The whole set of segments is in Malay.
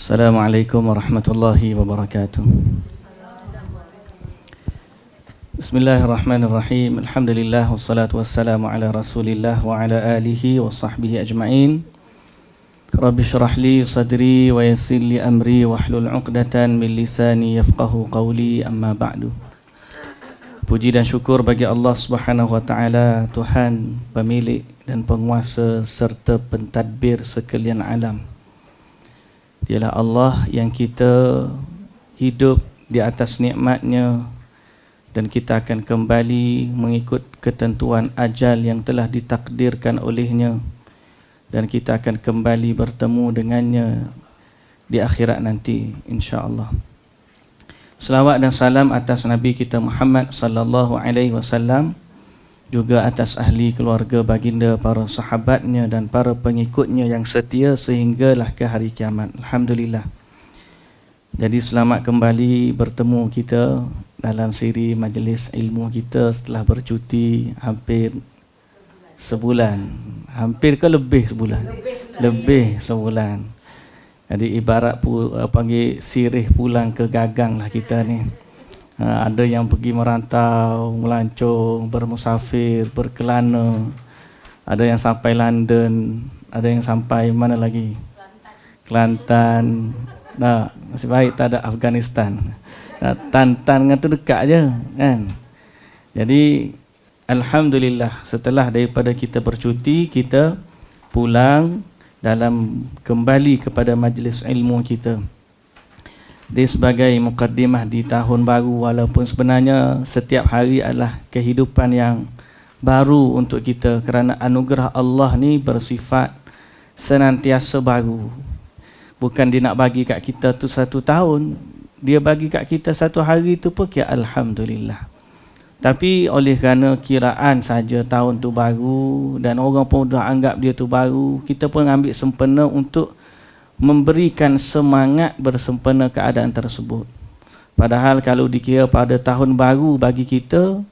Assalamualaikum warahmatullahi wabarakatuh. Bismillahirrahmanirrahim. Alhamdulillah wassalatu wassalamu ala Rasulillah wa ala alihi wa sahbihi ajma'in. Rabbi shrah li sadri wa yassir li amri wahlul 'uqdatan min lisani yafqahu qawli, amma ba'du. Puji dan syukur bagi Allah Subhanahu wa taala, Tuhan pemilik dan penguasa serta pentadbir sekalian alam. Dialah Allah yang kita hidup di atas nikmat-Nya dan kita akan kembali mengikut ketentuan ajal yang telah ditakdirkan oleh-Nya, dan kita akan kembali bertemu dengannya di akhirat nanti, insya-Allah. Selawat dan salam atas Nabi kita Muhammad sallallahu alaihi wasallam, juga atas ahli keluarga baginda, para sahabatnya dan para pengikutnya yang setia sehinggalah ke hari kiamat. Alhamdulillah. Jadi selamat kembali bertemu kita dalam siri majlis ilmu kita setelah bercuti hampir sebulan. Hampir ke lebih sebulan? Lebih sebulan. Jadi ibarat panggil sirih pulang ke gagang lah kita ni. Ada yang pergi merantau, melancong, bermusafir, berkelana. Ada yang sampai London, ada yang sampai mana lagi? Kelantan. Nah, nasib baik tak ada Afghanistan. Tan dengan tu dekat je kan. Jadi alhamdulillah, setelah daripada kita bercuti, kita pulang dalam kembali kepada majlis ilmu kita. Dia sebagai mukaddimah di tahun baru, walaupun sebenarnya setiap hari adalah kehidupan yang baru untuk kita, kerana anugerah Allah ni bersifat senantiasa baru. Bukan dia nak bagi kat kita tu 1 tahun, dia bagi kat kita 1 hari tu pun ya alhamdulillah. Tapi oleh kerana kiraan saja tahun tu baru dan orang pun dah anggap dia tu baru, kita pun ambil sempena untuk memberikan semangat bersempena keadaan tersebut. Padahal kalau dikira pada tahun baru bagi kita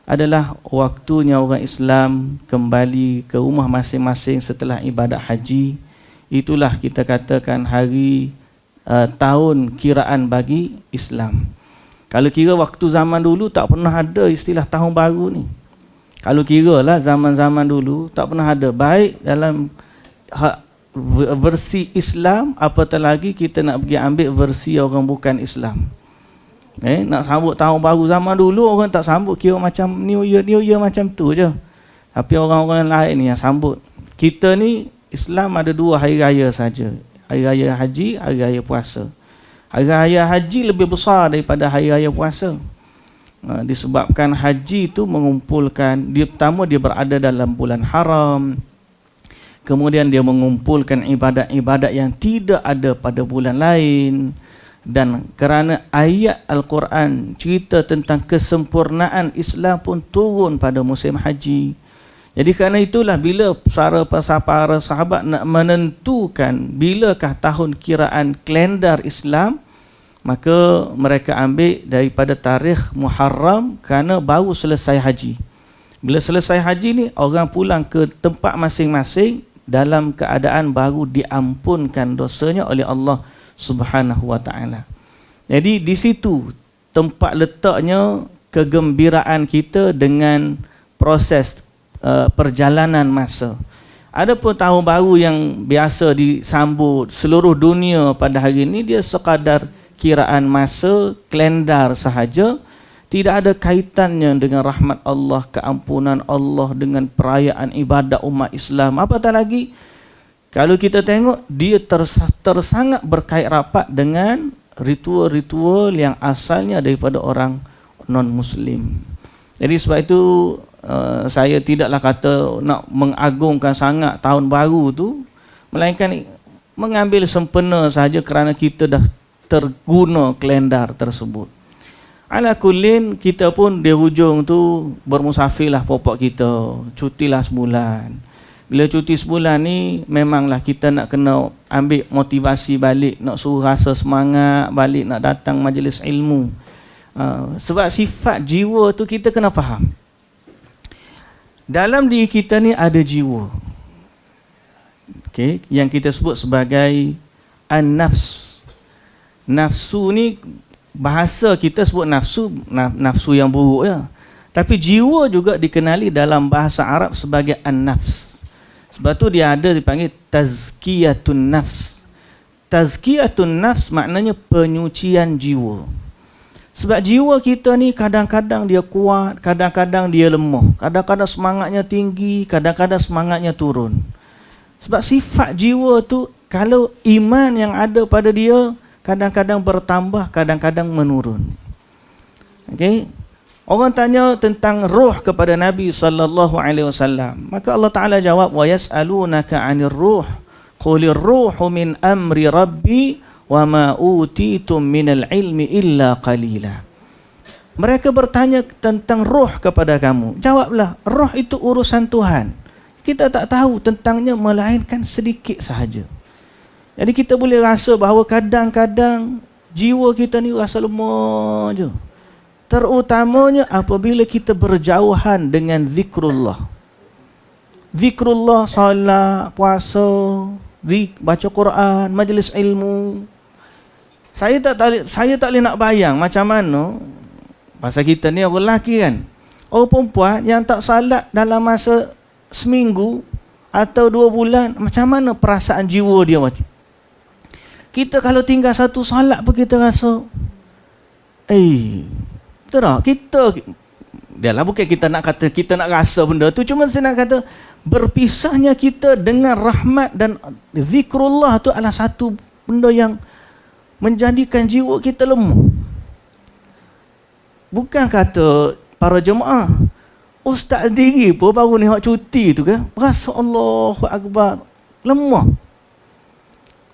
adalah waktunya orang Islam kembali ke rumah masing-masing setelah ibadat haji. Itulah kita katakan hari tahun kiraan bagi Islam. Kalau kira waktu zaman dulu tak pernah ada istilah tahun baru ni. Kalau kira lah zaman-zaman dulu tak pernah ada, baik dalam versi Islam, apatah lagi kita nak pergi ambil versi orang bukan Islam. Nak sambut tahun baru zaman dulu, orang tak sambut, kira macam New Year macam tu je. Tapi orang-orang lain ni yang sambut. Kita ni Islam ada 2 hari raya saja. Hari raya haji, hari raya puasa. Hari raya haji lebih besar daripada hari raya puasa. Disebabkan haji itu mengumpulkan, dia pertama dia berada dalam bulan haram. Kemudian dia mengumpulkan ibadat-ibadat yang tidak ada pada bulan lain. Dan kerana ayat Al-Quran cerita tentang kesempurnaan Islam pun turun pada musim haji. Jadi kerana itulah bila para sahabat nak menentukan bilakah tahun kiraan kalender Islam, maka mereka ambil daripada tarikh Muharram kerana baru selesai haji. Bila selesai haji ni, orang pulang ke tempat masing-masing dalam keadaan baru diampunkan dosanya oleh Allah Subhanahu wa taala. Jadi di situ tempat letaknya kegembiraan kita dengan proses perjalanan masa. Adapun tahun baru yang biasa disambut seluruh dunia pada hari ini, dia sekadar kiraan masa, kalender sahaja. Tidak ada kaitannya dengan rahmat Allah, keampunan Allah, dengan perayaan ibadat umat Islam. Apatah lagi, kalau kita tengok, dia tersangat berkait rapat dengan ritual-ritual yang asalnya daripada orang non-Muslim. Jadi sebab itu, saya tidaklah kata nak mengagungkan sangat tahun baru tu, melainkan mengambil sempena sahaja kerana kita dah terguna kalender tersebut. Ala kullin, kita pun di hujung tu bermusafirlah popok kita, cutilah sebulan. Bila cuti sebulan ni, memanglah kita nak kena ambil motivasi balik, nak suruh rasa semangat balik, nak datang majlis ilmu. Sebab sifat jiwa tu kita kena faham. Dalam diri kita ni ada jiwa. Yang kita sebut sebagai an-nafs. Nafsu ni, bahasa kita sebut nafsu, nafsu yang buruk ya. Tapi jiwa juga dikenali dalam bahasa Arab sebagai an-nafs. Sebab tu dia ada dipanggil tazkiyatun nafs. Tazkiyatun nafs maknanya penyucian jiwa. Sebab jiwa kita ni kadang-kadang dia kuat, kadang-kadang dia lemah. Kadang-kadang semangatnya tinggi, kadang-kadang semangatnya turun. Sebab sifat jiwa tu, kalau iman yang ada pada dia, kadang-kadang bertambah, kadang-kadang menurun. Okey. Orang tanya tentang roh kepada Nabi sallallahu alaihi wasallam. Maka Allah Taala jawab, "Wa yas'alunaka 'anir ruh, qulir ruhu min amri rabbi wa ma utitum minal ilmi illa qalila." Mereka bertanya tentang roh kepada kamu. Jawablah, roh itu urusan Tuhan. Kita tak tahu tentangnya melainkan sedikit sahaja. Jadi kita boleh rasa bahawa kadang-kadang jiwa kita ni rasa lemah je. Terutamanya apabila kita berjauhan dengan zikrullah. Zikrullah, salat, puasa, baca Quran, majlis ilmu. Saya tak boleh nak bayang macam mana, pasal kita ni orang lelaki kan, orang perempuan yang tak salat dalam masa seminggu atau 2 bulan, macam mana perasaan jiwa dia macam. Kita kalau tinggal satu salat pun kita rasa betul tak? Dia lah, bukan kita nak kata kita nak rasa benda tu, cuma saya nak kata berpisahnya kita dengan rahmat dan zikrullah tu adalah satu benda yang menjadikan jiwa kita lemah. Bukan kata para jemaah, ustaz sendiri pun baru ni hak cuti tu kan, rasa Allahu Akbar, lemah.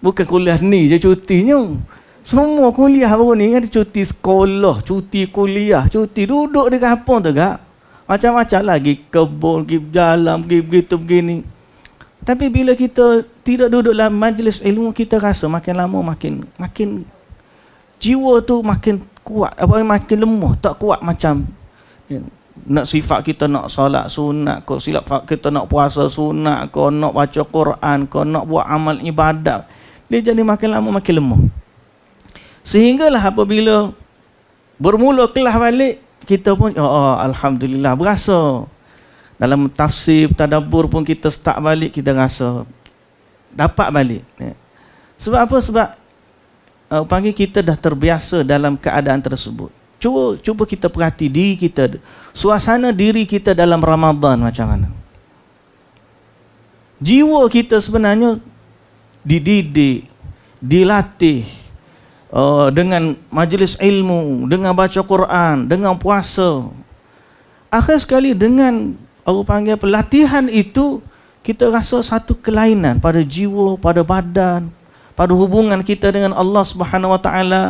Bukan kuliah ni je cutinya, semua kuliah baru ni kan, cuti sekolah, cuti kuliah, cuti duduk di kampung tu kan, macam-macam lagi, kebun, pergi jalan, pergi begitu begini. Tapi bila kita tidak duduk dalam majlis ilmu, kita rasa makin lama makin jiwa tu makin kuat, makin lemah, tak kuat macam nak sifat kita nak solat sunat, kau sifat kita nak puasa sunat, kau nak baca Quran, kau nak buat amal ibadat, dia jadi makin lama makin lemah. Sehinggalah apabila bermula kelas balik, kita pun alhamdulillah berasa. Dalam tafsir, tadabbur pun kita start balik, kita rasa dapat balik. Sebab apa? Sebab panggil kita dah terbiasa dalam keadaan tersebut. Cuba kita perhati diri kita, suasana diri kita dalam Ramadan macam mana. Jiwa kita sebenarnya dididik, dilatih dengan majlis ilmu, dengan baca Quran, dengan puasa. Akhir sekali dengan panggil pelatihan itu, kita rasa satu kelainan pada jiwa, pada badan, pada hubungan kita dengan Allah Subhanahu Wa Taala.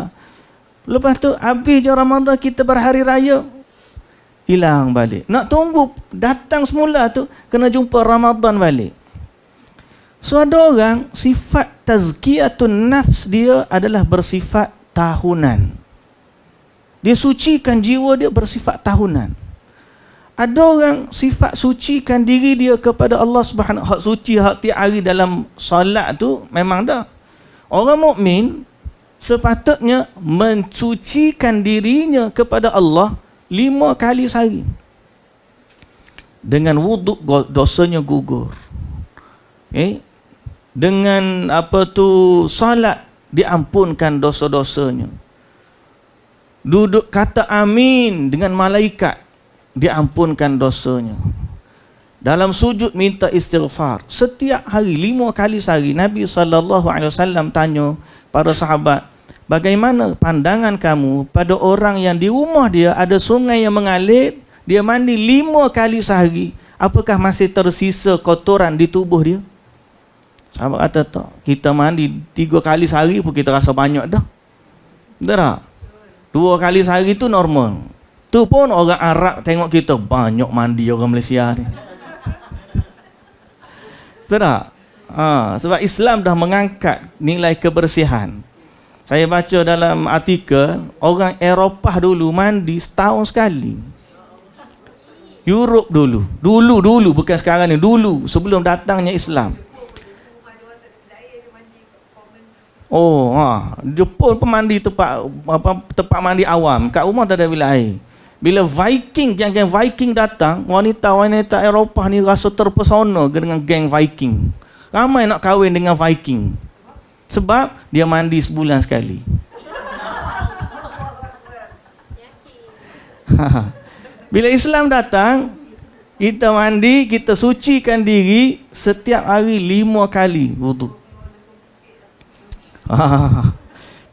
Lepas tu habis je Ramadan, kita berhari raya, hilang balik. Nak tunggu datang semula tu, kena jumpa Ramadan balik. So ada orang sifat tazkiyatun nafs dia adalah bersifat tahunan. Dia sucikan jiwa dia bersifat tahunan. Ada orang sifat sucikan diri dia kepada Allah Subhanahu, hak suci hak tiap hari dalam solat tu memang dah. Orang mukmin sepatutnya mensucikan dirinya kepada Allah 5 kali sehari. Dengan wuduk dosanya gugur. Dengan salat diampunkan dosa-dosanya. Duduk kata amin dengan malaikat, diampunkan dosanya. Dalam sujud minta istighfar setiap hari 5 kali sehari. Nabi SAW tanya para sahabat, bagaimana pandangan kamu pada orang yang di rumah dia ada sungai yang mengalir, dia mandi 5 kali sehari, apakah masih tersisa kotoran di tubuh dia? Sahabat kata tak, kita mandi 3 kali sehari pun kita rasa banyak dah. Betul tak? 2 kali sehari tu normal. Tu pun orang Arab tengok kita banyak mandi orang Malaysia ni. Betul tak? Sebab Islam dah mengangkat nilai kebersihan. Saya baca dalam artikel, orang Eropah dulu mandi setahun sekali. Europe dulu bukan sekarang ni, dulu sebelum datangnya Islam. Oh, Jepun pun mandi tempat mandi awam. Kat rumah tak ada bilik air. Bila geng Viking datang, wanita-wanita Eropah ni rasa terpesona dengan geng Viking. Ramai nak kahwin dengan Viking. Sebab dia mandi sebulan sekali. Bila Islam datang, kita mandi, kita sucikan diri setiap hari 5 kali wudu.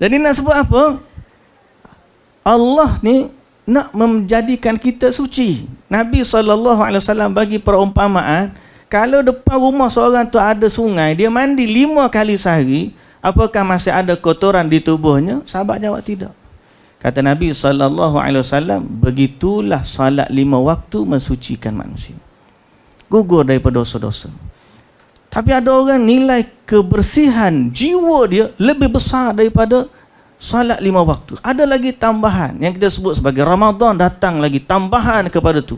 Jadi nak sebut apa? Allah ni nak menjadikan kita suci. Nabi SAW bagi perumpamaan, kalau depan rumah seorang tu ada sungai, dia mandi 5 kali sehari, apakah masih ada kotoran di tubuhnya? Sahabat jawab tidak. Kata Nabi SAW, begitulah salat 5 waktu mensucikan manusia, gugur daripada dosa-dosa. Tapi ada orang nilai kebersihan jiwa dia lebih besar daripada salat 5 waktu. Ada lagi tambahan yang kita sebut sebagai Ramadan, datang lagi tambahan kepada tu.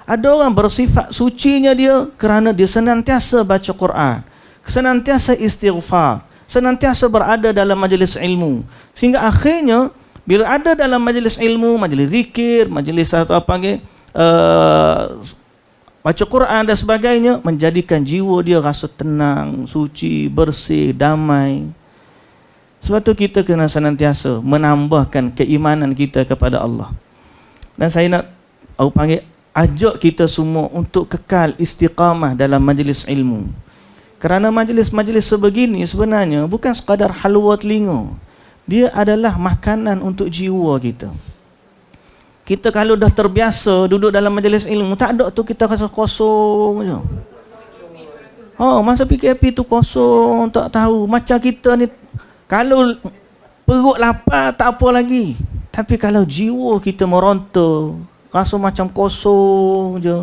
Ada orang bersifat sucinya dia kerana dia senantiasa baca Quran, senantiasa istighfar, senantiasa berada dalam majlis ilmu, sehingga akhirnya bila ada dalam majlis ilmu, majlis zikir, majlis baca Quran dan sebagainya, menjadikan jiwa dia rasa tenang, suci, bersih, damai. Sebab tu kita kena senantiasa menambahkan keimanan kita kepada Allah. Dan saya nak ajak kita semua untuk kekal istiqamah dalam majlis ilmu. Kerana majlis-majlis sebegini sebenarnya bukan sekadar halwa telinga. Dia adalah makanan untuk jiwa kita. Kita kalau dah terbiasa duduk dalam majlis ilmu, tak ada tu kita rasa kosong je. Masa PKP tu kosong, tak tahu. Macam kita ni, kalau perut lapar tak apa lagi. Tapi kalau jiwa kita meronta, rasa macam kosong je.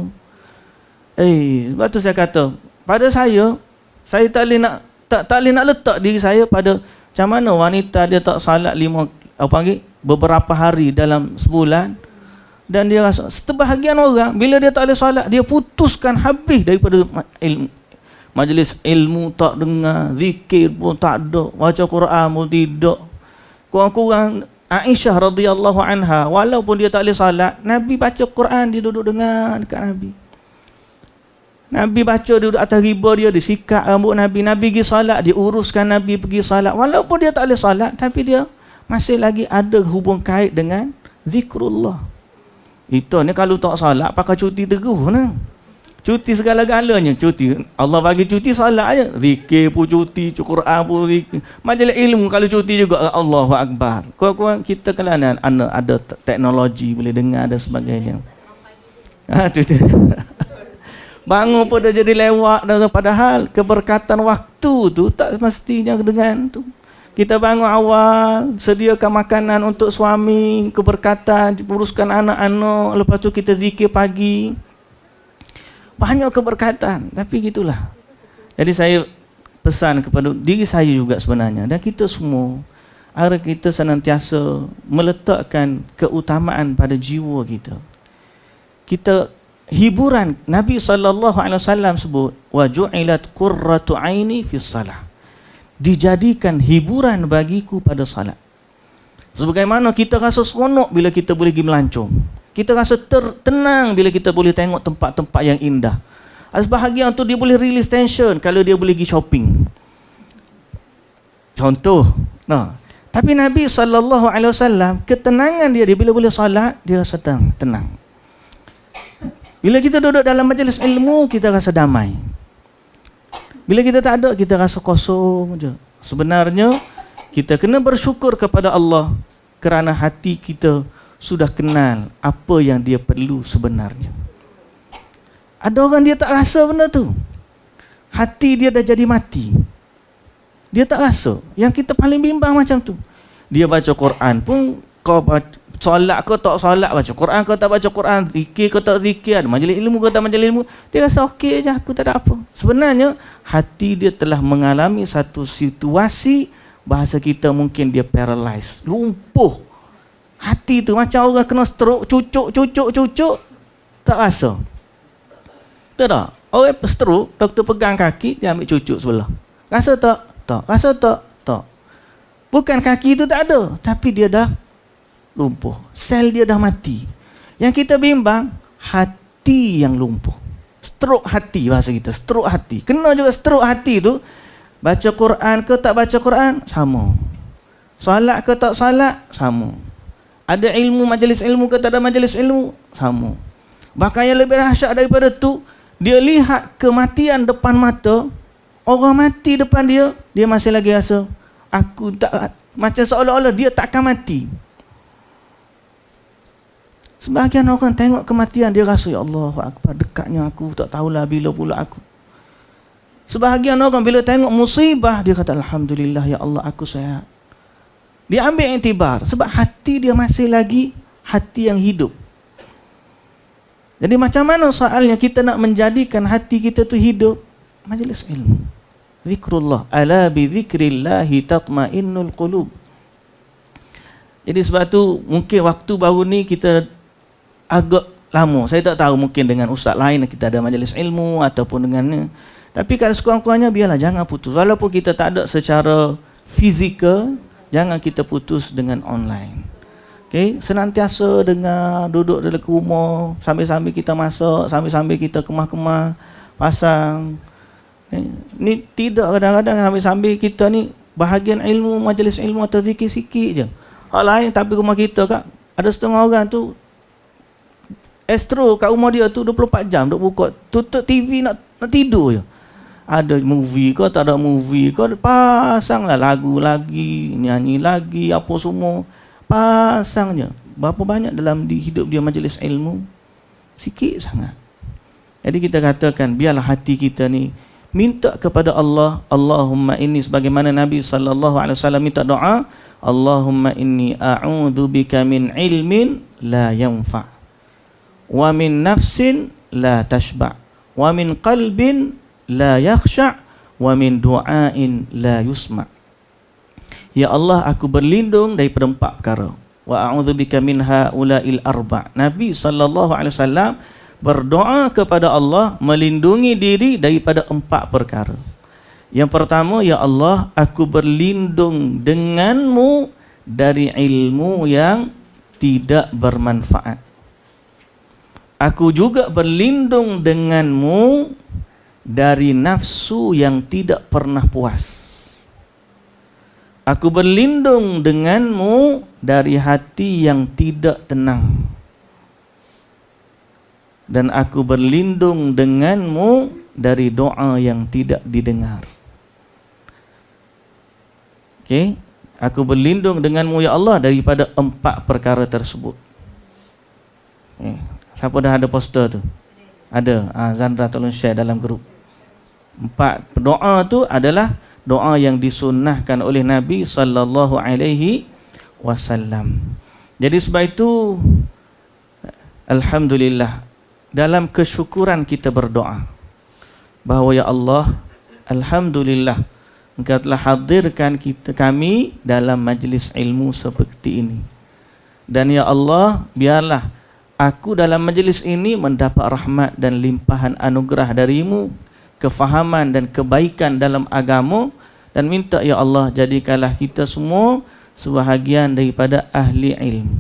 Sebab tu saya kata, pada saya tak boleh nak letak diri saya pada macam mana wanita dia tak salat beberapa hari dalam sebulan, dan dia rasa sebahagian orang bila dia tak boleh salat, dia putuskan habis daripada ilmu. Majlis ilmu tak dengar, zikir pun tak ada, baca Quran pun tidak. Kurang-kurang Aisyah radhiyallahu anha, walaupun dia tak boleh salat, Nabi baca Quran, dia duduk dengar dekat Nabi. Nabi baca, dia duduk atas riba dia, disikat rambut Nabi. Nabi pergi salat, dia uruskan Nabi pergi salat. Walaupun dia tak boleh salat, tapi dia masih lagi ada hubung kait dengan zikrullah. Itu ni kalau tak salat, pakai cuti terus nah. Cuti segala-galanya, cuti. Allah bagi cuti salat aja. Zikir pun cuti, Quran pun zikir. Majlis ilmu kalau cuti juga, Allahu Akbar. Kurang-kurang kita kalau ada teknologi boleh dengar dan sebagainya. Cuti. Bangun pun dah jadi lewat dah, padahal keberkatan waktu tu tak mestinya dengan tu. Kita bangun awal, sediakan makanan untuk suami, keberkatan, uruskan anak-anak, lepas tu kita zikir pagi. Banyak keberkatan, tapi gitulah. Jadi saya pesan kepada diri saya juga sebenarnya, dan kita semua, agar kita senantiasa meletakkan keutamaan pada jiwa kita. Kita hiburan, Nabi SAW sebut, wa ju'ilat qurratu aini fi salah, dijadikan hiburan bagiku pada salat. Sebagaimana kita rasa seronok bila kita boleh pergi melancong, kita rasa tenang bila kita boleh tengok tempat-tempat yang indah. Sebahagian tu dia boleh release tension kalau dia boleh pergi shopping, contoh. Tapi Nabi SAW, ketenangan dia bila boleh salat, dia rasa tenang. Bila kita duduk dalam majlis ilmu, kita rasa damai. Bila kita tak ada, kita rasa kosong je. Sebenarnya kita kena bersyukur kepada Allah kerana hati kita sudah kenal apa yang dia perlu sebenarnya. Ada orang dia tak rasa benda tu. Hati dia dah jadi mati. Dia tak rasa. Yang kita paling bimbang macam tu. Dia baca Quran pun, kau baca, solat kau tak solat, baca Quran kau tak baca Quran, zikir kau tak zikir, ada majlis ilmu kau tak majlis ilmu, dia rasa okey je, aku tak ada apa. Sebenarnya hati dia telah mengalami satu situasi, bahasa kita mungkin dia paralyzed, lumpuh. Hati tu macam orang kena stroke, cucuk, tak rasa. Tak tak? Orang stroke, doktor pegang kaki, dia ambil cucuk sebelah. Rasa tak? Tak. Rasa tak? Tak. Bukan kaki itu tak ada, tapi dia dah lumpuh. Sel dia dah mati. Yang kita bimbang, hati yang lumpuh. Stroke hati bahasa kita, stroke hati. Kena juga stroke hati tu. Baca Quran ke tak baca Quran, sama. Salat ke tak salat, sama. Ada ilmu, majlis ilmu ke tak ada majlis ilmu, sama. Bahkan yang lebih dahsyat daripada tu, dia lihat kematian depan mata, orang mati depan dia, dia masih lagi rasa, aku tak, macam seolah-olah dia tak akan mati. Sebahagian orang tengok kematian, dia rasa, ya Allah, akbar, dekatnya aku, tak tahulah bila pula aku. Sebahagian orang bila tengok musibah, dia kata, Alhamdulillah, ya Allah, aku sihat. Dia ambil iktibar, sebab hati dia masih lagi hati yang hidup. Jadi macam mana soalnya kita nak menjadikan hati kita tu hidup? Majlis ilmu. Zikrullah. Ala bi zikrillahi tatma'innul qulub. Jadi sebab tu mungkin waktu baru ni kita agak lama. Saya tak tahu, mungkin dengan ustaz lain kita ada majlis ilmu ataupun dengan, tapi kalau sekurang-kurangnya biarlah jangan putus. Walaupun kita tak ada secara fizikal, jangan kita putus dengan online. Okay, senantiasa dengar, duduk dalam rumah, sambil-sambil kita masak, sambil-sambil kita kemah-kemah, pasang. Ni tidak, kadang-kadang sambil-sambil kita ni bahagian ilmu, majlis ilmu atau zikir sikit je. Hal lain, tapi rumah kita kak, ada setengah orang tu Astro kat rumah dia tu 24 jam duk buka, tutup TV nak tidur je. Ada movie ke, tak ada movie ke, pasanglah lagu lagi, nyanyi lagi, apa semua. Pasangnya. Berapa banyak dalam hidup dia majlis ilmu? Sikit sangat. Jadi kita katakan, biarlah hati kita ni minta kepada Allah, Allahumma inni, sebagaimana Nabi SAW minta doa, Allahumma inni a'udzubika min ilmin la yanfa' wa min nafsin la tashba' wa min qalbin la yakhsha' wa min du'ain la yusma'. Ya Allah, aku berlindung daripada 4 perkara. Wa a'udzubika min haula'il arba'. Nabi SAW berdoa kepada Allah melindungi diri daripada 4 perkara. Yang pertama, ya Allah, aku berlindung denganmu dari ilmu yang tidak bermanfaat. Aku juga berlindung denganmu dari nafsu yang tidak pernah puas. Aku berlindung denganmu dari hati yang tidak tenang. Dan aku berlindung denganmu dari doa yang tidak didengar. Okey, aku berlindung denganmu ya Allah daripada 4 perkara tersebut. Siapa dah ada poster tu? Ada. Zandra tolong share dalam grup. 4 doa tu adalah doa yang disunnahkan oleh Nabi sallallahu alaihi wasallam. Jadi sebab itu alhamdulillah, dalam kesyukuran kita berdoa bahawa ya Allah, alhamdulillah Engkau telah hadirkan kami dalam majlis ilmu seperti ini. Dan ya Allah, biarlah aku dalam majlis ini mendapat rahmat dan limpahan anugerah darimu, kefahaman dan kebaikan dalam agama, dan minta ya Allah, jadikanlah kita semua sebahagian daripada ahli ilmu,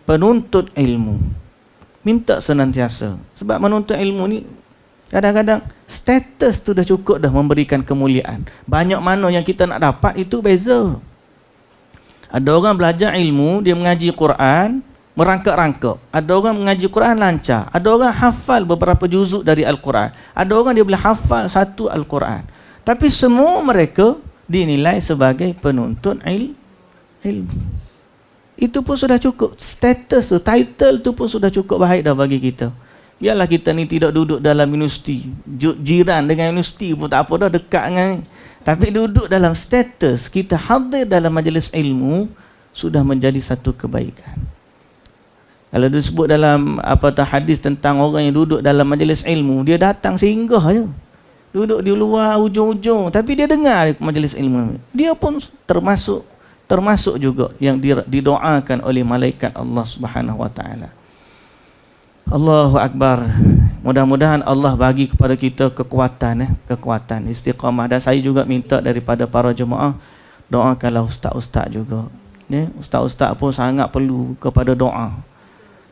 penuntut ilmu. Minta senantiasa, sebab menuntut ilmu ni kadang-kadang status tu dah cukup dah memberikan kemuliaan. Banyak mana yang kita nak dapat itu beza. Ada orang belajar ilmu, dia mengaji Quran merangkak-rangkak. Ada orang mengaji Quran lancar. Ada orang hafal beberapa juzuk dari Al-Quran. Ada orang dia boleh hafal satu Al-Quran. Tapi semua mereka dinilai sebagai penuntut ilmu. Itu pun sudah cukup. Status tu, title tu pun sudah cukup baik dah bagi kita. Biarlah kita ni tidak duduk dalam universiti, jiran dengan universiti pun tak apa dah, dekat dengan. Tapi duduk dalam status kita hadir dalam majlis ilmu sudah menjadi satu kebaikan. Kalau disebut dalam hadis tentang orang yang duduk dalam majlis ilmu, dia datang singgah je. Duduk di luar ujung-ujung, tapi dia dengar majlis ilmu. Dia pun termasuk juga yang didoakan oleh malaikat Allah Subhanahu wa taala. Allahu akbar. Mudah-mudahan Allah bagi kepada kita kekuatan istiqamah. Dan saya juga minta daripada para jemaah, doakanlah ustaz-ustaz juga. Ya, ustaz-ustaz pun sangat perlu kepada doa.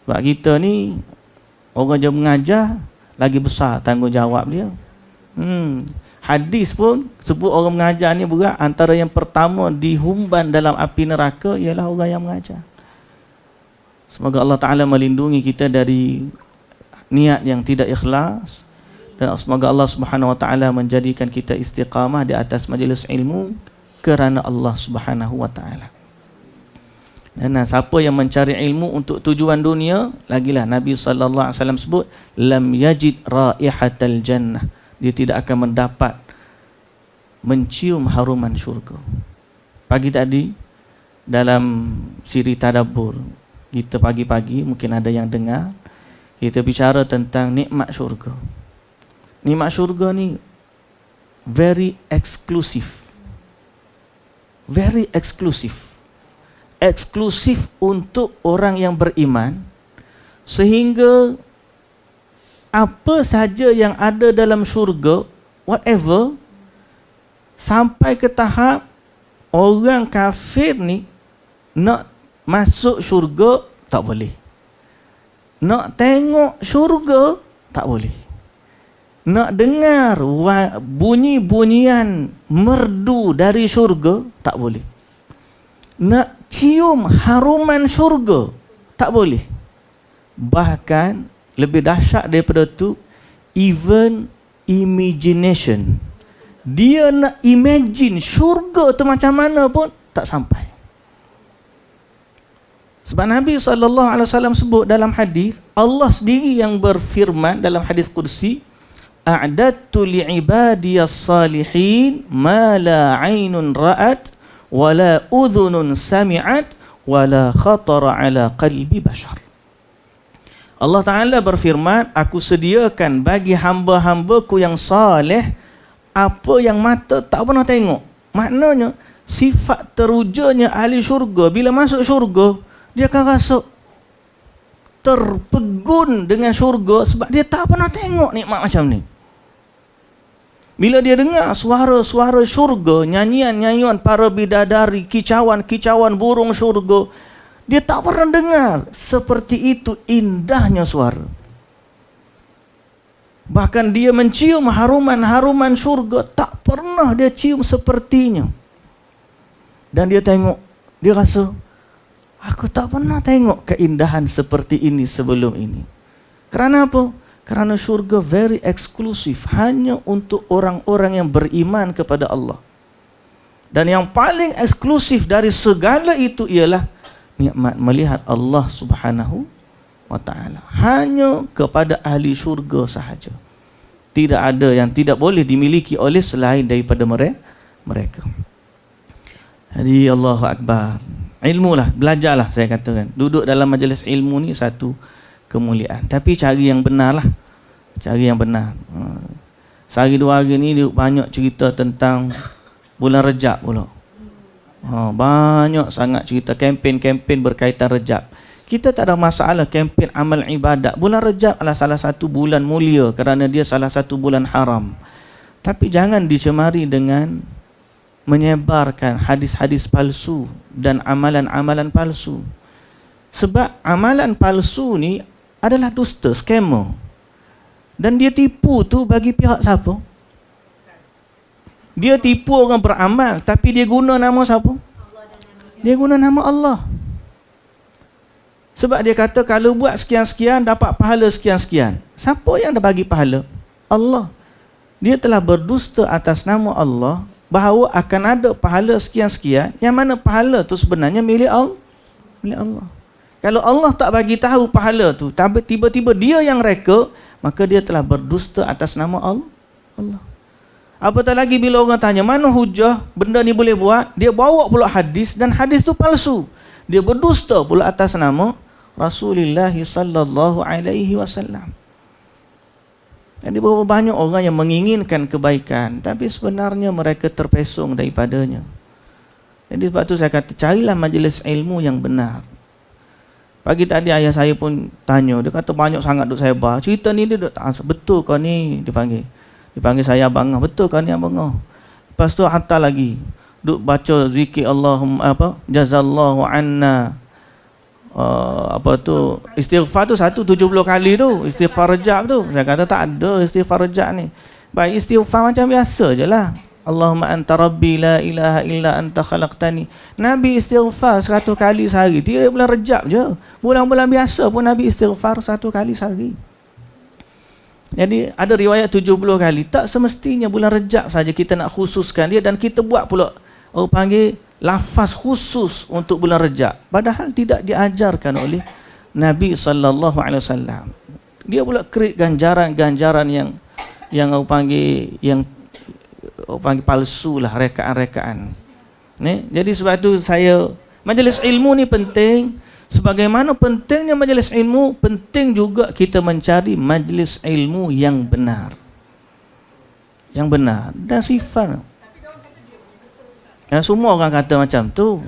Sebab kita ni orang je mengajar, lagi besar tanggungjawab dia. Hadis pun sebut orang mengajar ni berat. Antara yang pertama dihumban dalam api neraka ialah orang yang mengajar. Semoga Allah Ta'ala melindungi kita dari niat yang tidak ikhlas, dan semoga Allah Subhanahu Wa Ta'ala menjadikan kita istiqamah di atas majlis ilmu kerana Allah Subhanahu Wa Ta'ala. Dan siapa yang mencari ilmu untuk tujuan dunia, lagilah Nabi sallallahu alaihi wasallam sebut lam yajid raihatal jannah, dia tidak akan mendapat mencium haruman syurga. Pagi tadi dalam siri tadabbur kita pagi-pagi mungkin ada yang dengar, kita bicara tentang nikmat syurga. Nikmat syurga ni very exclusive. Very exclusive. Eksklusif untuk orang yang beriman, sehingga apa saja yang ada dalam syurga, whatever, sampai ke tahap orang kafir ni nak masuk syurga tak boleh, nak tengok syurga tak boleh, nak dengar bunyi-bunyian merdu dari syurga tak boleh, nak cium haruman syurga tak boleh. Bahkan lebih dahsyat daripada tu, even imagination, dia nak imagine syurga tu macam mana pun tak sampai. Sebab Nabi SAW sebut dalam hadis, Allah sendiri yang berfirman dalam hadis Qudsi, a'dattu li'ibadiyas salihin ma la 'ainun ra'at wala udhunun sami'at wala khatara ala qalbi bashar. Allah Ta'ala berfirman, aku sediakan bagi hamba-hambaku yang saleh apa yang mata tak pernah tengok. Maknanya sifat terujanya ahli syurga, bila masuk syurga dia akan rasa terpegun dengan syurga sebab dia tak pernah tengok nikmat macam ni. Bila dia dengar suara-suara syurga, nyanyian-nyanyian para bidadari, kicauan-kicauan burung syurga, dia tak pernah dengar seperti itu indahnya suara. Bahkan dia mencium haruman-haruman syurga, tak pernah dia cium sepertinya. Dan dia tengok, dia rasa, aku tak pernah tengok keindahan seperti ini sebelum ini. Kerana apa? Kerana syurga very eksklusif, hanya untuk orang-orang yang beriman kepada Allah. Dan yang paling eksklusif dari segala itu ialah nikmat melihat Allah Subhanahu wa ta'ala. Hanya kepada ahli syurga sahaja. Tidak ada yang tidak boleh dimiliki oleh selain daripada mereka. Jadi Allahu Akbar. Ilmulah, belajarlah saya katakan. Duduk dalam majlis ilmu ni satu kemuliaan. Tapi cari yang benar lah. Cari yang benar. Sehari dua hari ni banyak cerita tentang bulan Rejab pula. Banyak sangat cerita kempen-kempen berkaitan Rejab. Kita tak ada masalah kempen amal ibadat. Bulan Rejab adalah salah satu bulan mulia kerana dia salah satu bulan haram. Tapi jangan dicemari dengan menyebarkan hadis-hadis palsu dan amalan-amalan palsu. Sebab amalan palsu ni adalah dusta, scammer. Dan dia tipu tu bagi pihak siapa? Dia tipu orang beramal, tapi dia guna nama siapa? Dia guna nama Allah. Sebab dia kata kalau buat sekian-sekian dapat pahala sekian-sekian. Siapa yang dah bagi pahala? Allah. Dia telah berdusta atas nama Allah bahawa akan ada pahala sekian-sekian, yang mana pahala tu sebenarnya milik Allah. Kalau Allah tak bagi tahu pahala tu, tiba-tiba dia yang reka, maka dia telah berdusta atas nama Allah. Apatah lagi bila orang tanya mana hujah benda ni boleh buat, dia bawa pula hadis dan hadis tu palsu. Dia berdusta pula atas nama Rasulullah sallallahu alaihi wasallam. Jadi berapa banyak orang yang menginginkan kebaikan, tapi sebenarnya mereka terpesong daripadanya. Jadi sebab tu saya kata, carilah majlis ilmu yang benar. Pagi tadi ayah saya pun tanya, dia kata banyak sangat duk saya bahas. Cerita ni dia duk tak answer. Betul kau ni? Dipanggil saya abang. Betul kau ni abang? Lepas tu hantar lagi. duk baca zikir Allahumma jazallahu anna istighfar tu 170 kali tu, istighfar rejab tu. Saya kata tak ada istighfar rejab ni. Baik istighfar macam biasa je lah. Allahumma anta rabbi la ilaha illa anta khalaqtani. Nabi istighfar 100 kali sehari. Dia bulan rejab je. Bulan-bulan biasa pun Nabi istighfar 1 kali sehari. Jadi ada riwayat 70 kali. Tak semestinya bulan rejab saja kita nak khususkan dia, dan kita buat pula orang panggil lafaz khusus untuk bulan rejab. Padahal tidak diajarkan oleh Nabi SAW. Dia pula create ganjaran-ganjaran yang orang panggil palsu lah, rekaan-rekaan. Jadi sebab tu majlis ilmu ni penting. Sebagaimana pentingnya majlis ilmu, penting juga kita mencari majlis ilmu yang benar. Yang benar dan sifat. Semua orang kata macam tu.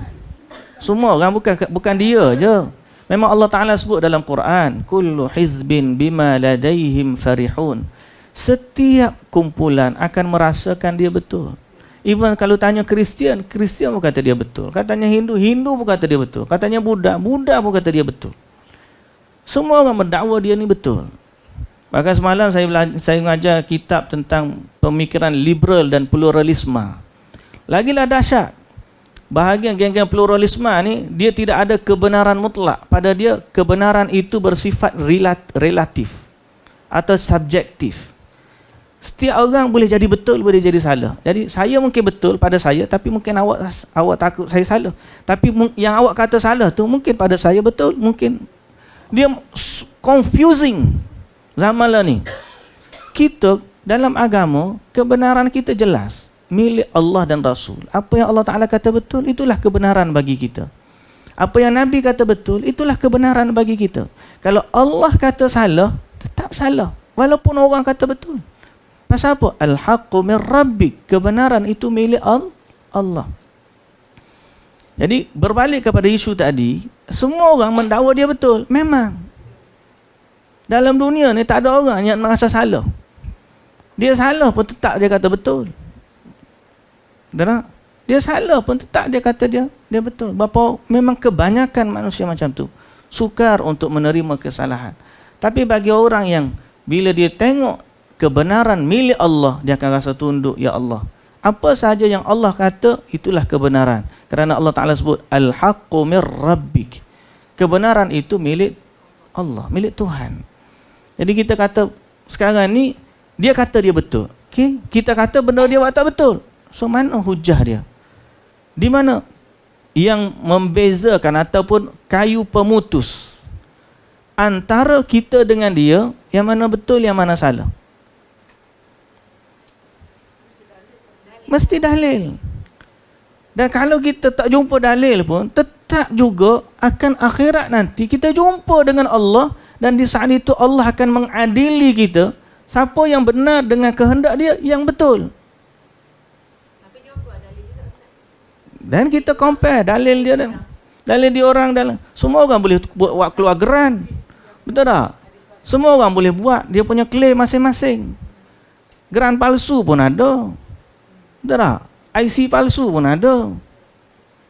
Semua orang, bukan dia je. Memang Allah Ta'ala sebut dalam Quran, kullu hizbin bima ladaihim farihun. Setiap kumpulan akan merasakan dia betul. Even kalau tanya Kristian pun kata dia betul. Katanya Hindu pun kata dia betul. Katanya Buddha pun kata dia betul. Semua orang mendakwa dia ni betul. Bahkan semalam saya mengajar kitab tentang pemikiran liberal dan pluralisme. Lagilah dahsyat. Bahagian geng-geng pluralisme ni, dia tidak ada kebenaran mutlak. Pada dia, kebenaran itu bersifat relatif atau subjektif. Setiap orang boleh jadi betul, boleh jadi salah. Jadi saya mungkin betul pada saya, tapi mungkin awak takut saya salah. Tapi yang awak kata salah tu mungkin pada saya betul, mungkin. Dia confusing zaman lah ni. Kita dalam agama, kebenaran kita jelas, milik Allah dan Rasul. Apa yang Allah Ta'ala kata betul, itulah kebenaran bagi kita. Apa yang Nabi kata betul, itulah kebenaran bagi kita. Kalau Allah kata salah, tetap salah, walaupun orang kata betul. Pasal apa? Al-haqqu min rabbik. Kebenaran itu milik Allah. Jadi berbalik kepada isu tadi, semua orang mendakwa dia betul. Memang dalam dunia ni tak ada orang yang merasa salah. Dia salah pun tetap dia kata betul. Dia salah pun tetap dia kata dia betul. Bapa, memang kebanyakan manusia macam tu, sukar untuk menerima kesalahan. Tapi bagi orang yang bila dia tengok kebenaran milik Allah, dia akan rasa tunduk, ya Allah. Apa sahaja yang Allah kata, itulah kebenaran. Kerana Allah Ta'ala sebut, Al-haqqu min rabbik. Kebenaran itu milik Allah, milik Tuhan. Jadi kita kata, sekarang ni, dia kata dia betul. Okay? Kita kata benda dia buat tak betul. So, mana hujah dia? Di mana yang membezakan ataupun kayu pemutus antara kita dengan dia, yang mana betul, yang mana salah? Mesti dalil. Dan kalau kita tak jumpa dalil pun, tetap juga akan akhirat nanti kita jumpa dengan Allah, dan di saat itu Allah akan mengadili kita. Siapa yang benar dengan kehendak dia, yang betul. Dan kita compare dalil dia dan dalil dia orang dalam. Semua orang boleh buat keluar geran. Betul tak? Semua orang boleh buat dia punya klaim masing-masing. Geran palsu pun ada. Betul tak? IC palsu pun ada.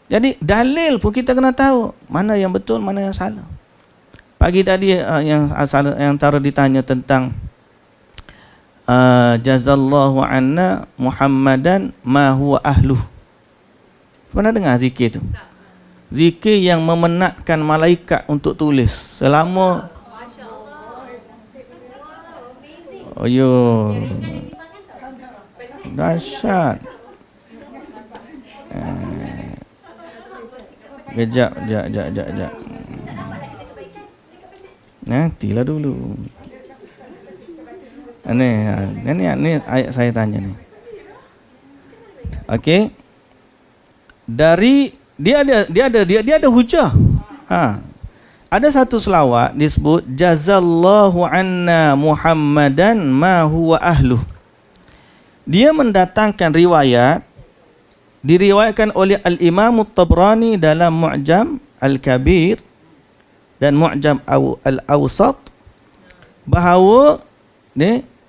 Jadi dalil pun kita kena tahu mana yang betul, mana yang salah. Pagi tadi yang Tara ditanya tentang jazallahu anna Muhammadan ma huwa ahluh. Pernah dengar zikir tu? Zikir yang memenatkan malaikat untuk tulis selama dahsyat. Kejap. Nantilah dulu. Ini ayat saya tanya ni. Okey. Dari dia ada hujah. Ada satu selawat disebut jazallahu anna Muhammadan ma huwa ahluh. Dia mendatangkan riwayat, diriwayatkan oleh Al-Imam At-Tabrani dalam Mu'jam Al-Kabir dan Mu'jam Al-Awsat, bahawa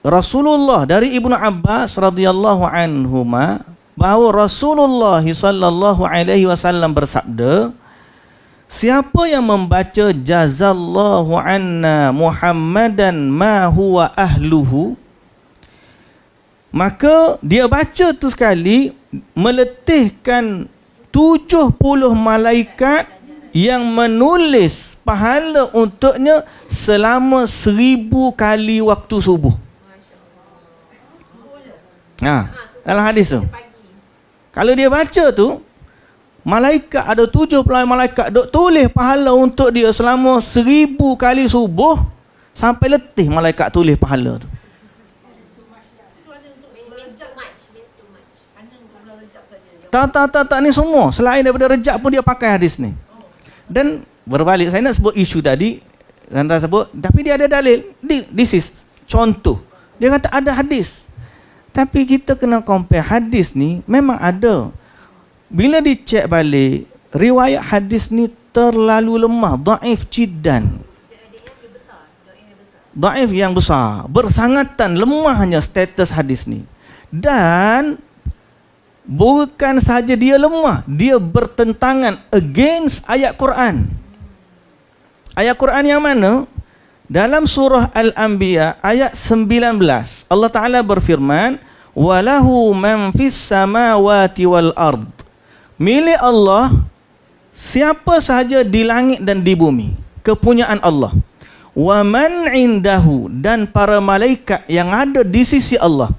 Rasulullah dari Ibnu Abbas radhiyallahu anhuma bahawa Rasulullah sallallahu alaihi wasallam bersabda, siapa yang membaca jazallahu anna Muhammadan ma huwa ahluhu, maka dia baca tu sekali meletihkan 70 malaikat yang menulis pahala untuknya selama 1000 kali waktu subuh. Dalam hadis tu, kalau dia baca tu, malaikat ada 70 malaikat duk tulis pahala untuk dia selama 1000 kali subuh, sampai letih malaikat tulis pahala tu. Tak, ni semua selain daripada Rejab pun dia pakai hadis ni. Dan berbalik, saya nak sebut isu tadi, Sandra sebut, tapi dia ada dalil. This is contoh. Dia kata ada hadis. Tapi kita kena compare hadis ni, memang ada. Bila dicek balik, riwayat hadis ni terlalu lemah, dhaif jiddan. Dhaif yang besar, bersangatan lemahnya status hadis ni. Dan bukan saja dia lemah, dia bertentangan against ayat Quran. Ayat Quran yang mana? Dalam surah Al-Anbiya ayat 19, Allah Ta'ala berfirman, walahu man fis samawati wal ard. Milik Allah siapa sahaja di langit dan di bumi, kepunyaan Allah. Wa man indahu, dan para malaikat yang ada di sisi Allah.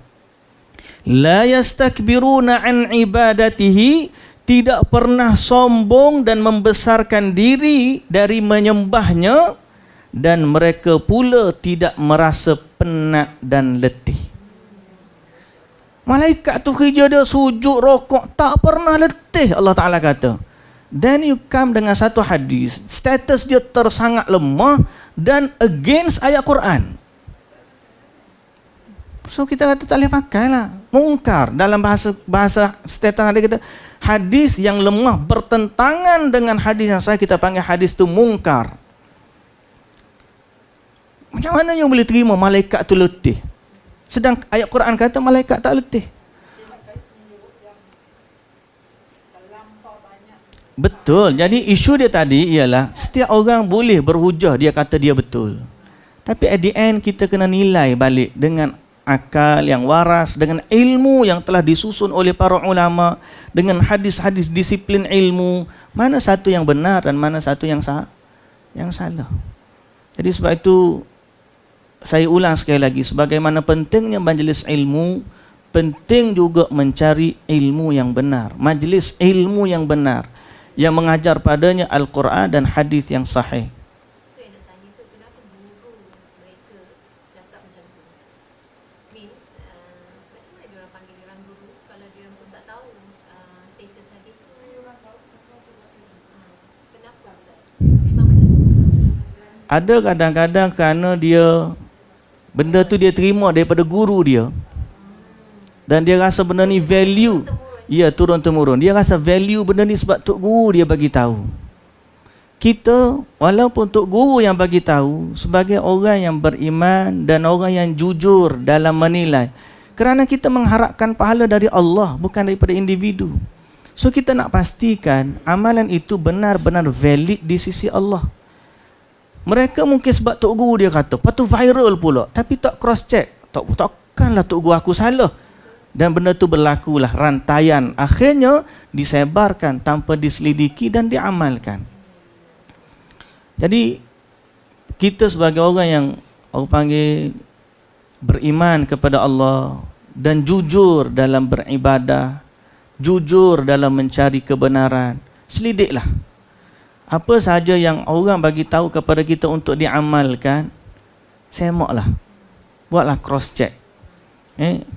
La yastakbiruna an ibadatihi, tidak pernah sombong dan membesarkan diri dari menyembahnya, dan mereka pula tidak merasa penat dan letih. Malaikat tu kerja dia sujud, rokok, tak pernah letih, Allah Ta'ala kata. Then you come dengan satu hadis, status dia tersangat lemah dan against ayat Quran. So kita kata tak boleh pakai lah. Mungkar dalam bahasa status ada kita, hadis yang lemah bertentangan dengan hadis yang sahih, kita panggil hadis tu mungkar. Macam mana yang boleh terima malaikat tu letih? Sedang ayat Quran kata malaikat tak letih. Betul. Jadi isu dia tadi ialah setiap orang boleh berhujah, dia kata dia betul. Tapi at the end kita kena nilai balik dengan akal yang waras, dengan ilmu yang telah disusun oleh para ulama, dengan hadis-hadis disiplin ilmu, mana satu yang benar dan mana satu yang salah. Jadi sebab itu saya ulang sekali lagi, sebagaimana pentingnya majlis ilmu, penting juga mencari ilmu yang benar, majlis ilmu yang benar, yang mengajar padanya Al-Quran dan hadis yang sahih. Ada kadang-kadang kerana dia benda tu dia terima daripada guru dia, dan dia rasa benda ni value. Ya, turun-temurun. Dia rasa value benda ni sebab tok guru dia bagi tahu. Kita walaupun tok guru yang bagi tahu, sebagai orang yang beriman dan orang yang jujur dalam menilai, kerana kita mengharapkan pahala dari Allah, bukan daripada individu. So kita nak pastikan amalan itu benar-benar valid di sisi Allah. Mereka mungkin sebab tok guru dia kata, lepas tu viral pula, tapi tak cross check. Takkanlah tok guru aku salah. Dan benda tu berlakulah rantaian, akhirnya disebarkan tanpa diselidiki dan diamalkan. Jadi kita sebagai orang yang orang panggil beriman kepada Allah dan jujur dalam beribadah, jujur dalam mencari kebenaran, selidiklah apa sahaja yang orang bagi tahu kepada kita untuk diamalkan, semaklah, buatlah cross check.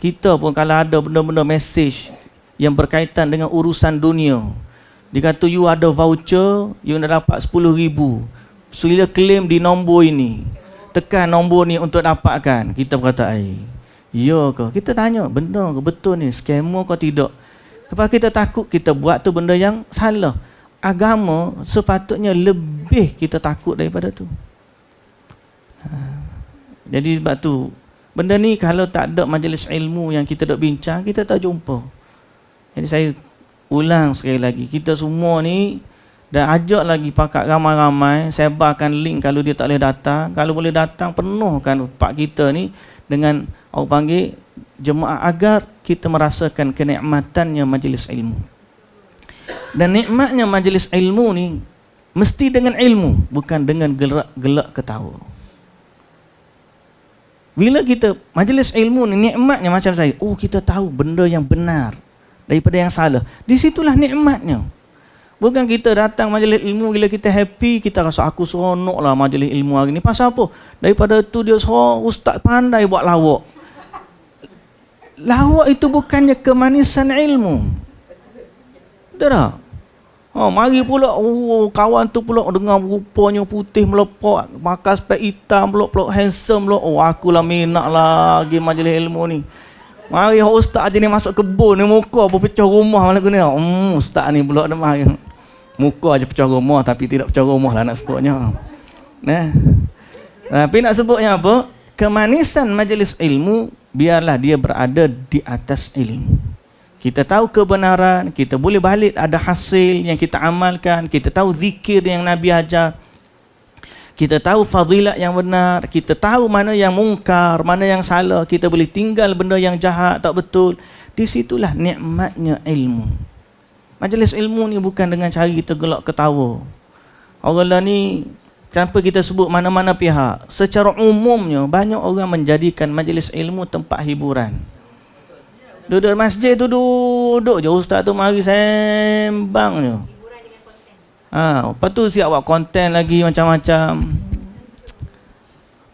Kita pun kalau ada benda-benda message yang berkaitan dengan urusan dunia, dia kata you ada voucher, you nak dapat 10,000, sila claim di nombor ini, tekan nombor ni untuk dapatkan. Kita berkata, ya ke? Kita tanya, benda ke betul ni, scammer ke tidak? Sebab kita takut kita buat tu benda yang salah. Agama sepatutnya lebih kita takut daripada tu. Jadi sebab tu benda ni kalau tak ada majlis ilmu yang kita dok bincang, kita tak jumpa. Jadi saya ulang sekali lagi, kita semua ni dan ajak lagi pakat ramai-ramai, sebarkan link kalau dia tak boleh datang. Kalau boleh datang, penuhkan pak kita ni dengan orang panggil jemaah agar kita merasakan kenikmatannya majlis ilmu. Dan nikmatnya majlis ilmu ni mesti dengan ilmu, bukan dengan gelak ketawa. Bila kita majlis ilmu ni nikmatnya macam saya, kita tahu benda yang benar daripada yang salah. Di situlah nikmatnya. Bukan kita datang majlis ilmu, bila kita happy, kita rasa aku seronok lah majlis ilmu hari ni. Pasal apa? Daripada tu dia suruh ustaz pandai buat lawak. Lawak itu bukannya kemanisan ilmu. Betul tak? Mari pula, kawan tu pula dengar rupanya putih melepak, pakai spek hitam pula handsome pula. Akulah minat lagi majlis ilmu ni. Mari ustaz je ni masuk kebun ni, muka apa pecah rumah malam ni. Ustaz ni pula dah mari. Muka aja pecah rumah tapi tidak pecah rumah lah nak sebutnya. Tapi nak sebutnya apa? Kemanisan majlis ilmu, biarlah dia berada di atas ilmu. Kita tahu kebenaran, kita boleh balik ada hasil yang kita amalkan, kita tahu zikir yang Nabi ajar, kita tahu fadilat yang benar, kita tahu mana yang mungkar, mana yang salah, kita boleh tinggal benda yang jahat, tak betul. Di situlah nikmatnya ilmu. Majlis ilmu ni bukan dengan cara kita gelak ketawa. Orang lah ni, tanpa kita sebut mana-mana pihak, secara umumnya banyak orang menjadikan majlis ilmu tempat hiburan. Duduk masjid tu, duduk je ustaz tu mari sembang je. Lepas tu siap buat konten lagi macam-macam.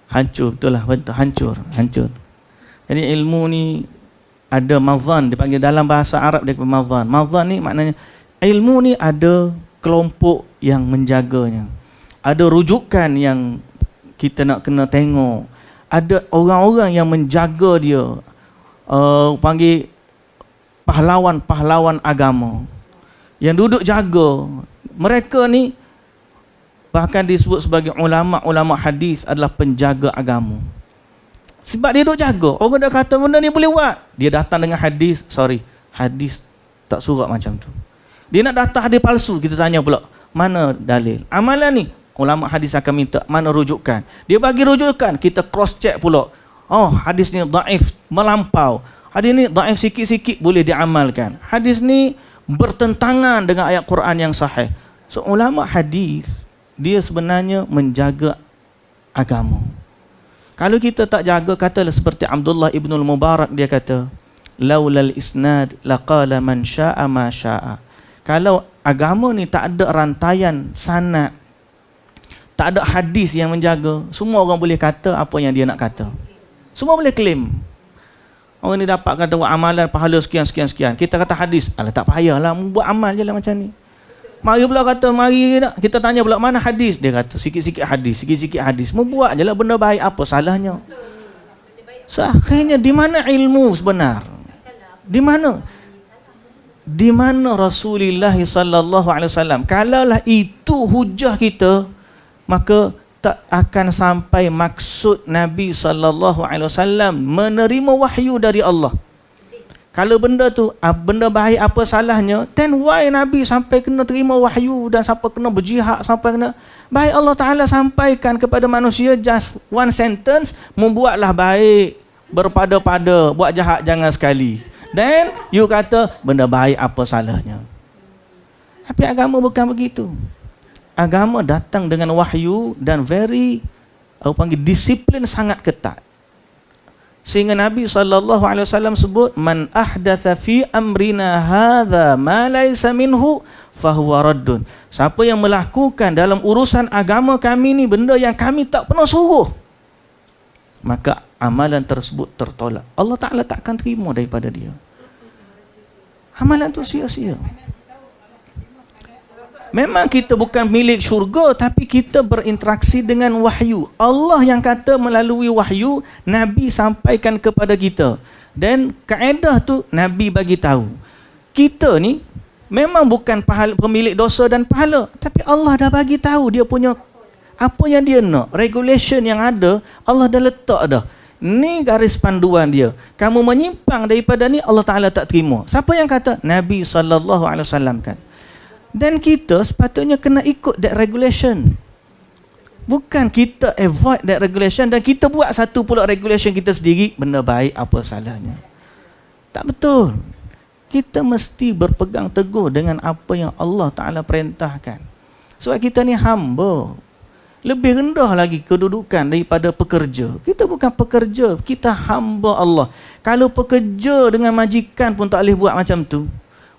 Hancur, betul lah, betul, hancur. Jadi ilmu ni ada mazan, dipanggil dalam bahasa Arab dia mazan. Mazan ni maknanya ilmu ni ada kelompok yang menjaganya. Ada rujukan yang kita nak kena tengok. Ada orang-orang yang menjaga dia. Panggil pahlawan-pahlawan agama yang duduk jaga. Mereka ni bahkan disebut sebagai ulama-ulama hadis adalah penjaga agama. Sebab dia duduk jaga. Orang dah kata benda ni boleh buat, dia datang dengan hadis. Hadis tak surat macam tu. Dia nak datang hadis palsu, kita tanya pula, mana dalil? Amalan ni, ulama hadis akan minta, mana rujukan? Dia bagi rujukan, kita cross check pula. Hadis ni daif, melampau. Hadis ni daif sikit-sikit boleh diamalkan. Hadis ni bertentangan dengan ayat Quran yang sahih. So ulama hadis, dia sebenarnya menjaga agama. Kalau kita tak jaga, katalah seperti Abdullah ibn al-Mubarak, dia kata, laulal isnad laqala man syaa ma syaa. Kalau agama ni tak ada rantaian sanad, tak ada hadis yang menjaga, semua orang boleh kata apa yang dia nak kata. Semua boleh claim. Orang ni dapat kata buat amalan pahala sekian. Kita kata hadis, alah tak payahlah, buat amal je lah macam ni. Mari pula kata, kita tanya pula mana hadis. Dia kata sikit-sikit hadis. Membuat je lah benda baik, apa salahnya? So akhirnya di mana ilmu sebenar? Di mana Rasulullah sallallahu alaihi wasallam? Kalaulah itu hujah kita, maka tak akan sampai maksud Nabi sallallahu alaihi wasallam menerima wahyu dari Allah. Kalau benda tu, benda baik, apa salahnya? Then why Nabi sampai kena terima wahyu dan sampai kena berjihad, sampai kena baik? Allah Ta'ala sampaikan kepada manusia just one sentence, membuatlah baik, berpada-pada, buat jahat jangan sekali. Then you kata benda baik, apa salahnya? Tapi agama bukan begitu. Agama datang dengan wahyu dan disiplin sangat ketat. Sehingga Nabi SAW sebut, man ahdatha fi amrina hadha ma laysa minhu fahuwa raddun. Siapa yang melakukan dalam urusan agama kami ni benda yang kami tak pernah suruh, maka amalan tersebut tertolak. Allah Ta'ala takkan terima daripada dia. Amalan tu sia-sia. Memang kita bukan milik syurga, tapi kita berinteraksi dengan wahyu. Allah yang kata melalui wahyu, Nabi sampaikan kepada kita. Dan kaedah tu Nabi bagi tahu. Kita ni memang bukan pemilik dosa dan pahala, tapi Allah dah bagi tahu dia punya apa yang dia nak. Regulation yang ada, Allah dah letak dah. Ni garis panduan dia. Kamu menyimpang daripada ni, Allah Ta'ala tak terima. Siapa yang kata? Nabi SAW kan. Dan kita sepatutnya kena ikut that regulation. Bukan kita avoid that regulation dan kita buat satu pula regulation kita sendiri. Benda baik, apa salahnya? Tak betul. Kita mesti berpegang teguh dengan apa yang Allah Ta'ala perintahkan. Sebab kita ni hamba. Lebih rendah lagi kedudukan daripada pekerja. Kita bukan pekerja, kita hamba Allah. Kalau pekerja dengan majikan pun tak boleh buat macam tu.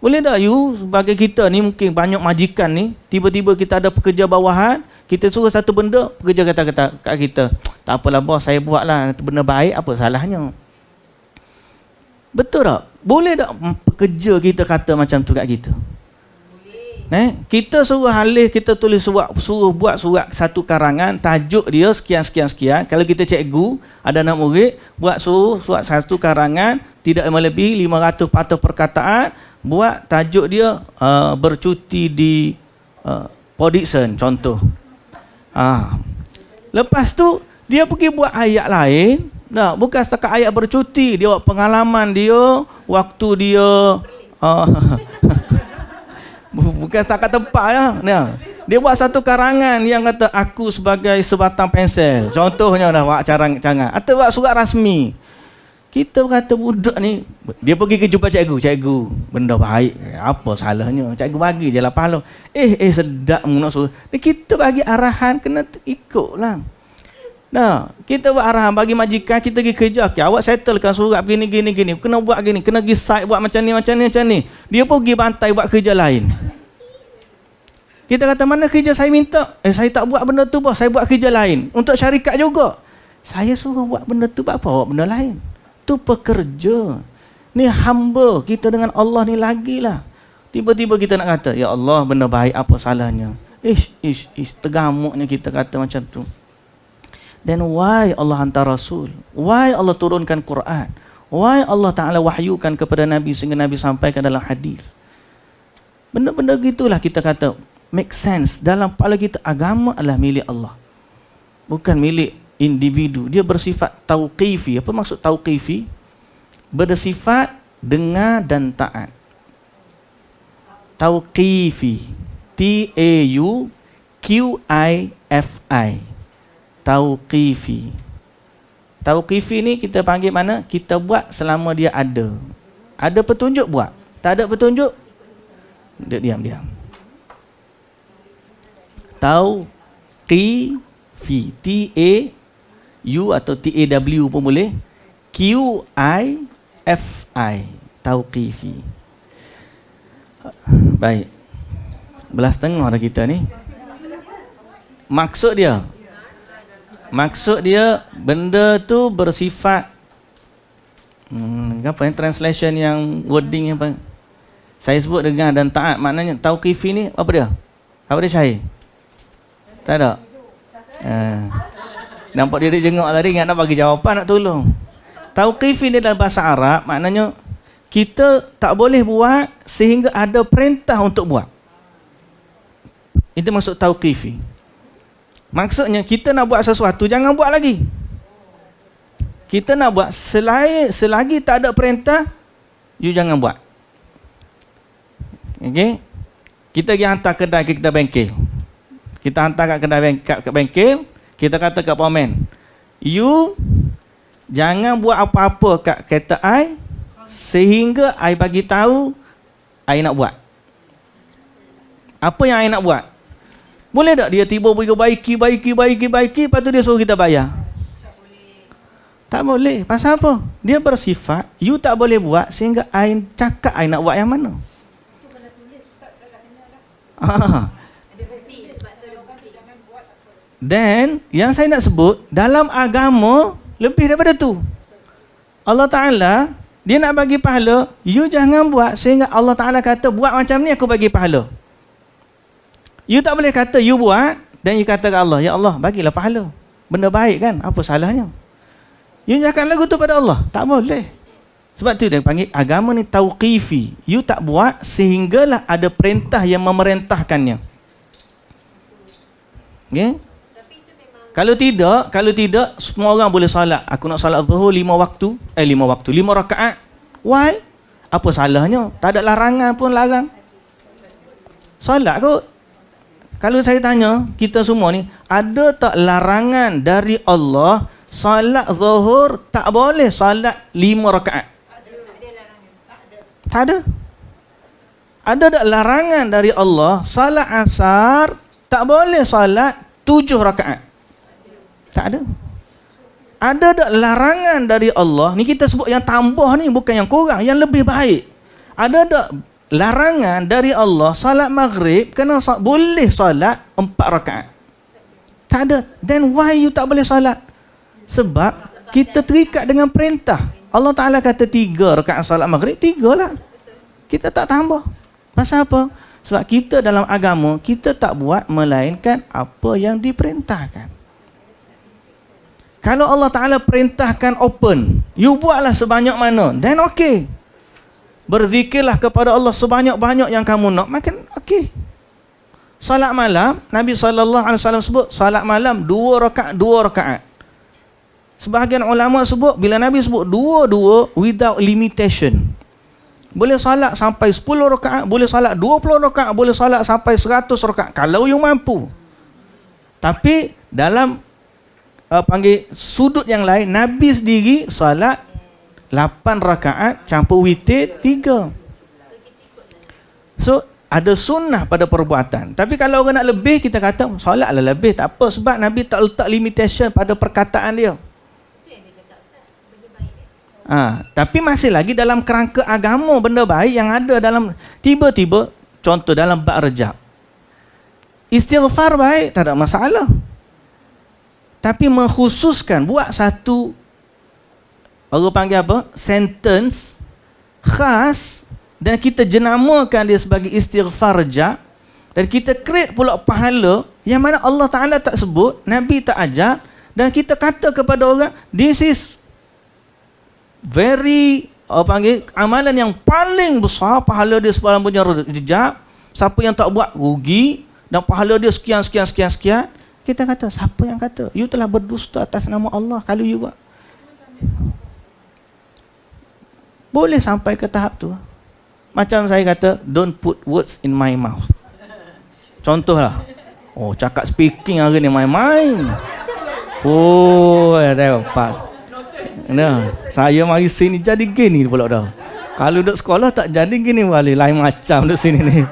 Boleh tak you sebagai kita ni mungkin banyak majikan ni, tiba-tiba kita ada pekerja bawahan, kita suruh satu benda, pekerja kata kat kita, tak apalah bos, saya buatlah benda baik, apa salahnya? Betul tak? Boleh tak pekerja kita kata macam tu kat kita? Kita suruh halih, kita suruh buat surat satu karangan, tajuk dia sekian. Kalau kita cikgu, ada anak murid, suruh satu karangan, tidak melebihi 500 patah perkataan, buat tajuk dia bercuti di Podixon, contoh. Lepas tu, dia pergi buat ayat lain, bukan setakat ayat bercuti, dia buat pengalaman dia, waktu dia... bukan setakat tempat ya. Dia buat satu karangan yang kata aku sebagai sebatang pensel. Contohnya dah buat canggah. Atau buat surat rasmi. Kita kata budak ni, dia pergi ke jumpa cikgu, benda baik. Apa salahnya? Cikgu bagi je lah pahala. Sedap nak suruh. Kita bagi arahan kena ikutlah. Kita buat arahan bagi majikan, kita pergi kerja, awak settlekan surat gini, kena buat gini, kena pergi site buat macam ni. Dia pergi bantai buat kerja lain. Kita kata, mana kerja saya minta? Saya tak buat benda tu bos, saya buat kerja lain. Untuk syarikat juga. Saya suruh buat benda tu, apa buat benda lain? Tu pekerja. Ni hamba kita dengan Allah ni lagilah. Tiba-tiba kita nak kata, ya Allah benda baik, apa salahnya? Tergamuknya kita kata macam tu. Then why Allah hantar Rasul? Why Allah turunkan Quran? Why Allah Ta'ala wahyukan kepada Nabi sehingga Nabi sampaikan dalam hadis? Benda-benda gitulah kita kata make sense. Dalam kepala kita, agama adalah milik Allah, bukan milik individu. Dia bersifat tauqifi. Apa maksud tauqifi? Bersifat dengar dan taat. Tauqifi. Tauqifi. Tauqifi. Tauqifi ni kita panggil mana? Kita buat selama dia ada. Ada petunjuk buat. Tak ada petunjuk, dia diam. Tauqifi. T-A-U atau T-A-W pun boleh. Q-I-F-I. Tauqifi. Baik. 11.30 dah kita ni. Maksud dia benda tu bersifat apa yang translation yang wording apa? Saya sebut dengar dan taat, maknanya tauqifi ni apa dia? Apa dia Syahir? Tak ada. Nampak dia jenguk tadi, ingat nak bagi jawapan, nak tolong. Tauqifi ni dalam bahasa Arab maknanya kita tak boleh buat sehingga ada perintah untuk buat. Itu maksud tauqifi. Maksudnya kita nak buat sesuatu, jangan buat lagi. Kita nak buat selagi tak ada perintah, you jangan buat. Okay? Kita pergi hantar kedai ke kita bengkel. Kita hantar kat kedai bengkel, kita kata kat pomen, you jangan buat apa-apa kat kereta I sehingga I bagi tahu I nak buat. Apa yang I nak buat? Boleh tak dia tiba baiki, lepas tu dia suruh kita bayar? Tak boleh. Pasal apa? Dia bersifat, you tak boleh buat sehingga I cakap I nak buat yang mana. Dan yang saya nak sebut, dalam agama lebih daripada tu. Allah Ta'ala, dia nak bagi pahala, you jangan buat sehingga Allah Ta'ala kata, buat macam ni aku bagi pahala. You tak boleh kata you buat dan you kata ke Allah, ya Allah bagilah pahala. Benda baik kan, apa salahnya? You cakap lagu tu pada Allah, tak boleh. Sebab tu dia panggil agama ni tauqifi. You tak buat sehinggalah ada perintah yang memerintahkannya. Okay? Tapi itu memang Kalau tidak, semua orang boleh salat. Aku nak salat zuhur 5 rakaat. Why? Apa salahnya? Tak ada larangan pun larang. Salat kot. Kalau saya tanya, kita semua ni, ada tak larangan dari Allah, salat zuhur tak boleh salat 5 rakaat? Tak ada. Ada tak larangan dari Allah, salat asar tak boleh salat 7 rakaat? Tak ada. Ada tak larangan dari Allah, ni kita sebut yang tambah ni, bukan yang kurang, yang lebih baik. Ada tak larangan dari Allah, salat maghrib kena boleh salat 4 rakaat? Tak ada. Then why you tak boleh salat? Sebab kita terikat dengan perintah. Allah Ta'ala kata 3 rakaat salat maghrib, 3 lah. Kita tak tambah. Pasal apa? Sebab kita dalam agama, kita tak buat melainkan apa yang diperintahkan. Kalau Allah Ta'ala perintahkan open, you buatlah sebanyak mana, then okay. Berzikirlah kepada Allah sebanyak-banyak yang kamu nak, makin okay. Salat malam, Nabi SAW sebut, salat malam 2 rakaat. Sebahagian ulama sebut, bila Nabi sebut 2 without limitation. Boleh salat sampai 10 rakaat, boleh salat 20 rakaat, boleh salat sampai 100 rakaat, kalau you mampu. Tapi dalam sudut yang lain, Nabi sendiri salat 8 rakaat campur witir 3. So ada sunnah pada perbuatan. Tapi kalau orang nak lebih, kita kata salatlah lebih, tak apa, sebab Nabi tak letak limitation pada perkataan dia. Tapi masih lagi dalam kerangka agama, benda baik yang ada dalam, tiba-tiba contoh dalam bab Rejab, istighfar baik, tak ada masalah. Tapi mengkhususkan, buat satu, orang panggil apa, sentence khas, dan kita jenamakan dia sebagai istighfar Rejab, dan kita create pula pahala yang mana Allah Ta'ala tak sebut, Nabi tak ajar, dan kita kata kepada orang, this is very, orang panggil, amalan yang paling besar, pahala dia sebalang punya Rejab, siapa yang tak buat rugi, dan pahala dia sekian. Kita kata, siapa yang kata? You telah berdusta atas nama Allah kalau you buat. Boleh sampai ke tahap tu. Macam saya kata, don't put words in my mouth. Contohlah. Oh, cakap speaking hari ni main-main. Oh, ada apa? Nah, saya mari sini jadi gini pula dah. Kalau duduk sekolah tak jadi gini, wali lain macam duduk sini ni.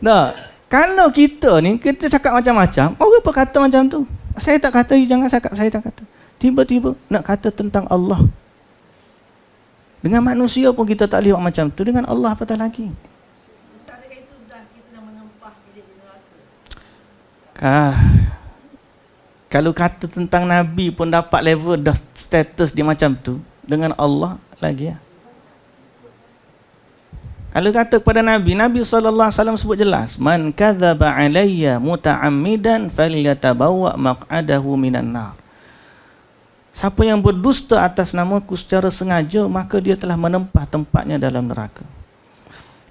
Nah, kalau kita ni, kita cakap macam-macam, orang apa kata macam tu? Saya tak kata, you jangan cakap, saya tak kata. Tiba-tiba nak kata tentang Allah. Dengan manusia pun kita tak boleh buat macam tu, dengan Allah apatah lagi. Kalau kata tentang Nabi pun dapat level dah status dia macam tu, dengan Allah lagi ya. Kalau kata kepada Nabi SAW sebut jelas, man kadzaba alayya muta'ammidan falyatabawwa maq'adahu minan nar. Siapa yang berdusta atas namaku secara sengaja, maka dia telah menempah tempatnya dalam neraka.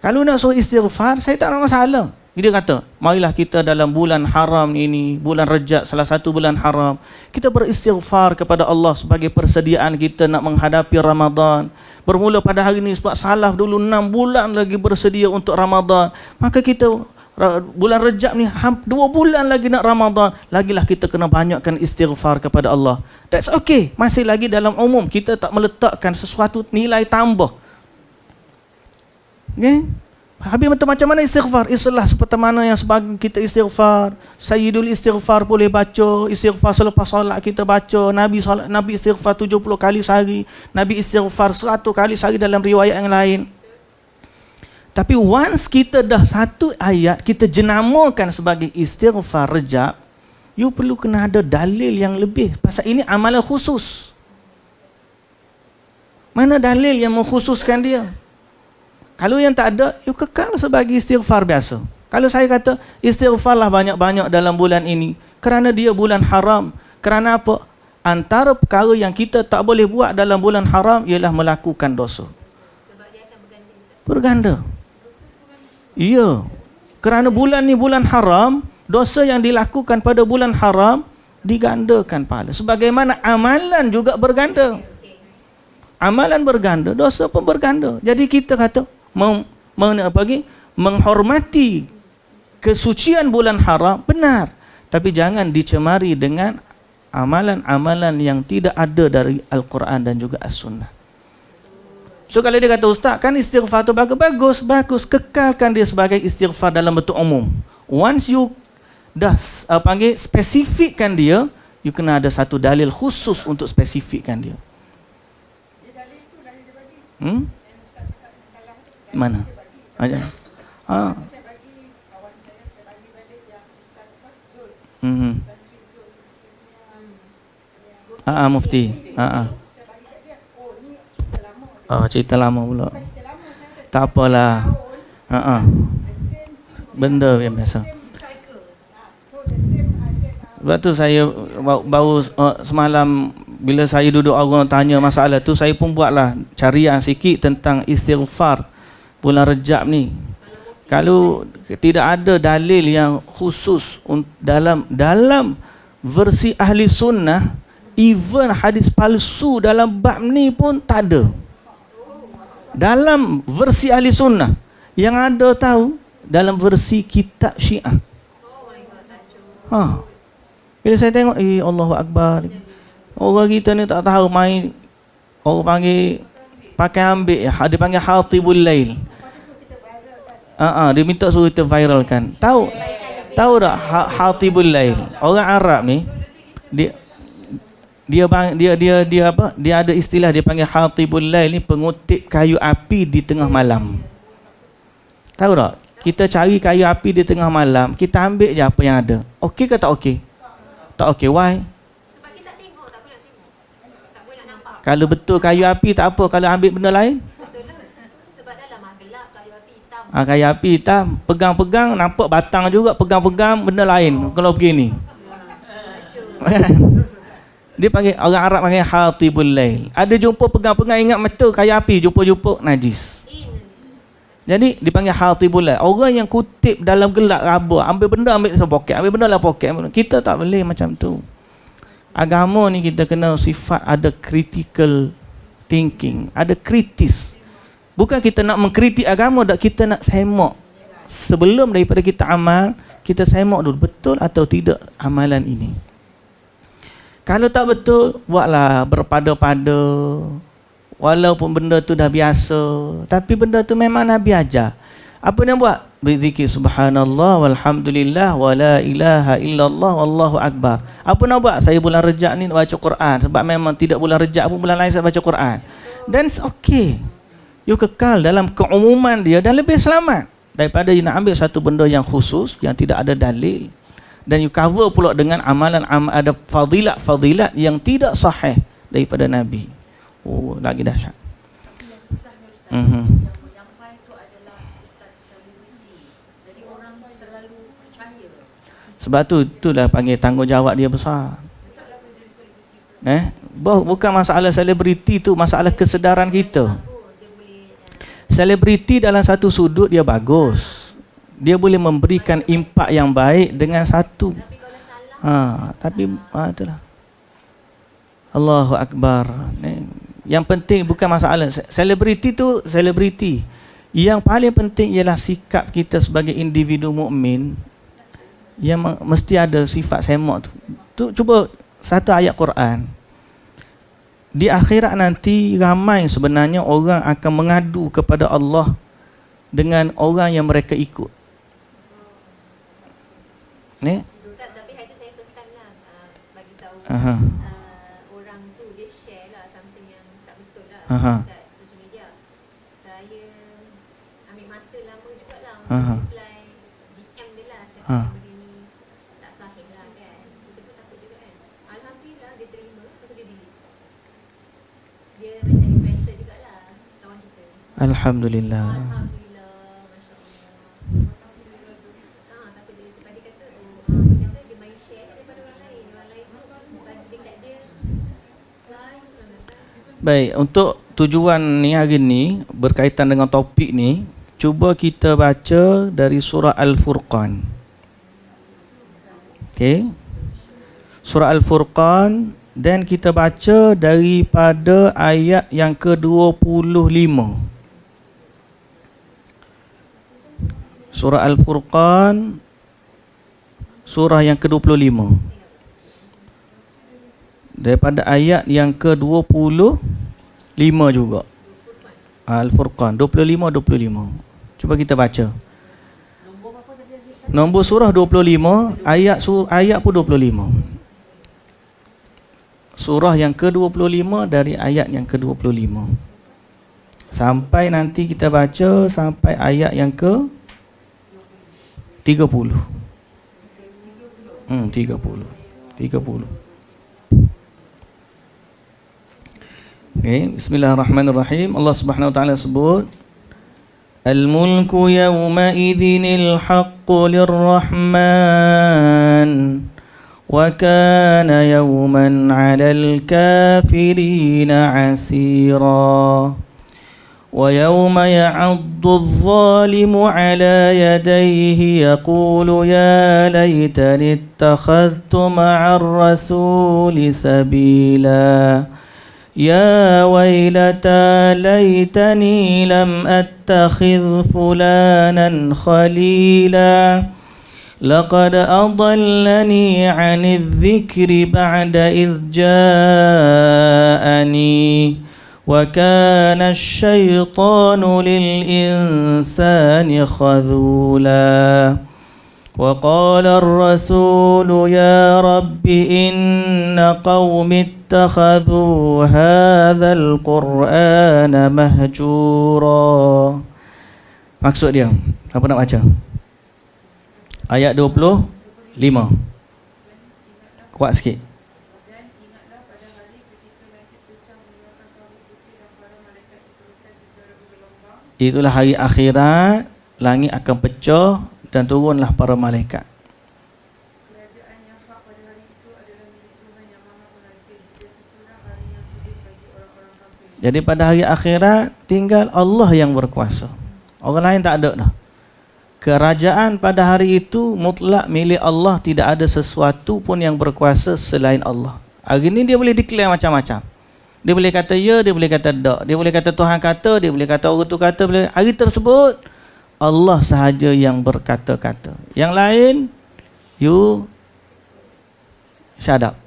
Kalau nak suruh istighfar, saya tak ada masalah. Dia kata, marilah kita dalam bulan haram ini, bulan Rejab, salah satu bulan haram, kita beristighfar kepada Allah sebagai persediaan kita nak menghadapi Ramadan. Bermula pada hari ini, sebab salaf dulu 6 bulan lagi bersedia untuk Ramadan. Maka kita bulan Rejab ni 2 bulan lagi nak Ramadan, lagilah kita kena banyakkan istighfar kepada Allah. That's okay. Masih lagi dalam umum, kita tak meletakkan sesuatu nilai tambah. Okay? Habis macam mana istighfar? Islah seperti mana yang sebagai kita istighfar. Sayyidul istighfar boleh baca, istighfar selepas solat kita baca. Nabi istighfar 70 kali sehari, Nabi istighfar 100 kali sehari dalam riwayat yang lain. Tapi once kita dah satu ayat kita jenamakan sebagai istighfar Rejab, you perlu kena ada dalil yang lebih. Pasal ini amalan khusus. Mana dalil yang mengkhususkan dia? Kalau yang tak ada, you kekal sebagai istighfar biasa. Kalau saya kata, istighfarlah banyak-banyak dalam bulan ini, kerana dia bulan haram. Kerana apa? Antara perkara yang kita tak boleh buat dalam bulan haram, ialah melakukan dosa. Sebab dia akan berganda. Iya. Kerana bulan ni bulan haram, dosa yang dilakukan pada bulan haram, digandakan pahala. Sebagaimana amalan juga berganda. Amalan berganda, dosa pun berganda. Jadi kita kata menghormati kesucian bulan haram benar, tapi jangan dicemari dengan amalan-amalan yang tidak ada dari Al-Quran dan juga As-Sunnah. So kalau dia kata, ustaz, kan istighfar tu bagus, kekalkan dia sebagai istighfar dalam bentuk umum. Once you dah spesifikkan dia, you kena ada satu dalil khusus untuk spesifikkan dia. Mana? Aja. Mufti. Cerita lama pula. Tak apalah. Benda yang biasa. Sebab tu saya baru semalam bila saya duduk orang tanya masalah tu, saya pun buatlah carian sikit tentang istighfar bulan Rejab ni. Kalau tidak ada dalil yang khusus dalam versi ahli sunnah, even hadis palsu dalam bab ni pun tak ada. Dalam versi ahli sunnah, yang ada tahu dalam versi kitab Syiah. Bila saya tengok, Allahu Akbar. Orang kita ni tak tahu main, orang panggil pakai ambil, dia panggil Hatibul Lail. Dia minta suruh kita viralkan. Tahu tak Hatibul Lail? Orang Arab ni dia ada istilah, dia panggil Hatibul Lail ni, pengutip kayu api di tengah malam. Tahu tak? Kita cari kayu api di tengah malam, kita ambil je apa yang ada. Okey ke tak okey? Tak okey. Why? Sebab kita tengok, tak boleh tengok. Tak boleh nak nampak. Kalau betul kayu api tak apa, kalau ambil benda lain? Betul lah. Sebab dalam gelap kayu api hitam. Kayu api hitam, pegang-pegang nampak batang juga, pegang-pegang benda lain. Kalau begini. Dia panggil, orang Arab panggil Hatibul Lail. Ada jumpa pegang-pegang, ingat mata kayu api, jumpa-jumpa najis. Jadi dipanggil Hatibul Lail. Orang yang kutip dalam gelap raba, ambil benda ambil dalam poket, ambil benda dalam poket. Kita tak boleh macam tu. Agama ni kita kena sifat ada critical thinking, ada kritis. Bukan kita nak mengkritik agama, tak, kita nak semak. Sebelum daripada kita amal, kita semak dulu betul atau tidak amalan ini. Kalau tak betul, buatlah berpada-pada. Walaupun benda tu dah biasa, tapi benda tu memang Nabi ajar. Apa dia buat? Berzikir subhanallah walhamdulillah wala ilaha illallah wallahu akbar. Apa nak buat? Saya bulan Rejab ni nak baca Quran, sebab memang tidak bulan Rejab pun bulan lain saya baca Quran. Dan okey. You kekal dalam keumuman dia dan lebih selamat daripada you nak ambil satu benda yang khusus yang tidak ada dalil, dan you cover pula dengan amalan ada fadilat yang tidak sahih daripada Nabi. Lagi dahsyat. Yang tu adalah ustaz selebriti. Jadi orang terlalu percaya. Sebab tu itulah panggil tanggungjawab dia besar. Bukan masalah selebriti tu, masalah kesedaran kita. Selebriti dalam satu sudut dia bagus. Dia boleh memberikan impak yang baik dengan satu. Tapi itulah. Allahu Akbar. Yang penting bukan masalah selebriti tu selebriti. Yang paling penting ialah sikap kita sebagai individu mukmin yang mesti ada sifat semak tu. Cuba satu ayat Quran. Di akhirat nanti ramai sebenarnya orang akan mengadu kepada Allah dengan orang yang mereka ikut. Ni? Tapi hari saya first time lah bagi tahu. Orang tu dia share lah something yang tak betul lah dekat social media. Saya ambil masa lama jugalah untuk reply DM dia lah, cakap benda ni tak sahih lah kan. Kita pun takut juga kan. Alhamdulillah dia terima, lepas tu dia delete. Dia macam influencer jugalah kawan kita. Alhamdulillah. Alhamdulillah, Masya Allah. Tapi dia sebab dia kata dia kata dia main share daripada orang lain. Orang lain tu bukan dekat dia. Baik, untuk tujuan ni hari ni berkaitan dengan topik ni, cuba kita baca dari surah Al-Furqan. Okey. surah Al-Furqan, dan kita baca daripada ayat yang ke-25. Surah Al-Furqan, surah yang ke-25. Daripada ayat yang ke-25 juga. Al-Furqan 25. Cuba kita baca. Nombor surah 25, ayat pun 25. Surah yang ke-25 dari ayat yang ke-25. Sampai nanti kita baca sampai ayat yang ke-30. 30. Okay, bismillahirrahmanirrahim. Allah Subhanahu wa taala sebut, Al-mulku yawma idhinil haqqu lirrahman wa kana yawman 'alal kafirina 'asira wa yawma ya'addu adh-dhalimu 'ala yadayhi yaqulu ya laytani ittakhadhtu ma'ar rasuli sabila يا ويلتى ليتني لم أتخذ فلانا خليلا لقد أضلني عن الذكر بعد إذ جاءني وكان الشيطان للإنسان خذولا وقال الرسول يا رب إن قوم اتخذوا هذا القرآن مهجورا. Maksud dia, apa nak baca? Ayat 25. Kuat sikit. Itulah hari akhirat, langit akan pecah dan turunlah para malaikat. Kerajaan yang hak pada hari itu adalah milik Tuhan yang Maha Pengasih. Dan itulah hari yang sulit bagi orang-orang kafir. Jadi pada hari akhirat tinggal Allah yang berkuasa. Orang lain tak ada dah. Kerajaan pada hari itu mutlak milik Allah, tidak ada sesuatu pun yang berkuasa selain Allah. Hari ini dia boleh declare macam-macam. Dia boleh kata ya, dia boleh kata tak. Dia boleh kata Tuhan kata, dia boleh kata orang tu kata, boleh. Hari tersebut Allah sahaja yang berkata-kata. Yang lain, you shut up.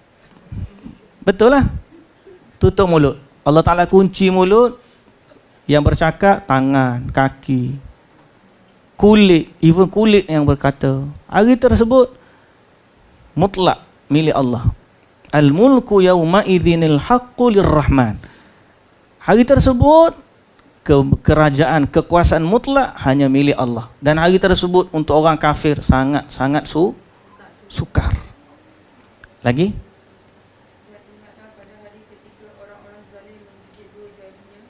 Betul lah. Tutup mulut. Allah Ta'ala kunci mulut. Yang bercakap, tangan, kaki, kulit, even kulit yang berkata. Hari tersebut, mutlak milik Allah. Al-mulku yawma idhinil haqqu lirrahman. Hari tersebut, kerajaan, kekuasaan mutlak hanya milik Allah. Dan hari tersebut untuk orang kafir sangat sukar. Lagi? Dan ingatlah pada hari ketika orang-orang zalim menggigit dua jarinya,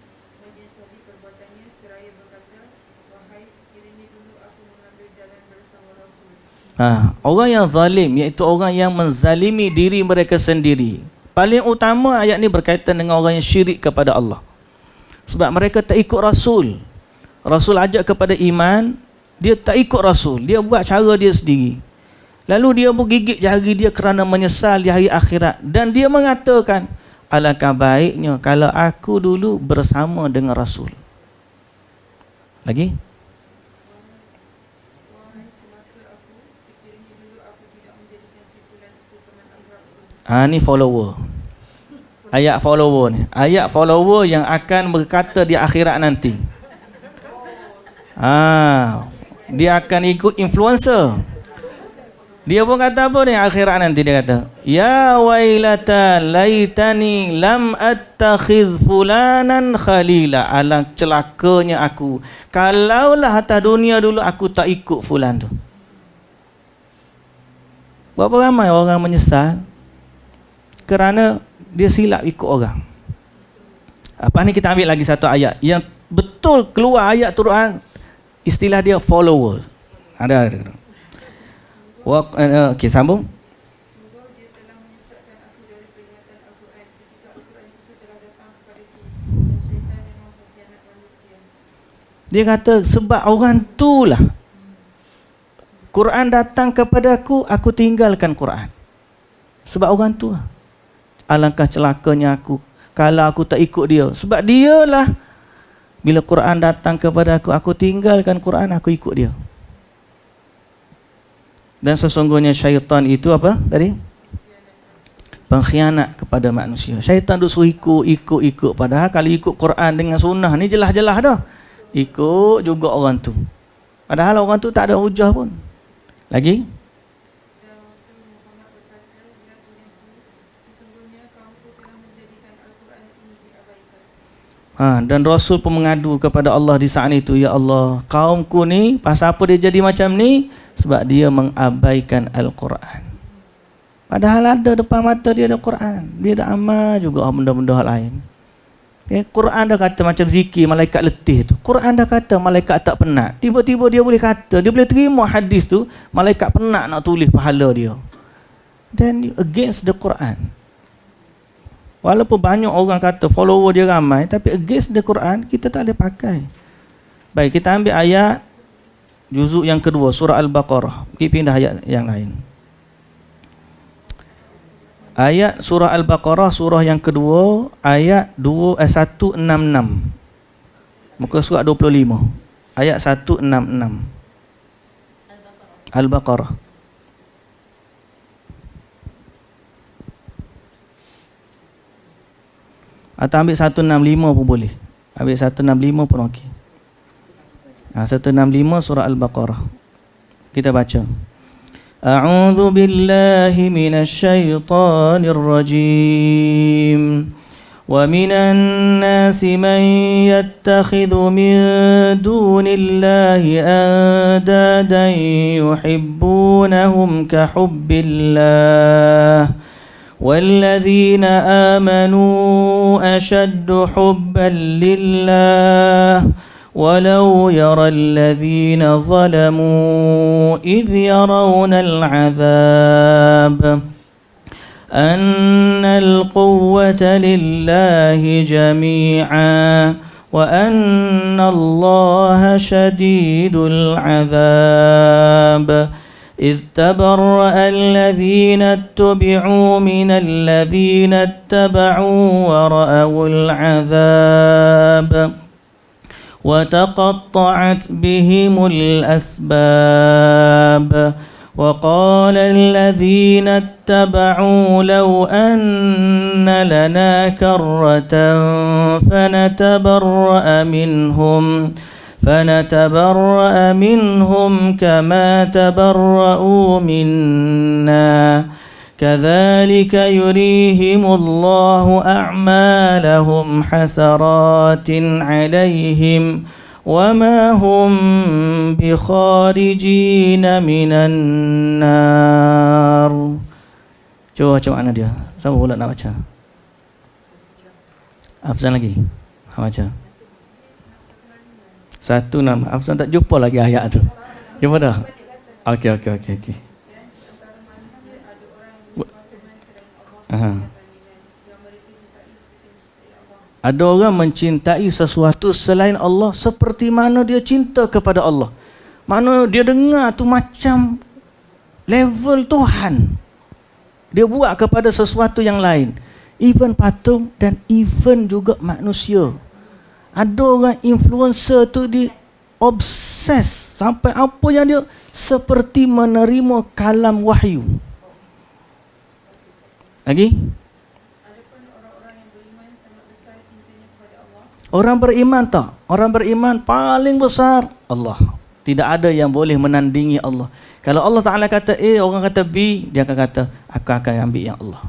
menyesali perbuatannya seraya berkata, wahai sekiranya dulu aku mengambil jalan bersama Rasul. Orang yang zalim, iaitu orang yang menzalimi diri mereka sendiri. Paling utama ayat ni berkaitan dengan orang yang syirik kepada Allah. Sebab mereka tak ikut Rasul. Rasul ajak kepada iman, dia tak ikut Rasul. Dia buat cara dia sendiri. Lalu dia menggigit jari dia kerana menyesal di hari akhirat. Dan dia mengatakan, alangkah baiknya kalau aku dulu bersama dengan Rasul. Lagi? Wahai semata aku, sekiranya dulu aku tidak menjadikan si fulan itu teman akrabku. Ni follower. Ayat follower ni. Ayat follower yang akan berkata di akhirat nanti. Dia akan ikut influencer. Dia pun kata apa ni akhirat nanti, dia kata, ya wailata laitani lam attakhidh fulanan khalila. Alang celakanya aku. Kalaulah atas dunia dulu aku tak ikut fulan tu. Berapa ramai orang menyesal kerana dia silap ikut orang. Apa ni, kita ambil lagi satu ayat yang betul keluar ayat Quran, istilah dia follower. Ada. Okey, sambung. Sungguh dia telah menyesatkan aku dari peringatan Al-Quran ketika Al-Quran itu telah datang kepadaku, dan syaitan memang pengkhianat manusia. Dia kata sebab orang tu lah Quran datang kepadaku, aku tinggalkan Quran. Sebab orang tu lah. Alangkah celakanya aku kalau aku tak ikut dia. Sebab dialah bila Quran datang kepada aku tinggalkan Quran, aku ikut dia. Dan sesungguhnya syaitan itu apa tadi? Pengkhianat kepada manusia. Syaitan duk suruh ikut. Padahal kalau ikut Quran dengan sunnah ni jelas-jelas dah. Ikut juga orang tu. Padahal orang tu tak ada hujah pun. Lagi? Dan Rasul Muhammad berkata, ya Tuhanku, sesungguhnya kaumku telah menjadikan Al-Quran ini diabaikan. Dan Rasul pun mengadu kepada Allah di saat itu, ya Allah, kaumku ni pasal apa dia jadi macam ni? Sebab dia mengabaikan Al-Quran. Padahal ada depan mata dia ada Quran. Dia dah amal juga benda-benda hal lain. Okay? Quran dah kata macam zikir malaikat letih tu. Quran dah kata malaikat tak penat. Tiba-tiba dia boleh kata, dia boleh terima hadis tu, malaikat penat nak tulis pahala dia. Then you against the Quran. Walaupun banyak orang kata follower dia ramai, tapi against the Quran kita tak boleh pakai. Baik, kita ambil ayat juzuk yang kedua, surah Al-Baqarah. Kita pindah ayat yang lain. Ayat surah Al-Baqarah, surah yang kedua, ayat 166. Muka surat 25. Ayat 166. Al-Baqarah. Atau ambil 165 pun boleh. Ambil 165 pun okey. 165 surah Al-Baqarah. Kita baca. A'udzu billahi minasy syaithanir rajim. Wa minan nasi man yattakhidhu min dunillahi andadan yuhibbunahum ka hubbillah. والذين آمنوا أشد حبا لله ولو يرى الذين ظلموا إذ يرون العذاب أن القوة لله جميعا وأن الله شديد العذاب إذ تبرأ الذين اتبعوا من الذين اتبعوا ورأوا العذاب وتقطعت بهم الأسباب وقال الذين اتبعوا لو أن لنا كرة فنتبرأ منهم كما تبرؤوا منا كذلك يريهم الله أعمالهم حسرات عليهم وما هم بخارجين من النار. Coba macam mana dia? Siapa pula nak baca? Afzan lagi? Baca. Satu nama. Afzan tak jumpa lagi ayat tu. Jumpa dah? Okey. Ada orang mencintai sesuatu selain Allah seperti mana dia cinta kepada Allah. Mana dia dengar tu macam level Tuhan. Dia buat kepada sesuatu yang lain. Even patung dan even juga manusia. Ada orang influencer tu dia obses sampai apa yang dia seperti menerima kalam wahyu. Lagi? Orang beriman tak? Orang beriman paling besar Allah. Tidak ada yang boleh menandingi Allah. Kalau Allah Ta'ala kata A, orang kata B, dia akan kata, aku akan ambil yang Allah.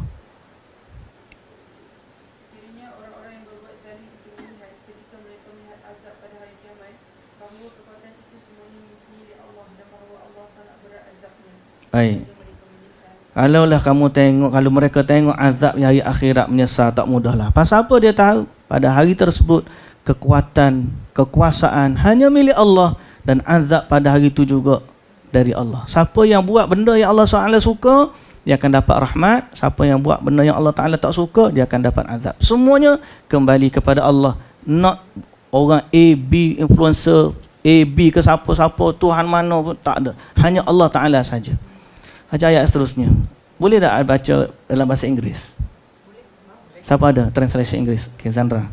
Sekiranya orang-orang yang berbuat zalim itu melihat ketika mereka melihat azab pada hari kiamat, bahawa perbuatan itu semuanya milik Allah dan bahawa Allah sangat berat azabnya. Baik. Kalaulah kamu tengok, kalau mereka tengok azab di hari akhirat menyesal, tak mudahlah. Pasal apa dia tahu? Pada hari tersebut, kekuatan, kekuasaan hanya milik Allah dan azab pada hari itu juga dari Allah. Siapa yang buat benda yang Allah SWT suka, dia akan dapat rahmat. Siapa yang buat benda yang Allah Ta'ala tak suka, dia akan dapat azab. Semuanya kembali kepada Allah. Not orang A, B, influencer, A, B ke siapa-siapa, Tuhan mana pun, tak ada. Hanya Allah Ta'ala saja. Baca ayat seterusnya. Boleh tak baca dalam bahasa Inggeris? Siapa ada translation Inggeris? Okay, Sandra.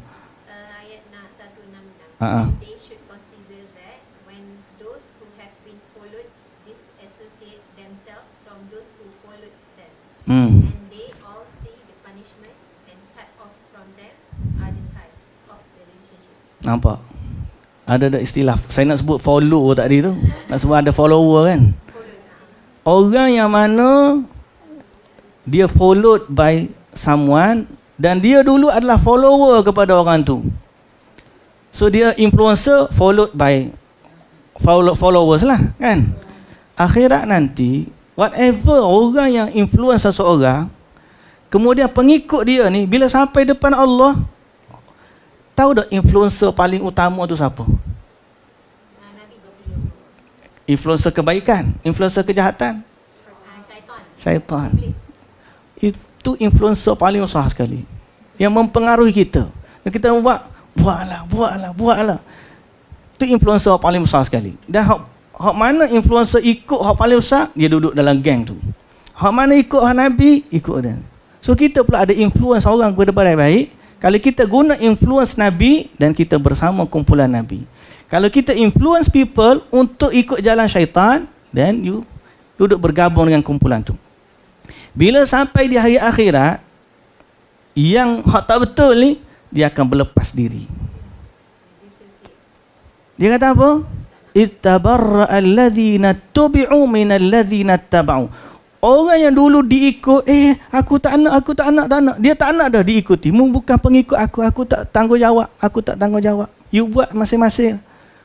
Ayat 166. Ha. They should consider that when those who have been followed disassociate themselves from those who followed them, and they all see the punishment and cut off from them are the ties of the relationship. Nampak? Ada istilah. Saya nak sebut follow tadi tu. Nak sebut ada follower kan? Orang yang mana dia followed by someone dan dia dulu adalah follower kepada orang tu. So dia influencer followed by followers lah kan. Akhirat nanti whatever orang yang influence seseorang, kemudian pengikut dia ni bila sampai depan Allah, tahu tak influencer paling utama tu siapa? Nabi 20. Influencer kebaikan, influencer kejahatan? Syaitan. Itu influencer paling besar sekali yang mempengaruhi kita. Dan kita buatlah. Itu influencer paling besar sekali. Dan hak mana influencer ikut hak paling besar, dia duduk dalam geng tu. Hak mana ikut hak Nabi, ikut dia. So kita pula ada influence orang kepada baik-baik. Kalau kita guna influence Nabi dan kita bersama kumpulan Nabi. Kalau kita influence people untuk ikut jalan syaitan, then you duduk bergabung dengan kumpulan tu. Bila sampai di hari akhirat, yang hak tak betul ni, dia akan berlepas diri. Dia kata apa? Ittabarra alladhina tubi'u minal ladhina taba'u. Orang yang dulu diikut, aku tak nak. Dia tak nak dah diikuti. Mu bukan pengikut aku tak tanggungjawab. You buat masing-masing.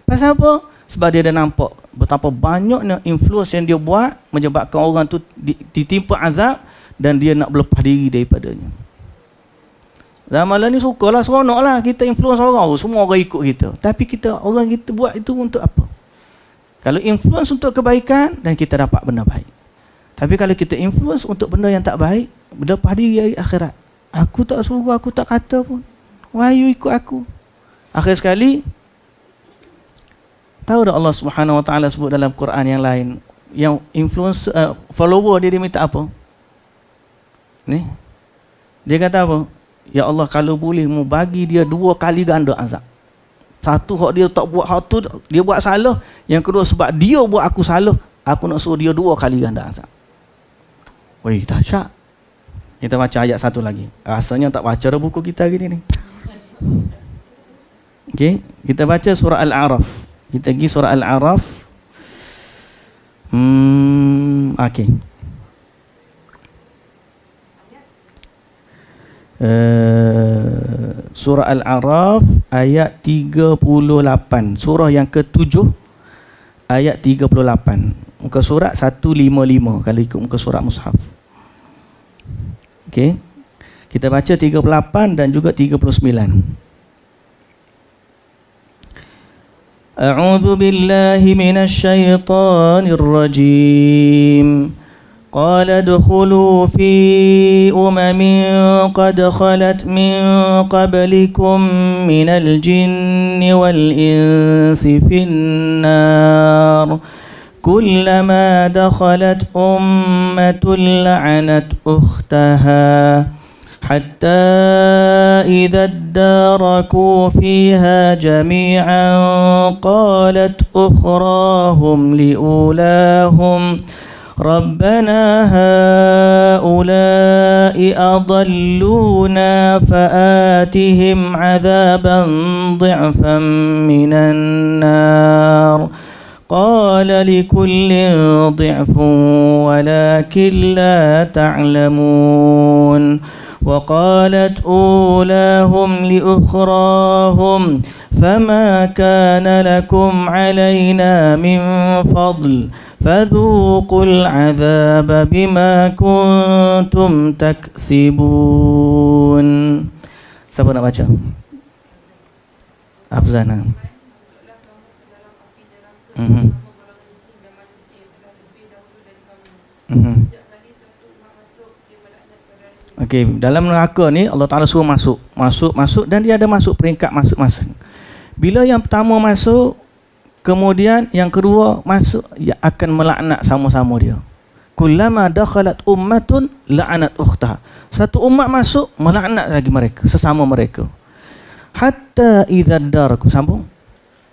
Pasal apa? Sebab dia dah nampak betapa banyaknya influence yang dia buat menyebabkan orang tu ditimpa azab dan dia nak berlepas diri daripadanya. Zaman lah ni sukalah, seronoklah kita influence orang, semua orang ikut kita. Tapi orang kita buat itu untuk apa? Kalau influence untuk kebaikan, dan kita dapat benda baik. Tapi kalau kita influence untuk benda yang tak baik, berlepas diri hari akhirat. Aku tak suruh, aku tak kata pun. Why you ikut aku? Akhir sekali, tahu tak Allah Subhanahu Wa Taala sebut dalam Quran yang lain, yang influence follower dia minta apa? Ni. Dia kata apa? Ya Allah, kalau boleh mu bagi dia 2 kali ganda azab. Satu hak dia tak buat, hak tu dia buat salah. Yang kedua sebab dia buat aku salah, aku nak suruh dia 2 kali ganda azab. Woi, dahsyat. Kita baca ayat satu lagi. Rasanya tak baca dah buku kita gini ni. Okey, kita baca surah Al-A'raf. Kita pergi surah Al-A'raf. Okey. Surah Al-A'raf ayat 38. Surah yang ke-7 ayat 38. Muka surat 155 kalau ikut muka surat mushaf. Okey. Kita baca 38 dan juga 39. أعوذ بالله من الشيطان الرجيم قال ادخلوا في أمم قد خلت من قبلكم من الجن والإنس في النار كلما دخلت أمة لعنت أختها حتى إذا اداركوا فيها جميعا قالت أخراهم لأولاهم ربنا هؤلاء أضلونا فآتهم عذابا ضعفا من النار قال لكل ضعف ولكن لا تعلمون وقالت أولاهم لأخراهم فما كان لكم علينا من فضل فذوقوا العذاب بما كنتم تكسبون. Siapa nak baca? Afzana. Okey, dalam neraka ni Allah Taala suruh masuk dan dia ada masuk peringkat masuk. Bila yang pertama masuk, kemudian yang kedua masuk, ia akan melaknat sama-sama dia. kullama dakhalat ummatun la'anat ukhtaha. Satu umat masuk, melaknat lagi mereka, sesama mereka. Hatta idza daraku, sambung.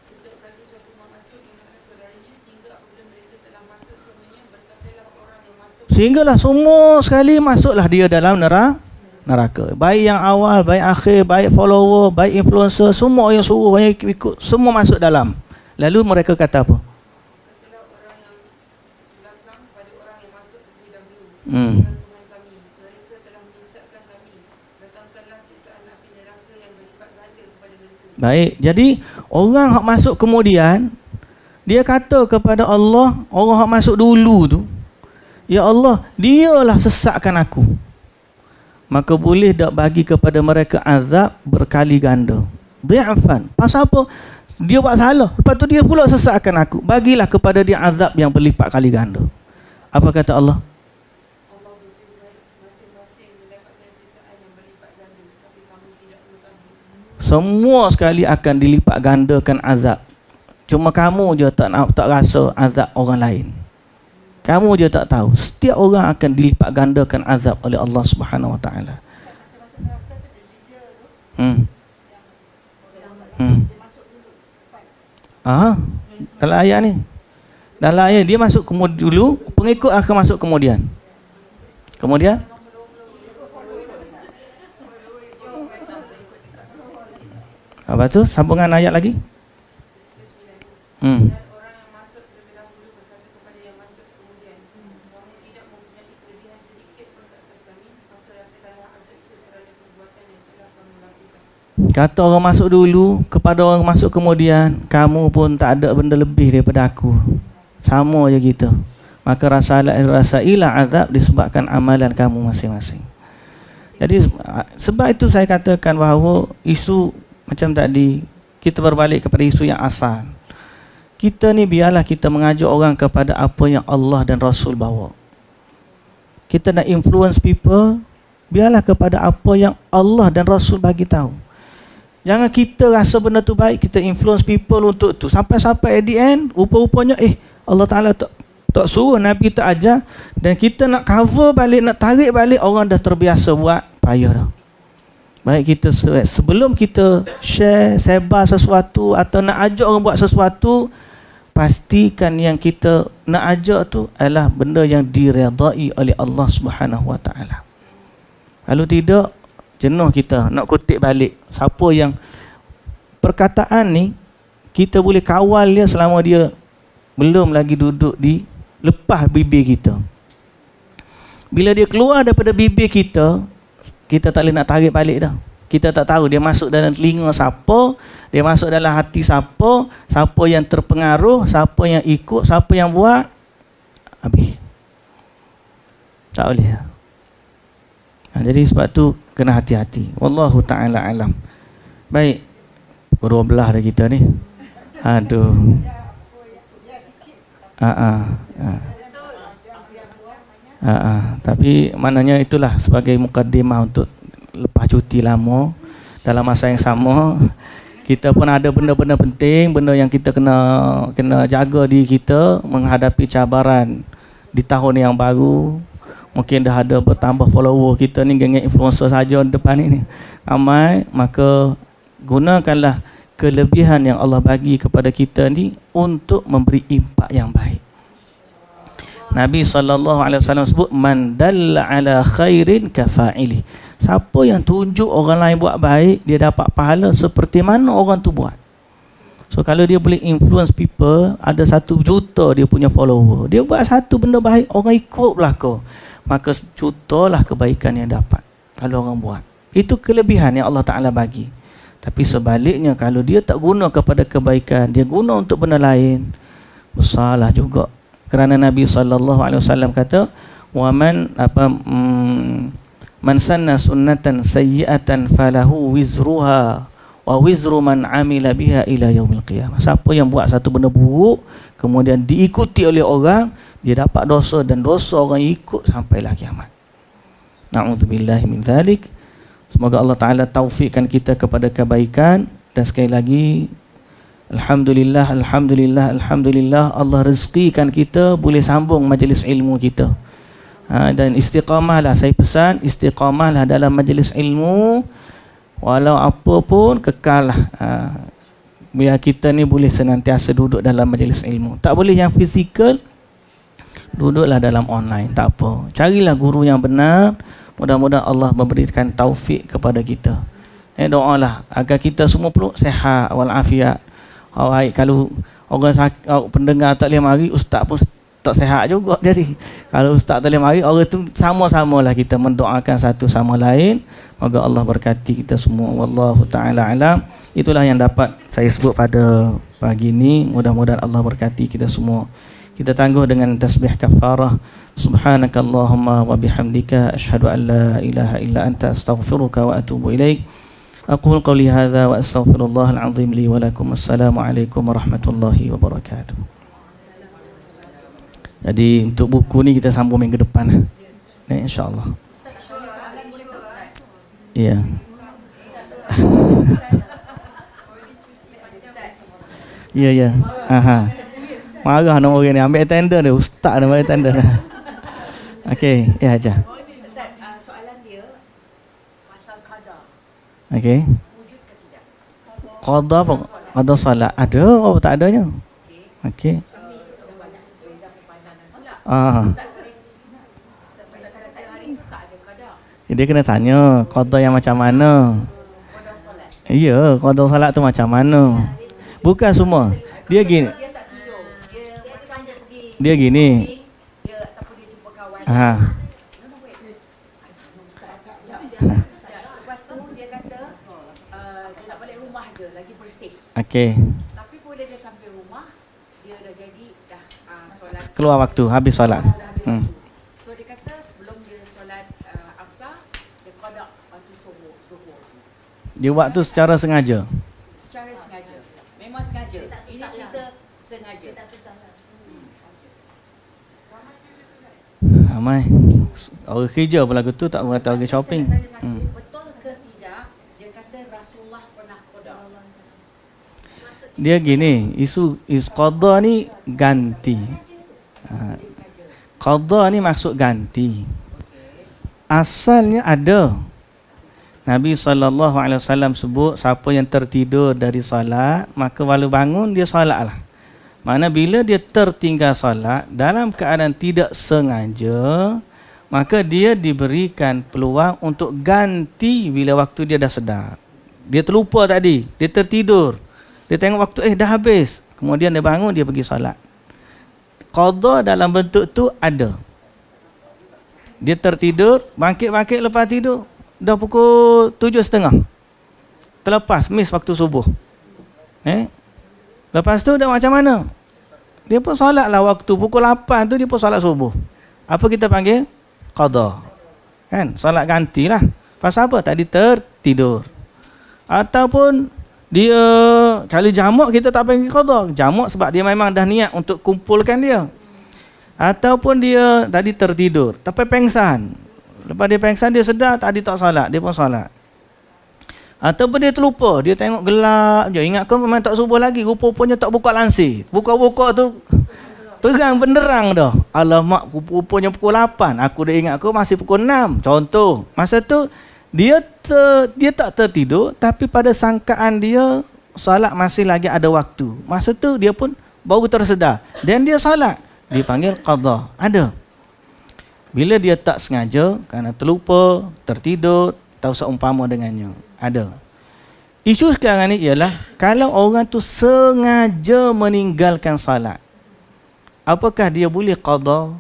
Setiap kali suatu umat masuk dilaknat saudaranya, sehingga apabila mereka telah masuk semuanya, berkatalah orang yang masuk, Sehinggalah semua sekali masuklah dia dalam neraka. Baik yang awal, baik akhir, baik follower, baik influencer, semua yang suruh, yang ikut, semua masuk dalam. Lalu mereka kata apa? berkatalah orang yang belakang pada orang yang masuk lebih dahulu. Hmm. Tuhan kami, mereka telah menyesatkan kami. Datangkanlah siksaan api neraka yang berlipat ganda kepada mereka. Baik, jadi orang yang masuk kemudian, dia kata kepada Allah, orang yang masuk dulu tu, ya Allah, dialah sesatkan aku. Maka boleh tak bagi kepada mereka azab berkali ganda. Dhi'fan. Pasal apa? Dia buat salah, lepas tu dia pula sesatkan aku. Bagilah kepada dia azab yang berlipat kali ganda. Apa kata Allah? Allah berfirman, masing-masing mendapatkan siksaan yang berlipat ganda, tapi kamu tidak mengetahui. Semua sekali akan dilipat gandakan azab. Cuma kamu je tak rasa azab orang lain. Kamu je tak tahu. Setiap orang akan dilipat gandakan azab oleh Allah Subhanahu Wa Taala. Dalam ayat ni. Dalam ayat dia masuk dulu, pengikut akan masuk kemudian. Kemudian apa tu? Sambungan ayat lagi. Dan orang yang masuk terlebih dahulu berkata kepada yang masuk kemudian, kamu tidak mempunyai kelebihan sedikit pun ke atas kami, maka rasakanlah azab itu kerana perbuatan yang telah kamu lakukan. Kata orang masuk dulu kepada orang masuk kemudian, kamu pun tak ada benda lebih daripada aku. Sama je kita. Maka rasailah azab disebabkan amalan kamu masing-masing. Jadi sebab itu saya katakan bahawa isu macam tadi, kita berbalik kepada isu yang asal. Kita ni biarlah kita mengajak orang kepada apa yang Allah dan Rasul bawa. Kita nak influence people, biarlah kepada apa yang Allah dan Rasul bagi tahu. Jangan kita rasa benda tu baik, kita influence people untuk tu. Sampai-sampai at the end, rupa-rupanya Allah Ta'ala tak suruh, Nabi tak ajar, dan kita nak cover balik, nak tarik balik, orang dah terbiasa buat, payah dah. Baik kita sebelum kita share, sebar sesuatu atau nak ajak orang buat sesuatu, pastikan yang kita nak ajak tu adalah benda yang diredai oleh Allah Subhanahu Wa Taala. Kalau tidak, jenuh kita nak kutip balik. Siapa yang perkataan ni kita boleh kawal dia selama dia belum lagi duduk di lepas bibir kita. Bila dia keluar daripada bibir kita, kita tak boleh nak tarik balik dah. Kita tak tahu dia masuk dalam telinga siapa, dia masuk dalam hati siapa, siapa yang terpengaruh, siapa yang ikut, siapa yang buat. Habis. Tak boleh. Jadi sebab tu kena hati-hati. Wallahu ta'ala alam. Baik. Pukul 12 dah kita ni. Aduh. Tapi maknanya itulah sebagai mukaddimah untuk lepas cuti lama, dalam masa yang sama kita pun ada benda-benda penting, benda yang kita kena jaga diri kita menghadapi cabaran di tahun yang baru. Mungkin dah ada bertambah follower kita ni, geng influencer saja depan ni ramai, maka gunakanlah kelebihan yang Allah bagi kepada kita ni untuk memberi impak yang baik. Nabi SAW sebut, man dalla ala khairin kafa'ili. Siapa yang tunjuk orang lain buat baik, dia dapat pahala seperti mana orang tu buat. So kalau dia boleh influence people, ada 1 juta dia punya follower, dia buat satu benda baik, orang ikut belaka, maka juta lah kebaikan yang dapat kalau orang buat. Itu kelebihan yang Allah Ta'ala bagi. Tapi sebaliknya, kalau dia tak guna kepada kebaikan, dia guna untuk benda lain, besarlah juga. Kerana Nabi SAW kata, man sanna sunnatan sayyi'atan falahu wizruha wa wizru man amila biha ila yaumil qiyamah. Siapa yang buat satu benda buruk kemudian diikuti oleh orang, dia dapat dosa dan dosa orang ikut sampailah kiamat. Na'udzubillahi min dzalik. Semoga Allah Ta'ala taufikkan kita kepada kebaikan. Dan sekali lagi, Alhamdulillah Allah rezekikan kita boleh sambung majlis ilmu kita. Dan istiqamahlah, saya pesan istiqamahlah dalam majlis ilmu, walau apa pun kekallah. Biar kita ni boleh senantiasa duduk dalam majlis ilmu. Tak boleh yang fizikal, duduklah dalam online, tak apa. Carilah guru yang benar. Mudah-mudahan Allah memberikan taufik kepada kita. Doalah agar kita semua perlu sihat walafiat. Baik, kalau orang sakit, pendengar tak boleh mari, ustaz pun tak sihat juga. Jadi kalau ustaz tak boleh mari, orang tu sama-samalah kita mendoakan satu sama lain. Moga Allah berkati kita semua. Wallahu taala alam. Itulah yang dapat saya sebut pada pagi ini. Mudah-mudahan Allah berkati kita semua. Kita tangguh dengan tasbih kafarah. Subhanakallahumma wa bihamdika asyhadu an la ilaha illa anta astaghfiruka wa atubu ilaik. Aqul qawli hadza wa astaghfirullahal azim li wa lakum. Assalamualaikum warahmatullahi wabarakatuh. Jadi untuk buku ni kita sambung minggu depan. Insya-Allah. Ya. Ya. Aha. Marah nak orang ni, ambil attender dia, ustaz dia ambil attender. Okey, ya aja. Ustaz, soalan dia pasal qada. Okey. Wujud ke tidak? Qada apa? Qada solat. Ada apa tak adanya? Okey. Beza kepandangan pula. Kata hari itu tak ada qada. Dia kena tanya qada yang macam mana. Qada solat. Ya, qada solat tu macam mana? Bukan semua. Dia gini. Dia tak tidur. Dia macam dia pergi. Dia gini. Dia ataupun dia jumpa kawan. Lepas tu dia kata dia tak balik rumah je, lagi bersih. Okey. Tapi bila dia sampai rumah, dia dah jadi solat. Keluar waktu, habis solat. So dia kata sebelum dia solat asar, dia qada waktu zuhur. Dia buat tu secara sengaja. Secara sengaja. Memang sengaja. Ini cerita sengaja. Tak susah lah. Ramai. Orang kerja pun lagu tu tak kata orang shopping. Betul ke tidak dia kata Rasulullah pernah qada? Dia gini, isu qada ni ganti. Qada ni maksud ganti. Asalnya ada. Nabi SAW sebut siapa yang tertidur dari salat, maka walau bangun dia salatlah. Mana bila dia tertinggal salat dalam keadaan tidak sengaja, maka dia diberikan peluang untuk ganti bila waktu dia dah sedar. Dia terlupa tadi, dia tertidur. Dia tengok waktu dah habis. Kemudian dia bangun, dia pergi salat. Qada dalam bentuk tu ada. Dia tertidur, bangkit-bangkit lepas tidur. Dah pukul 7.30. Terlepas, miss waktu subuh. Lepas tu dah macam mana? Dia pun solatlah waktu pukul 8 tu, dia pun solat subuh. Apa kita panggil? Qada. Kan? Solat gantilah. Pasal apa? Tadi tertidur. Ataupun dia, kalau jamak kita tak panggil qada. Jamak sebab dia memang dah niat untuk kumpulkan dia. Ataupun dia tadi tertidur, tapi pengsan. Lepas dia pengsan, dia sedar tadi tak solat, dia pun solat. Ataupun dia terlupa, dia tengok gelap je, ingat kau memang tak subuh lagi, rupanya tak buka langsir. Buka-buka tu terang benderang dah. Alamak, rupanya pukul 8. Aku dah ingat kau masih pukul 6. Contoh, masa tu dia tak tertidur, tapi pada sangkaan dia solat masih lagi ada waktu. Masa tu dia pun baru tersedar dan dia solat. Dipanggil qada. Ada. Bila dia tak sengaja, kerana terlupa, tertidur, tahu seumpama dengannya. Ada. Isu sekarang ni ialah kalau orang tu sengaja meninggalkan salat, apakah dia boleh qada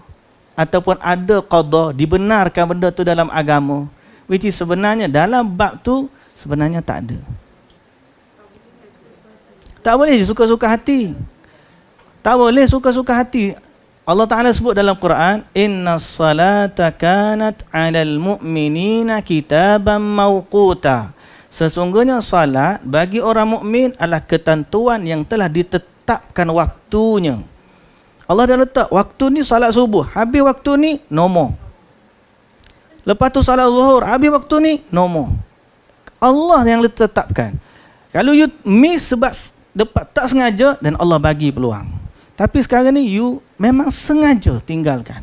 ataupun ada qada, dibenarkan benda tu dalam agama? Which is sebenarnya dalam bab tu sebenarnya tak ada. Tak boleh suka-suka hati. Tak boleh suka-suka hati. Allah Ta'ala sebut dalam Quran, inna salata kanat 'alal mu'minina kitaban mawquta. Sesungguhnya salat bagi orang mukmin adalah ketentuan yang telah ditetapkan waktunya. Allah dah letak waktu ni salat subuh, habis waktu ni nombor. Lepas tu salat zuhur, habis waktu ni nombor. Allah yang letakkan. Kalau you miss sebab tak sengaja, dan Allah bagi peluang. Tapi sekarang ni you memang sengaja tinggalkan.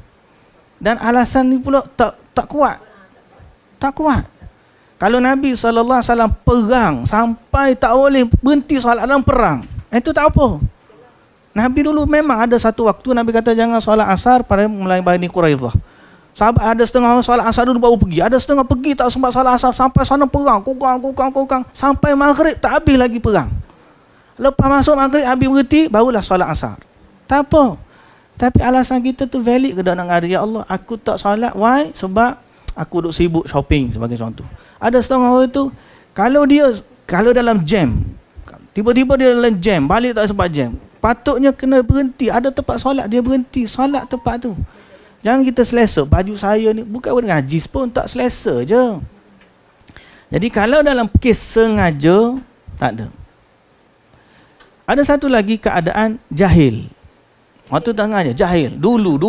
Dan alasan ni pula tak kuat. Tak kuat. Kalau Nabi SAW perang sampai tak boleh berhenti solat dalam perang, itu tak apa. Nabi dulu memang ada satu waktu Nabi kata jangan solat asar pada mulai Bani Quraidah. Sahabat ada setengah orang solat asar dulu baru pergi. Ada setengah pergi tak sempat solat asar sampai sana perang. Kukang. Sampai maghrib tak habis lagi perang. Lepas masuk maghrib habis berhenti barulah solat asar. Tak apa. Tapi alasan kita tu valid ke tak nak ada? Ya Allah, aku tak solat. Why? Sebab aku duk sibuk shopping sebagai contoh. Ada setengah orang tu kalau dalam jam, tiba-tiba dia dalam jam, balik tak sempat jam. Patutnya kena berhenti. Ada tempat solat dia berhenti. Solat tempat tu. Jangan kita selesa. Baju saya ni bukan ngaji pun tak selesa je. Jadi kalau dalam kes sengaja, tak ada. Ada satu lagi keadaan jahil. Waktu tengahnya jahil. Dulu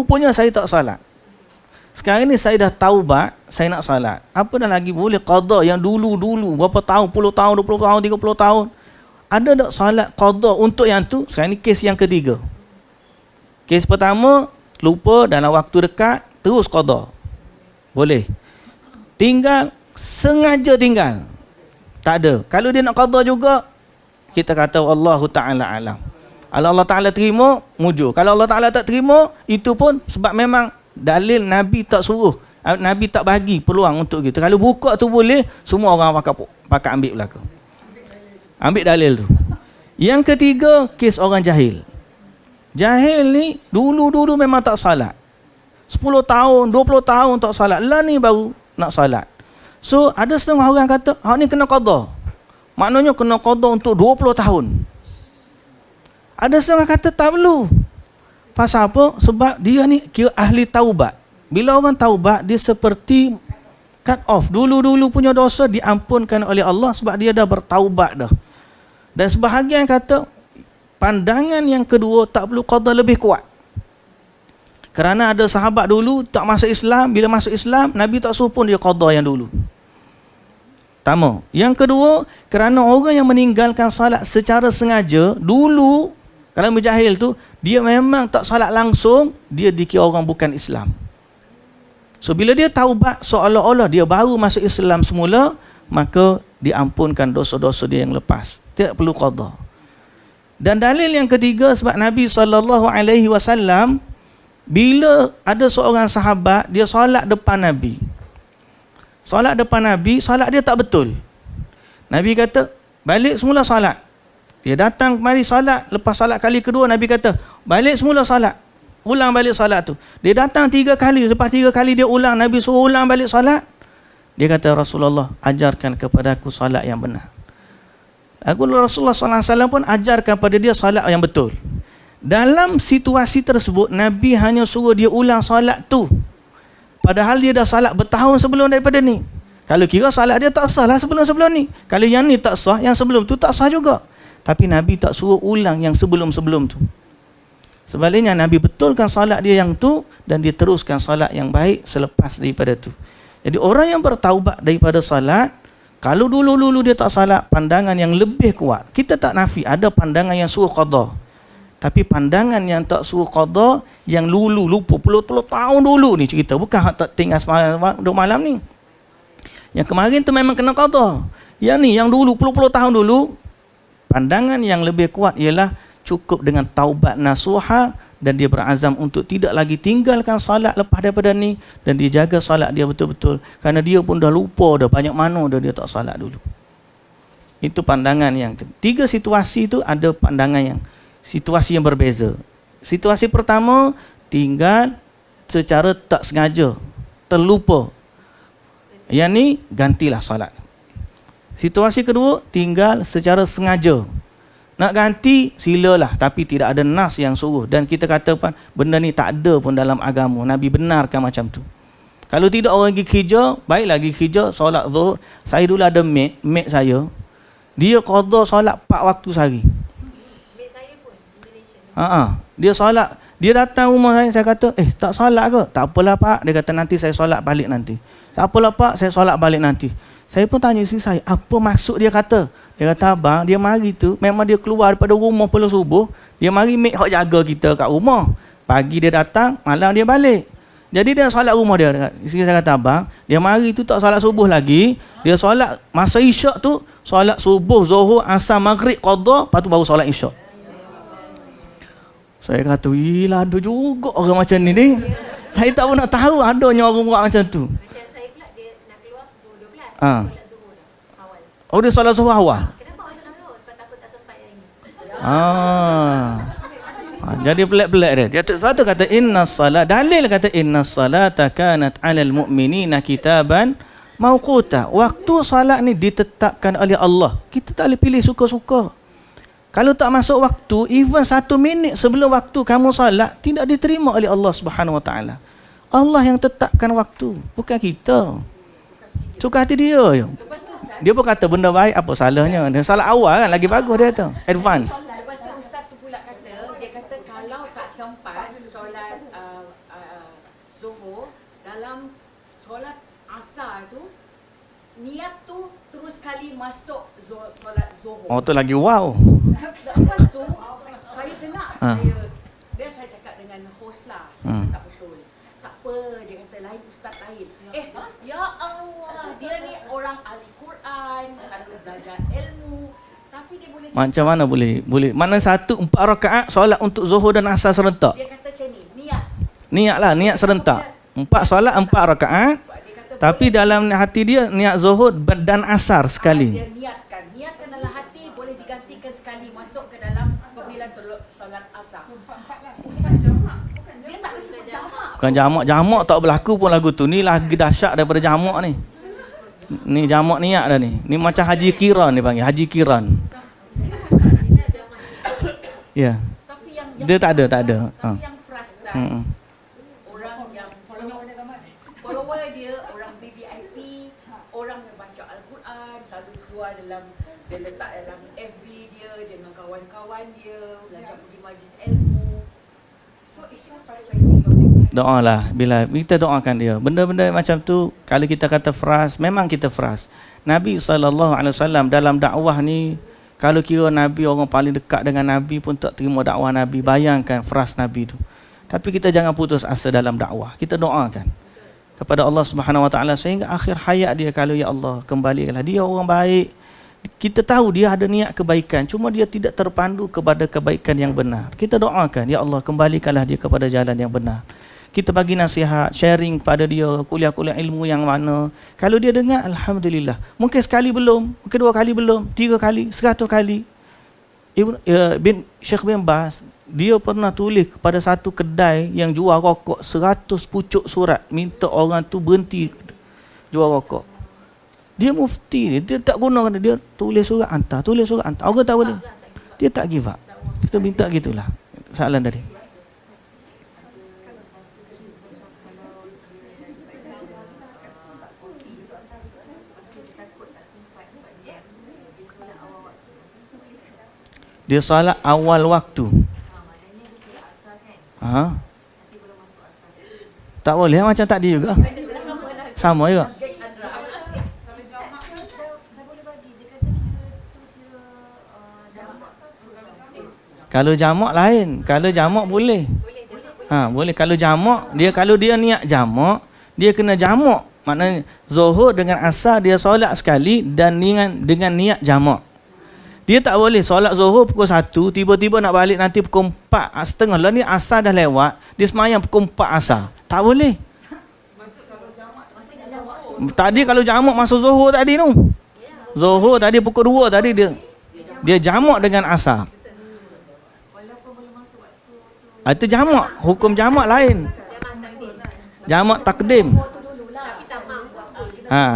punya saya tak salat. Sekarang ni saya dah taubat, saya nak salat. Apa dah lagi boleh qada yang dulu berapa tahun, 10 tahun, 20 tahun, 30 tahun. Ada tak salat qada untuk yang tu? Sekarang ni kes yang ketiga. Kes pertama, lupa dalam waktu dekat, terus qada. Boleh. Tinggal, sengaja tinggal. Tak ada. Kalau dia nak qada juga, kita kata Allahu Ta'ala alam. Kalau Allah Ta'ala terima, mujur. Kalau Allah Ta'ala tak terima, itu pun sebab memang dalil Nabi tak suruh. Nabi tak bagi peluang untuk kita. Kalau buka tu boleh, semua orang pakai ambil belakang. Ambil dalil tu. Yang ketiga, kes orang jahil. Jahil ni dulu memang tak salat. 10 tahun, 20 tahun tak salat. Lah ni baru nak salat. So, ada setengah orang kata, hak ni kena qada. Maknanya kena qada untuk 20 tahun. Ada setengah kata tak perlu. Pasal apa? Sebab dia ni kira ahli taubat. Bila orang taubat, dia seperti cut off. Dulu punya dosa diampunkan oleh Allah sebab dia dah bertaubat dah. Dan sebahagian kata, pandangan yang kedua tak perlu qada lebih kuat. Kerana ada sahabat dulu tak masuk Islam. Bila masuk Islam, Nabi tak suruh pun dia qada yang dulu. Pertama. Yang kedua, kerana orang yang meninggalkan salat secara sengaja, dulu, kalau mujahil tu, dia memang tak salat langsung, dia dikira orang bukan Islam. So, bila dia taubat, seolah-olah dia baru masuk Islam semula, maka diampunkan dosa-dosa dia yang lepas. Tidak perlu qada. Dan dalil yang ketiga, sebab Nabi SAW, bila ada seorang sahabat, dia solat depan Nabi. Solat depan Nabi, solat dia tak betul. Nabi kata, balik semula solat. Dia datang kemari solat, lepas solat kali kedua, Nabi kata, balik semula solat. Ulang balik solat tu. Dia datang 3 kali, lepas 3 kali dia ulang, Nabi suruh ulang balik solat. Dia kata, Rasulullah, ajarkan kepada aku solat yang benar. Rasulullah SAW pun ajarkan kepada dia solat yang betul. Dalam situasi tersebut, Nabi hanya suruh dia ulang solat tu. Padahal dia dah salat bertahun sebelum daripada ni. Kalau kira salat dia tak sah lah sebelum-sebelum ni. Kalau yang ni tak sah, yang sebelum tu tak sah juga. Tapi Nabi tak suruh ulang yang sebelum-sebelum tu. Sebaliknya Nabi betulkan salat dia yang tu dan dia teruskan salat yang baik selepas daripada tu. Jadi orang yang bertaubat daripada salat, kalau dulu dia tak salat, pandangan yang lebih kuat. Kita tak nafi ada pandangan yang suruh qada. Tapi pandangan yang tak suruh qada, yang lupa puluh tahun dulu ni cerita, bukan hak tak tinggal semalam malam ni. Yang kemarin tu memang kena qada. Yang ni yang dulu puluh tahun dulu, pandangan yang lebih kuat ialah cukup dengan taubat nasuha dan dia berazam untuk tidak lagi tinggalkan salat lepas daripada ni dan dia jaga salat dia betul-betul kerana dia pun dah lupa dah banyak mana dah dia tak salat dulu. Itu pandangan yang 3 situasi tu ada pandangan yang situasi yang berbeza. Situasi pertama, tinggal secara tak sengaja, terlupa. Yang ni gantilah salat. Situasi kedua, tinggal secara sengaja. Nak ganti, silalah. Tapi tidak ada nas yang suruh. Dan kita katakan, benda ni tak ada pun dalam agama. Nabi benarkan macam tu. Kalau tidak orang pergi kerja, baiklah pergi kerja, solat zuhur. Saya dulu ada mate saya. Dia qada solat 4 waktu sehari. Mate saya pun, Indonesia. Dia solat. Dia datang rumah saya kata, tak solat ke? Tak apalah pak. Dia kata, nanti saya solat balik nanti. Tak apalah pak, saya solat balik nanti. Saya pun tanya isteri saya, apa maksud dia kata? Dia kata, abang, dia mari tu, memang dia keluar daripada rumah pada subuh, dia mari make hak jaga kita kat rumah. Pagi dia datang, malam dia balik. Jadi dia solat rumah dia. Isteri saya kata, abang, dia mari tu tak solat subuh lagi. Dia solat masa isyak tu, solat subuh, zuhur, asar, maghrib, qadha, lepas tu baru solat isyak. Saya kata, ilah ada juga orang macam ni. Saya tak pernah tahu adanya orang buat macam tu. Macam saya pula dia nak keluar pukul 12. Ha. Solat zuhur dah awal. Oh, dia solat zuhur awal. Kenapa awak solat zuhur? Sebab takut tak sempat yang ni. Jadi pelik-pelik dia. Sebab tu kata inna salat, dalil kata inna salata kanat 'alal mu'minina kitaban mauquta. Waktu solat ni ditetapkan oleh Allah. Kita tak boleh pilih suka-suka. Kalau tak masuk waktu, even 1 minit sebelum waktu kamu solat, tidak diterima oleh Allah Subhanahu Wa Taala. Allah yang tetapkan waktu, bukan kita. Suka hati dia je. Dia pun kata benda baik, apa salahnya. Dan solat awal kan lagi bagus dia tu, advance. Lepas tu ustaz tu pula kata, dia kata kalau tak sempat solat zuhur, dalam solat asar tu, niat tu terus kali masuk solat zuhur. Oh tu lagi wow. Lepas tu, saya dengar, biar saya cakap dengan host lah, tak betul. Tak apa, dia kata lain ustaz lain. Ya Allah, dia ni orang ahli Quran, selalu belajar ilmu, tapi dia boleh Macam mana boleh? Mana 4 rakaat solat untuk zuhur dan asar serentak. dia kata macam ni, niat. Niatlah, niat serentak. 4 solat 4 rakaat. Tapi dalam hati dia niat zuhur dan asar sekali. Dia niatkan dalam hati, boleh digantikan sekali masuk ke dalam pemilihan solat asar. Dia tak sebut jamak. Bukan jamak tak berlaku pun lagu tu. Ni lagi dahsyat daripada jamak ni. Ni jamak niat dah ni. Ni macam haji kiran dia panggil, haji kiran. Ya. Tapi yang Dia tak ada. Tapi yang frustran, orang yang follower dia, orang BBIP, orang yang baca Al-Quran, selalu keluar dalam, dia letak dalam FB dia dengan kawan-kawan dia, belajar pergi majlis ilmu. So it's so frustrating. Doalah, bila kita doakan dia. Benda-benda macam tu, kalau kita kata frust, memang kita frust. Nabi SAW dalam dakwah ni, kalau kira Nabi orang paling dekat dengan Nabi pun tak terima dakwah Nabi, bayangkan frust Nabi tu. Tapi kita jangan putus asa dalam dakwah. Kita doakan kepada Allah Subhanahu Wa Taala sehingga akhir hayat dia, kalau ya Allah kembalikanlah dia orang baik. Kita tahu dia ada niat kebaikan, cuma dia tidak terpandu kepada kebaikan yang benar. Kita doakan, ya Allah kembalikanlah dia kepada jalan yang benar. Kita bagi nasihat, sharing kepada dia kuliah-kuliah ilmu yang mana. Kalau dia dengar, alhamdulillah. Mungkin sekali belum, mungkin 2 kali belum, 3 kali, 100 kali. Syekh bin Baz, dia pernah tulis kepada satu kedai yang jual rokok 100 pucuk surat, minta orang tu berhenti jual rokok. Dia mufti ni, dia tak gunakan, dia tulis surat hantar. Orang tak boleh. Dia tak give up. Kita minta gitulah. Soalan tadi. Dia solat awal waktu. Tak boleh macam tadi juga. Sama juga. Kalau jamak lain. Kalau jamak boleh. Boleh. Kalau jamak, kalau dia niat jamak, dia kena jamak. Maknanya zuhur dengan asar dia solat sekali dan dengan niat jamak. Dia tak boleh solat zuhur pukul 1, tiba-tiba nak balik nanti pukul 4.30 lah, ni asar dah lewat, dia semayang pukul 4 asar. Tak boleh. Tadi kalau jamak masuk zuhur tadi tu. Zuhur tadi pukul 2 tadi dia jamak dengan asar. Itu jamak, hukum jamak lain. Jamak takdim.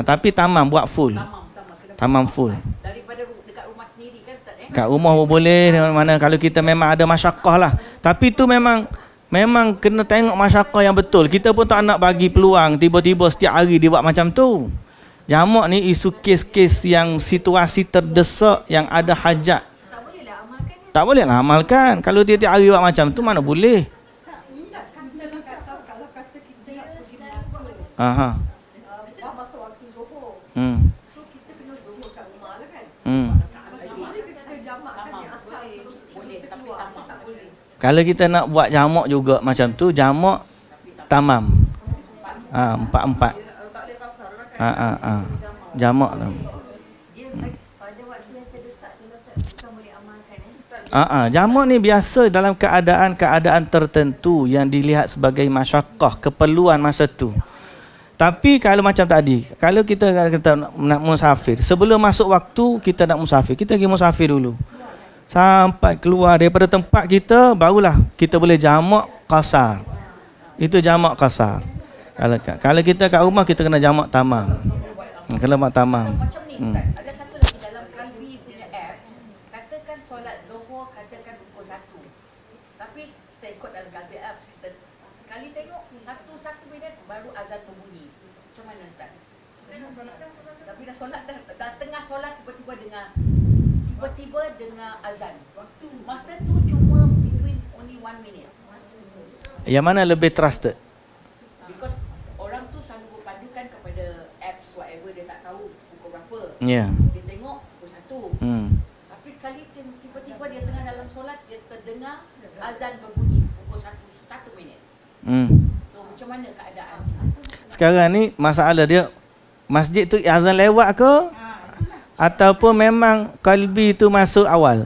Tapi tamam buat full. Tamam full. Kat rumah pun boleh, mana kalau kita memang ada masyakkah lah. Tapi tu memang kena tengok masyakkah yang betul. Kita pun tak nak bagi peluang tiba-tiba setiap hari dia buat macam tu. Jamak ni isu kes-kes yang situasi terdesak, yang ada hajat. Tak boleh lah amalkan. Kalau tiap-tiap hari buat macam tu mana boleh. Kalau kata kita nak pergi dah masuk waktu zuhur. So kita kena zuhur kat rumah lah kan. jamakkan Tamam. yang asal Boleh, kita tapi keluar tamam. tak boleh. Kalau kita nak buat jamak juga macam tu, jamak tamam. Empat-empat. Jamak tu. Dia pada waktu yang terdesak tu Ustaz bukan boleh amalkan Jamak ni biasa dalam keadaan-keadaan tertentu yang dilihat sebagai masyaqqah, keperluan masa tu. Tapi kalau macam tadi, kalau kita nak musafir, sebelum masuk waktu kita nak musafir, kita pergi musafir dulu. Sampai keluar daripada tempat kita, barulah kita boleh jamak qasar. Itu jamak qasar. Kalau kita kat rumah, kita kena jamak tamam. Kena jamak tamam. Macam ni Ustaz, ada satu lagi dalam Kalbi punya app, katakan solat Zuhur katakan pukul 1. Tapi kita ikut dalam Kalbi app, kita kali tengok 1 minit baru azan berbunyi. Macam mana Ustaz? Tapi dah solat dah tengah solat tiba-tiba dengar azan. Masa tu cuma between only 1 minute. Yang mana lebih trusted? Because orang tu selalu berpandukan kepada apps whatever, dia tak tahu pukul berapa. Ya. Dia tengok pukul 1. Tapi sekali tiba-tiba dia tengah dalam solat, dia terdengar azan berbunyi pukul 1 minit. So macam mana keadaan? Sekarang ni masalah dia, masjid tu azan lewat ke? Ataupun memang Kalbi tu masuk awal?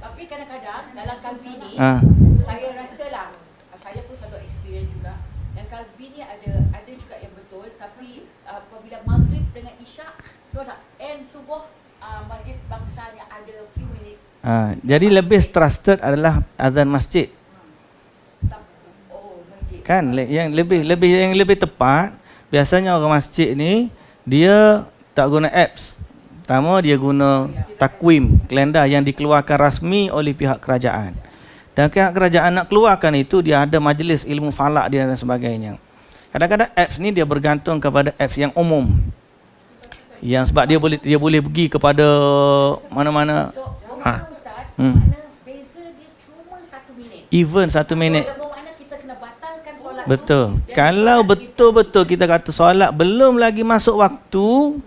Tapi kadang-kadang dalam Kalbi ni, saya rasalah, saya pun selalu experience juga, yang Kalbi ni ada juga yang betul, tapi apabila maghrib dengan isyak, terus and subuh, masjid bangsanya ada few minutes. Jadi lebih trusted adalah azan masjid. Masjid. Kan yang lebih tepat, biasanya orang masjid ni dia tak guna apps. Pertama dia guna takwim, kalender yang dikeluarkan rasmi oleh pihak kerajaan. Dan pihak kerajaan nak keluarkan itu, dia ada majlis ilmu falak dia dan sebagainya. Kadang-kadang apps ni dia bergantung kepada apps yang umum. Yang sebab dia boleh pergi kepada mana-mana. So, bermakna Ustaz, makna beza dia cuma 1 minit. Even 1 minit. Bermakna kita kena batalkan solat Betul. tu. Dan Kalau kita betul-betul kita kata solat belum lagi masuk waktu,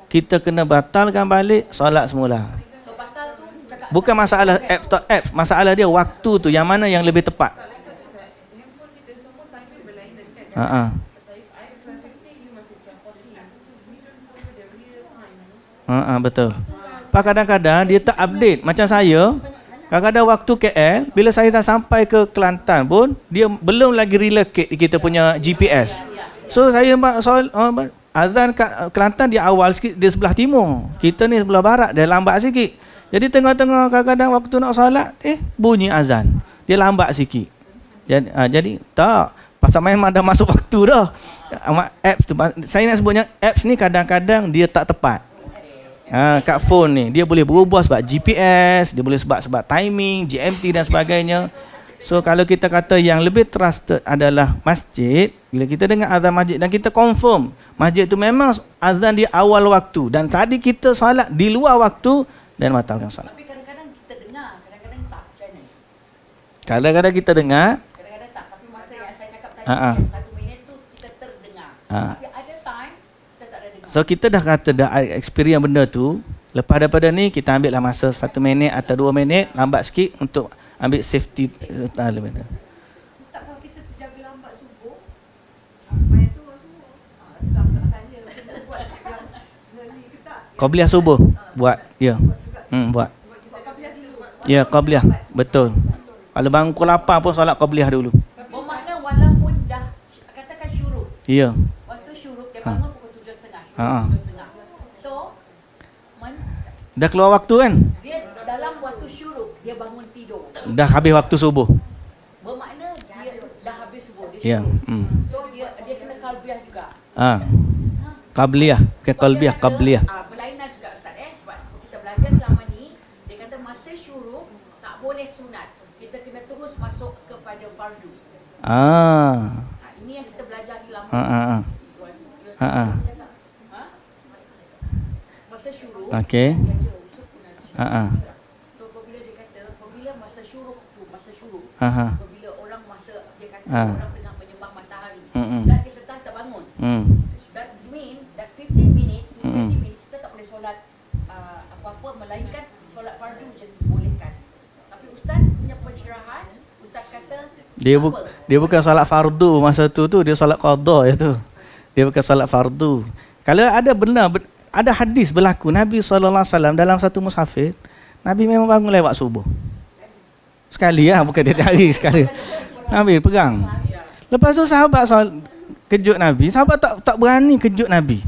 kita kena batalkan balik solat semula. So batal tu cakap Bukan masalah apps tak apps, masalah dia waktu tu yang mana yang lebih tepat. Handphone kita semua timing berlainan kan. Ha. Betul. Pak kadang-kadang dia tak update. Macam saya, kadang-kadang waktu KL, bila saya dah sampai ke Kelantan pun, dia belum lagi relocate kita punya GPS. So saya azan kat Kelantan dia awal sikit, dia sebelah timur. Kita ni sebelah barat, dia lambat sikit. Jadi tengah-tengah kadang-kadang waktu nak solat, bunyi azan. Dia lambat sikit. Jadi tak, pasal memang dah masuk waktu dah. Apps tu, saya nak sebutnya apps ni kadang-kadang dia tak tepat. Kat phone ni dia boleh berubah sebab GPS, dia boleh sebab timing, GMT dan sebagainya. So kalau kita kata yang lebih trusted adalah masjid, bila kita dengar azan masjid dan kita confirm masjid tu memang azan di awal waktu dan tadi kita solat di luar waktu, dan batalkan solat. Tapi kadang-kadang kita dengar, kadang-kadang tak. Macam mana? Kadang-kadang kita dengar, Kadang-kadang tak. Tapi masa yang saya cakap tadi, yang 1 minit tu kita terdengar. Tapi ada time kita tak ada dengar. so kita dah kata dah experience benda tu. Lepas daripada ni kita ambil lah masa 1 minit atau 2 minit lambat sikit untuk ambil safety. Ustaz, kalau kita terjaga lambat subuh, sembahyang tu subuh. Tak nak tanya kena buat yang ni ke tak? Qabliyah subuh buat. Ya. Buat. Sebab qabliyah dulu. Ya, qabliyah. Betul. Kalau bangun pukul 8 pun solat qabliyah dulu. Bermakna walaupun dah katakan syuruk. Ya. Waktu syuruk dia bangun pukul 7.30. Ha. 7.30. So Dah keluar waktu kan? dia dalam waktu syuruk dia bangun tidur. Dah habis waktu subuh. Bermakna dia dah habis subuh dia Ya. syuruk. So dia kena qalbiyah juga. Qabliyah. Ke qalbiyah, qabliyah. Berlainan juga Ustaz sebab kita belajar selama ni dia kata masa syuruk tak boleh sunat. Kita kena terus masuk kepada fardu. Ini yang kita belajar selama ni. Masa syuruk. Okey. So apabila dia kata apabila masa syuruk tu masa syuruk. Ha. Apabila orang masa dia kata orang tengah menyembah matahari. Mm-mm. Dan dia setelah terbangun. That mean that 15 minit kita tak boleh solat apa-apa melainkan solat fardu je bolehkan. Tapi ustaz punya pencerahan, ustaz kata Dia bukan solat fardu masa tu dia solat qada itu. Dia bukan solat fardu. Kalau ada hadis berlaku Nabi SAW dalam satu musafir, Nabi memang bangun lewat subuh. Sekali bukan dia cari sekali. Nabi pegang. Lepas tu sahabat kejut Nabi. Sahabat tak berani kejut Nabi.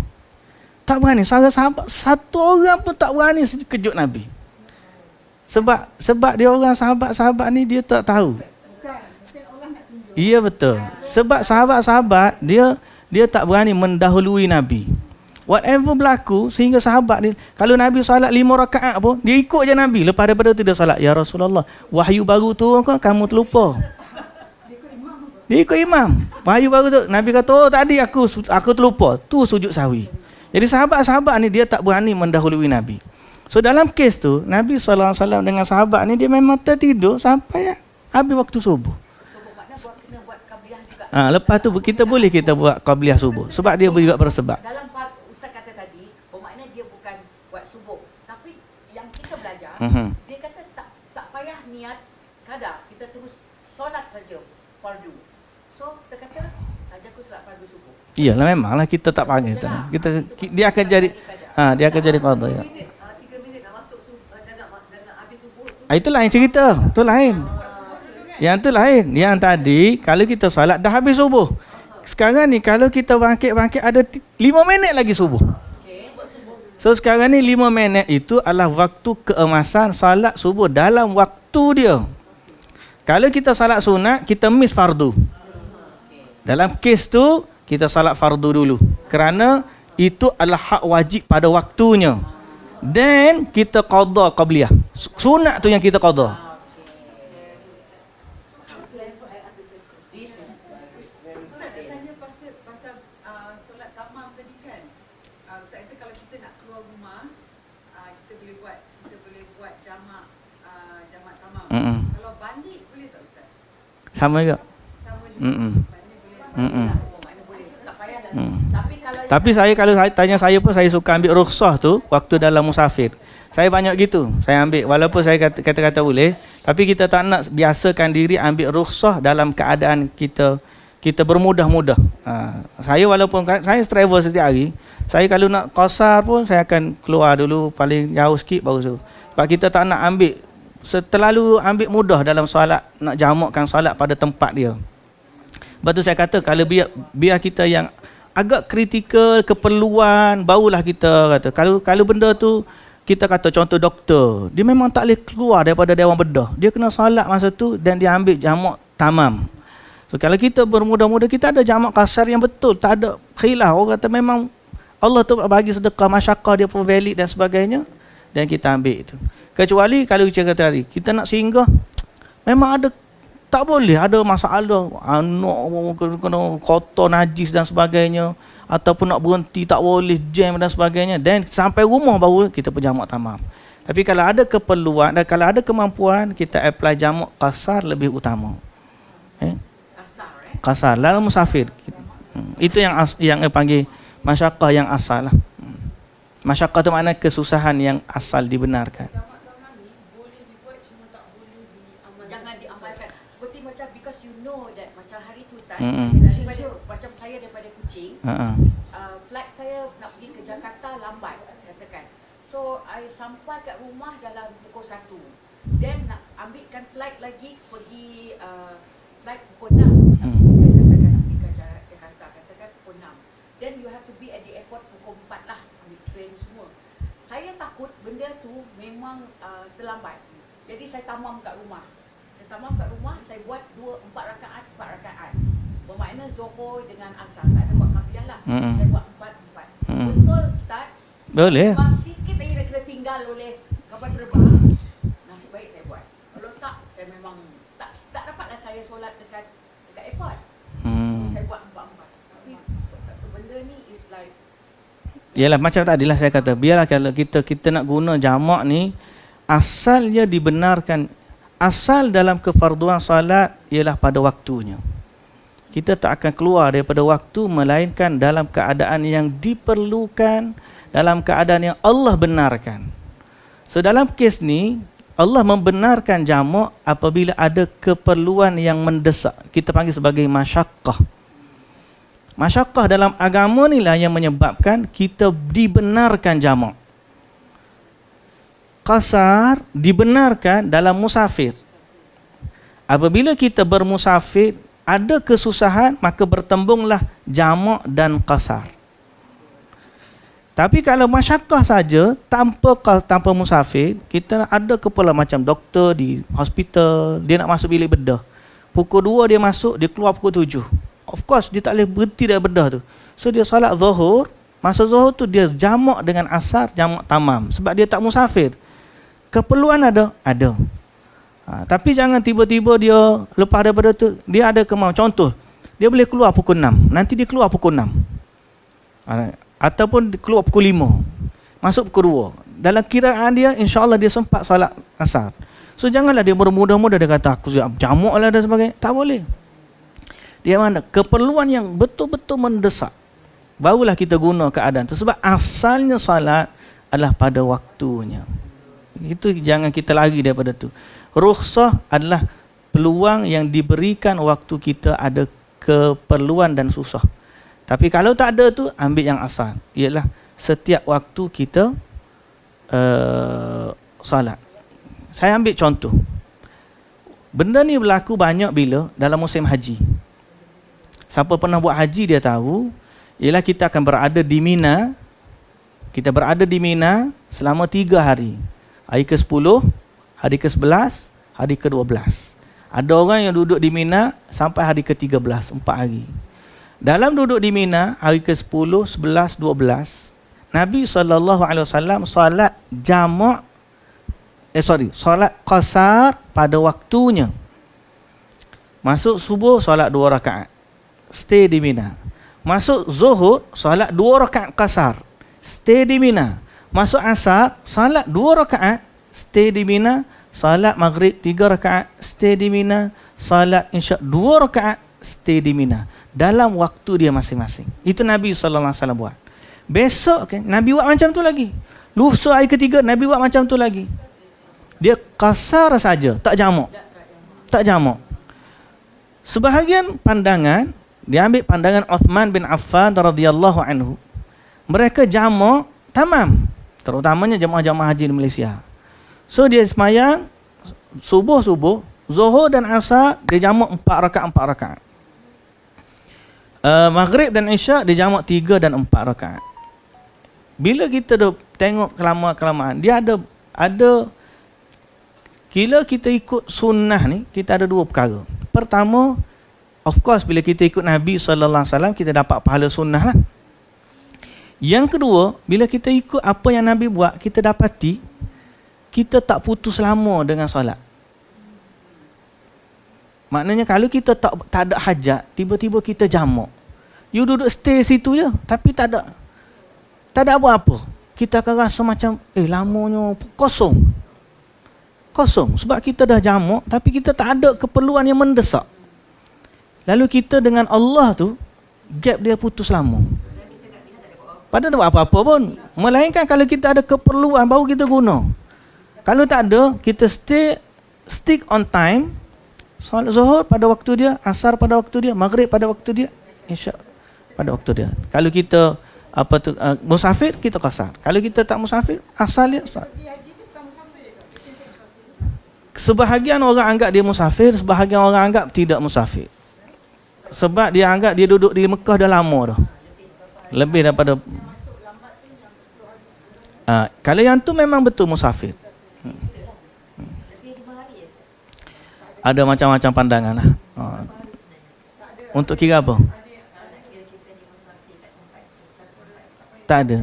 Tak berani. Sahabat satu orang pun tak berani kejut Nabi. Sebab dia orang sahabat ni dia tak tahu. Iya betul. Sebab sahabat-sahabat dia tak berani mendahului Nabi. Whatever berlaku sehingga sahabat ni, kalau Nabi solat 5 rakaat pun dia ikut je Nabi. Lepas daripada tu dia solat, ya Rasulullah, wahyu baru turun kan kamu terlupa. Dia ikut imam. Wahyu baru tu Nabi kata, oh tadi aku terlupa. Tu sujud sahwi. Jadi sahabat-sahabat ni dia tak berani mendahului Nabi. So dalam kes tu Nabi SAW dengan sahabat ni dia memang tertidur sampai habis waktu subuh. kena buat qabliyah juga. Lepas tu kita boleh buat qabliyah subuh sebab dia juga bersebab. Dalam ustaz kata tadi, bermakna dia bukan buat subuh. Tapi yang kita belajar, dia kata tak payah niat qada, kita terus solat saja fardu. So kita kata saja aku solat fardu subuh. Iyalah memanglah kita tak panggil tu. Dia akan jadi dia akan jadi qada ya. 3 minit nak masuk nak habis subuh tu. Itu lain cerita, tu lain. Yang tu lain. Yang tadi kalau kita solat dah habis subuh. Sekarang ni kalau kita bangkit ada 5 minit lagi subuh. So sekarang ni 5 minit itu adalah waktu keemasan salat subuh dalam waktu dia. Kalau kita salat sunat, kita miss fardu. Dalam kes tu, kita salat fardu dulu. Kerana itu adalah hak wajib pada waktunya. Then kita qada qabliyah. Sunat tu yang kita qada. Ustaz nak tanya pasal solat tamam tadi kan. Ustaz kata kalau kita nak keluar rumah, kita boleh buat jamak tamam. Kalau balik boleh tak Ustaz? Sama juga. Sama juga. Tapi saya kalau tanya saya pun saya suka ambil rukhsah tu waktu dalam musafir. Saya banyak gitu. Saya ambil walaupun saya kata-kata boleh, tapi kita tak nak biasakan diri ambil rukhsah dalam keadaan kita bermudah-mudah. Saya walaupun saya travel setiap hari, saya kalau nak qasar pun saya akan keluar dulu paling jauh sikit baru tu. Sebab kita tak nak terlalu ambil mudah dalam solat, nak jamakkan solat pada tempat dia. Sebab tu saya kata kalau biar kita yang agak kritikal keperluan barulah kita kata. Kalau benda tu kita kata contoh doktor, dia memang tak boleh keluar daripada dewan bedah. Dia kena solat masa tu dan dia ambil jamak tamam. So kalau kita bermudah-mudah kita ada jamak kasar yang betul, tak ada khilaf. Orang kata memang Allah tu bagi sedekah, masyaqqah dia pun valid dan sebagainya, dan kita ambil itu. Kecuali kalau kita kata tadi, kita nak singgah memang ada tak boleh, ada masalah anak kena kotor najis dan sebagainya, ataupun nak berhenti tak boleh, jam dan sebagainya, dan sampai rumah baru kita berjamak tamam. Tapi kalau ada keperluan dan kalau ada kemampuan, kita apply jamak kasar lebih utama. Kasar dalam musafir. Itu yang panggil masyaqqah yang asal lah. Masyaqqah tu makna kesusahan yang asal dibenarkan. Macam saya daripada Kuching, flight saya nak pergi ke Jakarta lambat katakan. So I sampai kat rumah dalam pukul 1. Then nak ambilkan flight lagi pergi flight pukul 6. Katakan nak pergi ke Jakarta katakan pukul 6. Then you have to be at the airport pukul 4 lah, ambil train semua. Saya takut benda tu memang terlambat. Jadi saya tamam kat rumah. Saya buat 4 rakaat. Bermakna Zuhur dengan Asar. Tak ada buat qabliyah lah. Saya buat 4. Betul Ustaz? Boleh. Sikit lagi dah kena tinggal oleh kapal terbang. Nasib baik saya buat. Kalau tak, saya memang tak dapatlah saya solat dekat airport. Saya buat 4. Tapi benda ni is like, yalah macam tadilah saya kata, biarlah kalau kita nak guna jamak ni, asalnya dibenarkan. Asal dalam kefarduan salat ialah pada waktunya. Kita tak akan keluar daripada waktu melainkan dalam keadaan yang diperlukan, dalam keadaan yang Allah benarkan. So dalam kes ni Allah membenarkan jamak apabila ada keperluan yang mendesak. Kita panggil sebagai masyaqqah. Masyaqqah dalam agama inilah yang menyebabkan kita dibenarkan jamak. Qasar dibenarkan dalam musafir. Apabila kita bermusafir, ada kesusahan, maka bertembunglah jamak dan qasar. Tapi kalau masyaqqah saja, tanpa musafir, kita ada kepala macam doktor di hospital, dia nak masuk bilik bedah. Pukul 2 dia masuk, dia keluar pukul 7. Of course, dia tak boleh berhenti dari bedah tu. So dia solat zuhur, masa zuhur tu dia jamak dengan asar, jamak tamam. Sebab dia tak musafir. Keperluan ada? Ada. Tapi jangan tiba-tiba dia lepas daripada tu, dia ada kemauan. Contoh, dia boleh keluar pukul 6. Nanti dia keluar pukul 6. Ataupun keluar pukul 5. Masuk pukul 2. Dalam kiraan dia, insya-Allah dia sempat solat asar. So janganlah dia bermudah-mudah dia kata aku jamak lah dan sebagainya. Tak boleh. Dia mana? Keperluan yang betul-betul mendesak. Barulah kita guna keadaan tu. Sebab asalnya salat adalah pada waktunya. Itu jangan kita lari daripada tu. Rukhsah adalah peluang yang diberikan waktu kita ada keperluan dan susah. Tapi kalau tak ada tu, ambil yang asal. Ialah setiap waktu kita salat. Saya ambil contoh. Benda ni berlaku banyak bila dalam musim haji. Siapa pernah buat haji dia tahu, ialah kita akan berada di Mina. Kita berada di Mina selama 3 hari. Hari ke-10, hari ke-11, hari ke-12. Ada orang yang duduk di Mina sampai hari ke-13, 4 hari. Dalam duduk di Mina, hari ke-10, 11, 12, Nabi SAW solat jamak, solat qasar pada waktunya. Masuk subuh, solat 2 rakaat. Stay di Mina. Masuk zuhur, solat 2 rakaat qasar. Stay di Mina. Masuk asar, salat 2 rakaat, stay di Mina. Salat maghrib 3 rakaat, stay di Mina. Salat isyak 2 rakaat, stay di Mina. Dalam waktu dia masing-masing. Itu Nabi SAW buat. Besok kan, Nabi buat macam tu lagi. Lusa hari ketiga, Nabi buat macam tu lagi. Dia qasar saja, tak jamak. Tak jamak. Sebahagian pandangan, dia ambil pandangan Uthman bin Affan radhiyallahu anhu. Mereka jamak tamam. Terutamanya jemaah-jemaah haji di Malaysia. So dia semayang subuh, zuhur dan asar dia jamak 4 rakaat. Maghrib dan isyak dia jamak 3 dan 4 rakaat. Bila kita dah tengok kelamaan, dia ada bila kita ikut sunnah ni, kita ada 2 perkara. Pertama, of course bila kita ikut Nabi SAW, kita dapat pahala sunnah lah. Yang kedua, bila kita ikut apa yang Nabi buat, kita dapati kita tak putus lama dengan solat. Maknanya kalau kita tak ada hajat, tiba-tiba kita jamak. You duduk stay situ je, tapi tak ada apa-apa. Kita akan rasa macam lamanya kosong. Sebab kita dah jamak, tapi kita tak ada keperluan yang mendesak. Lalu kita dengan Allah tu, gap dia putus lama. Padahal tak buat apa-apa pun. Melainkan kalau kita ada keperluan, baru kita guna. Kalau tak ada, kita stick on time. Solat zuhur pada waktu dia, asar pada waktu dia, maghrib pada waktu dia, isyak pada waktu dia. Kalau kita musafir, kita qasar. Kalau kita tak musafir, asal dia asal. Sebahagian orang anggap dia musafir, sebahagian orang anggap tidak musafir. Sebab dia anggap dia duduk di Mekah dah lama dah. Lebih daripada kalau yang tu memang betul musafir. Ada macam-macam pandangan lah. Untuk kira apa? Tak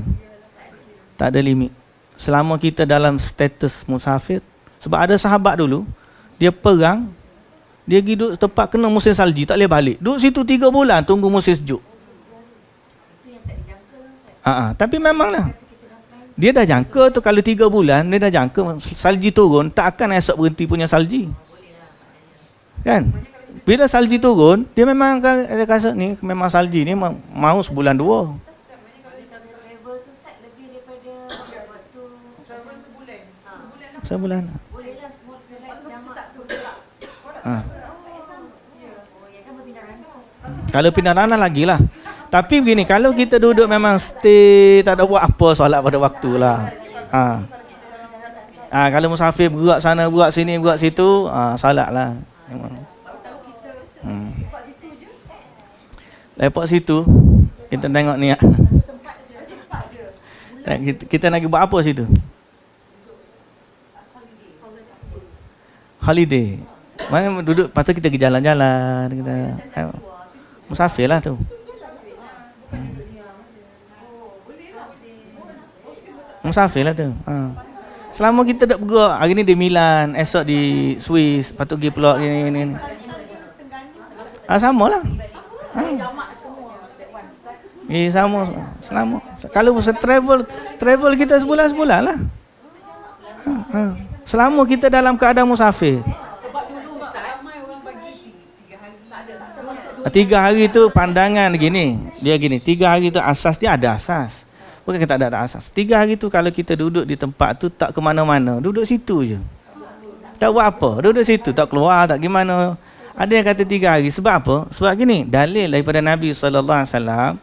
ada limit. Selama kita dalam status musafir. Sebab ada sahabat dulu, dia perang, dia pergi duduk tempat kena musim salji, tak boleh balik. Duduk situ 3 bulan tunggu musim sejuk. Tapi memanglah dia dah jangka tu, kalau 3 bulan dia dah jangka salji turun, tak akan esok berhenti punya salji. Kan? Bila salji turun, dia memang akan rasa ni memang salji ni mau sebulan 2. sebulan. Bolehlah semua select jamak Ha. oh yang kan berpindah ranah. Kalau pindah ranah lagi lah. Tapi begini, kalau kita duduk memang stay, tak ada buat apa, solat pada waktu lah. Kalau musafir bergerak sana, bergerak sini, bergerak situ, solat lah. Lepak situ, kita tengok niat. Kita nak buat apa situ? Holiday. Mana duduk, lepas tu kita pergi jalan-jalan. Kita musafir lah tu. Musafir lah tu. Selama kita tak bergerak, hari ni di Milan, esok di Swiss, lepas tu pergi pulak ni. Sama lah. Jamak semua that one. Sama. Selama. Kalau travel kita sebulan-sebulan lah. Selama kita dalam keadaan musafir. Sebab dulu Ustaz, Ramai orang bagi 3 hari. tak ada. 3 hari tu pandangan gini. Dia gini, 3 hari tu asas dia ada asas. Bukan kita tak ada asas. 3 hari tu kalau kita duduk di tempat tu tak ke mana-mana, duduk situ je. Tak buat apa, duduk situ, tak keluar, tak gimana. Ada yang kata 3 hari. Sebab apa? Sebab gini, dalil daripada Nabi SAW.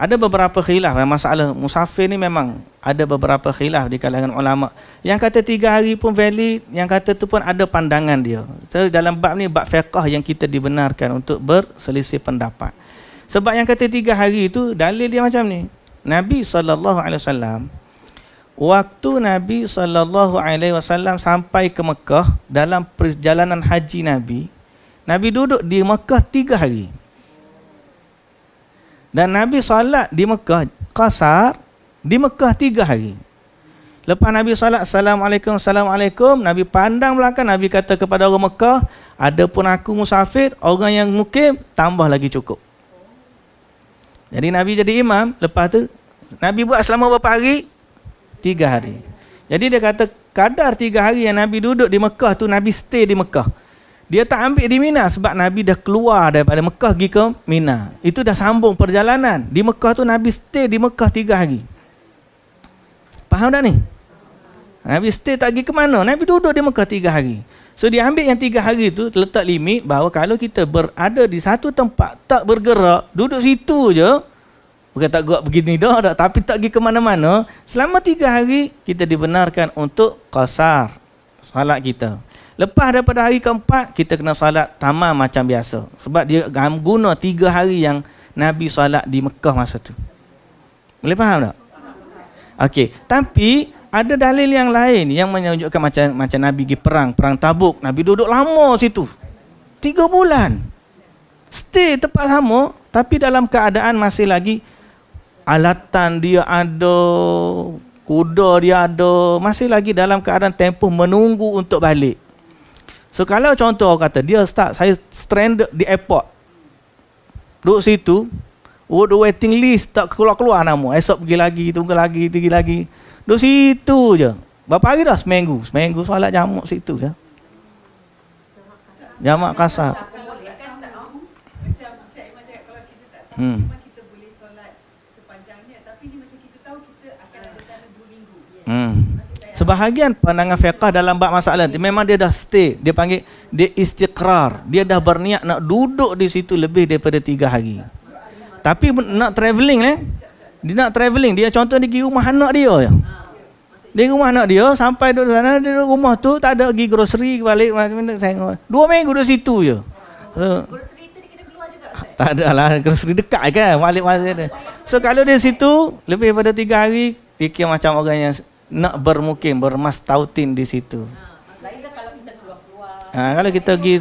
Ada beberapa khilaf. Masalah musafir ni memang ada beberapa khilaf di kalangan ulama. Yang kata 3 hari pun valid, yang kata tu pun ada pandangan dia. So, dalam bab ni, bab fiqh yang kita dibenarkan untuk berselisih pendapat. Sebab yang kata 3 hari tu, dalil dia macam ni. Nabi SAW, waktu Nabi SAW sampai ke Mekah, dalam perjalanan haji Nabi duduk di Mekah 3 hari. Dan Nabi solat di Mekah, qasar, di Mekah 3 hari. Lepas Nabi solat, Assalamualaikum, Nabi pandang belakang, Nabi kata kepada orang Mekah, adapun aku musafir, orang yang mukim, tambah lagi cukup. Jadi Nabi jadi imam, lepas tu, Nabi buat selama berapa hari? 3 hari. Jadi dia kata, kadar 3 hari yang Nabi duduk di Mekah tu, Nabi stay di Mekah. Dia tak ambil di Mina sebab Nabi dah keluar daripada Mekah pergi ke Mina. Itu dah sambung perjalanan. Di Mekah tu Nabi stay di Mekah 3 hari. Faham tak ni? Nabi stay tak pergi ke mana? Nabi duduk di Mekah 3 hari. So dia ambil yang 3 hari tu, letak limit bahawa kalau kita berada di satu tempat, tak bergerak, duduk situ je, bukan tak gerak begini dah, tapi tak pergi ke mana-mana, selama 3 hari kita dibenarkan untuk qasar salat kita. Lepas daripada hari keempat, kita kena salat tamam macam biasa. Sebab dia guna 3 hari yang Nabi salat di Mekah masa tu. Boleh faham tak? Okey. Tapi ada dalil yang lain yang menunjukkan macam Nabi pergi perang Tabuk. Nabi duduk lama situ. 3 bulan. Stay tempat sama, tapi dalam keadaan masih lagi alatan dia ada, kuda dia ada, masih lagi dalam keadaan tempoh menunggu untuk balik. So kalau contoh orang kata, dia start, saya stranded di airport, duduk situ, waiting list, tak keluar-keluar nama, esok pergi lagi, tunggu lagi, pergi lagi, duduk situ je. Berapa hari dah? Seminggu solat jamak situ je. Jamak kasar. Macam Cik Iman cakap, kalau kita tak tahu, memang kita boleh solat sepanjangnya. Tapi ni macam kita tahu kita akan ada sana 2 minggu. Sebahagian pandangan fiqh dalam bab masalah dia memang dia dah stay, dia panggil dia istiqrar, dia dah berniat nak duduk di situ lebih daripada 3 hari. Tapi nak travelling dia nak travelling, dia contoh dia pergi rumah anak dia je. Dia rumah anak dia, sampai duduk sana, dia duduk rumah tu tak ada pergi grocery balik, tengok 2 minggu duduk situ je. Grocery tu dia kena keluar juga Ustaz? Tak ada lah, grocery dekat kan, balik masa dia. So kalau dia situ lebih daripada 3 hari, dia kira macam orang yang nak bermukim, bermastautin di situ. Lainlah kalau kita keluar-keluar. Kalau kita pergi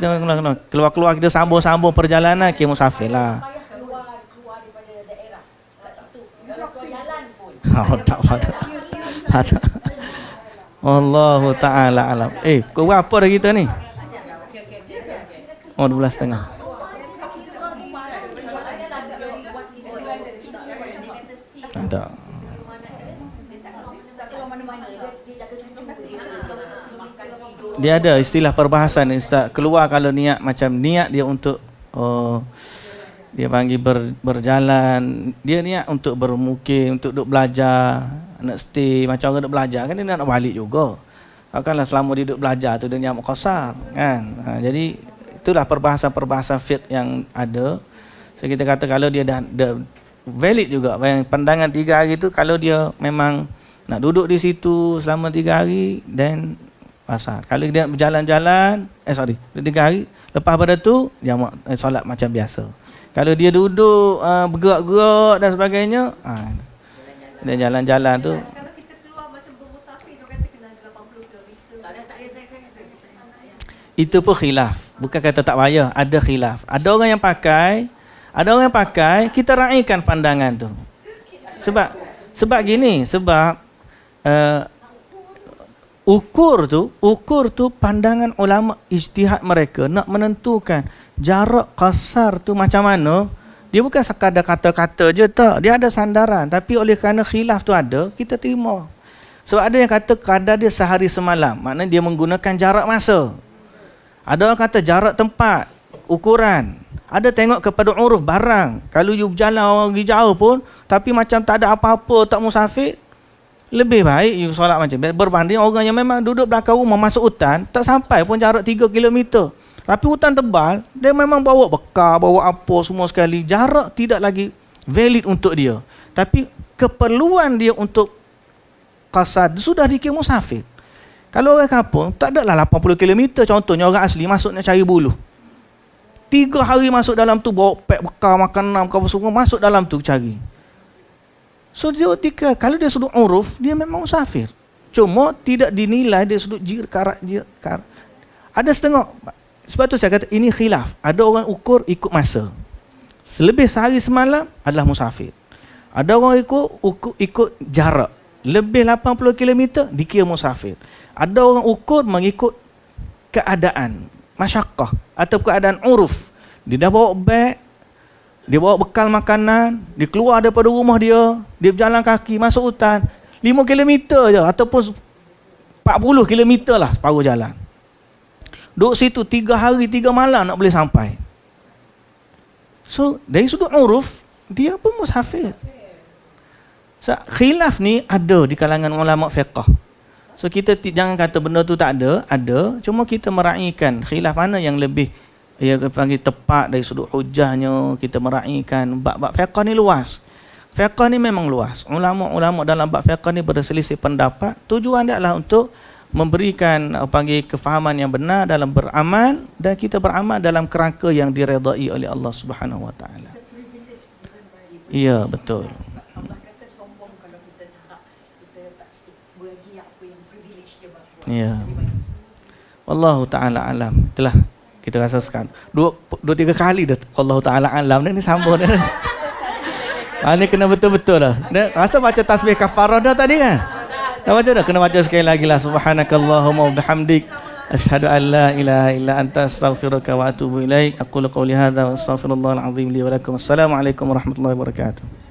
keluar-keluar, kita sambung-sambung perjalanan, kira musafir lah. Payah keluar daripada daerah. Kat situ. Kalau keluar jalan pun. Tak patut. Allahu ta'ala alam. Pukul berapa dah kita ni? Oh, 12.30. Tak. Dia ada istilah perbahasan, keluar kalau niat macam niat dia untuk dia panggil berjalan, dia niat untuk bermukim, untuk duduk belajar, nak stay, macam orang duduk belajar kan dia nak balik juga. Takkanlah selama dia duduk belajar tu dia jamak qasar kan. Jadi itulah perbahasan-perbahasan fiqh yang ada. So kita kata kalau dia dah valid juga pandangan 3 hari tu, kalau dia memang nak duduk di situ selama 3 hari then qasar. Kalau dia berjalan-jalan 3 hari lepas pada tu jamak solat macam biasa. Kalau dia duduk bergerak-gerak dan sebagainya, dia jalan-jalan tu. Kalau kita keluar macam bermusafir, dia kata kena 80 km. Tak ada, saya. Itu pun khilaf. Bukan kata tak payah, ada khilaf. Ada orang yang pakai, kita raikan pandangan tu. Sebab gini, ukur tu pandangan ulama ijtihad mereka nak menentukan jarak qasar tu macam mana. Dia bukan sekadar kata-kata je tak. Dia ada sandaran. Tapi oleh kerana khilaf tu ada, kita terima. Sebab ada yang kata kadar dia sehari semalam. Maknanya dia menggunakan jarak masa. Ada orang kata jarak tempat, ukuran. Ada tengok kepada uruf barang. Kalau you berjalan orang pergi jauh pun, tapi macam tak ada apa-apa, tak musafir, lebih baik you solat macam berbanding orang yang memang duduk belakang rumah masuk hutan, tak sampai pun jarak 3 km. Tapi hutan tebal, dia memang bawa bekal, bawa apa semua sekali. Jarak tidak lagi valid untuk dia. Tapi keperluan dia untuk qasar sudah dikira musafir. Kalau orang kampung, tak adalah 80 km. Contohnya orang asli masuk nak cari buluh. 3 hari masuk dalam tu, bawa pack bekal, makanan, apa semua, masuk dalam tu cari. So dia kalau dia sudut uruf, dia memang musafir. Cuma tidak dinilai dia sudut jir. Ada setengah. Sebab tu saya kata ini khilaf. Ada orang ukur ikut masa. Selebih sehari semalam adalah musafir. Ada orang ikut jarak. Lebih 80 km dikira musafir. Ada orang ukur mengikut keadaan, masyaqqah atau keadaan uruf. Dia dah bawa beg, dia bawa bekal makanan, dia keluar daripada rumah dia berjalan kaki masuk hutan 5 km je ataupun 40 km lah separuh jalan. Duduk situ 3 hari 3 malam nak boleh sampai. So dari sudut uruf dia pun musafir. So, khilaf ni ada di kalangan ulama fiqh. So kita jangan kata benda tu tak ada, cuma kita meraihkan khilaf mana yang lebih panggil tepat dari sudut hujahnya. Kita meraihkan bab-bab fiqh ni luas. Fiqh ni memang luas. Ulama-ulama dalam bab fiqh ni berselisih pendapat. Tujuan dia adalah untuk memberikan kefahaman yang benar dalam beramal, dan kita beramal dalam kerangka yang diredai oleh Allah Subhanahu Wa Taala. Ya, betul. Allah kata sombong kalau kita tak bagi apa yang privilege dia bagi. Ya. Wallahu taala alam. Itulah kita rasakan. 2-3 kali dah Allah taala alam ni sambung dah. Ni kena betul-betul dah. Rasa baca tasbih kafarah dah tadi kan? Dah baca dah? Kena baca sekali lagi lah. Subhanakallahumma wa bihamdik, asyhadu an la ilaha illa anta, astaghfiruka wa atubu ilaik. Aqulu qawli hadza wa astaghfirullahal azim li wa lakum. Assalamualaikum warahmatullahi wabarakatuh.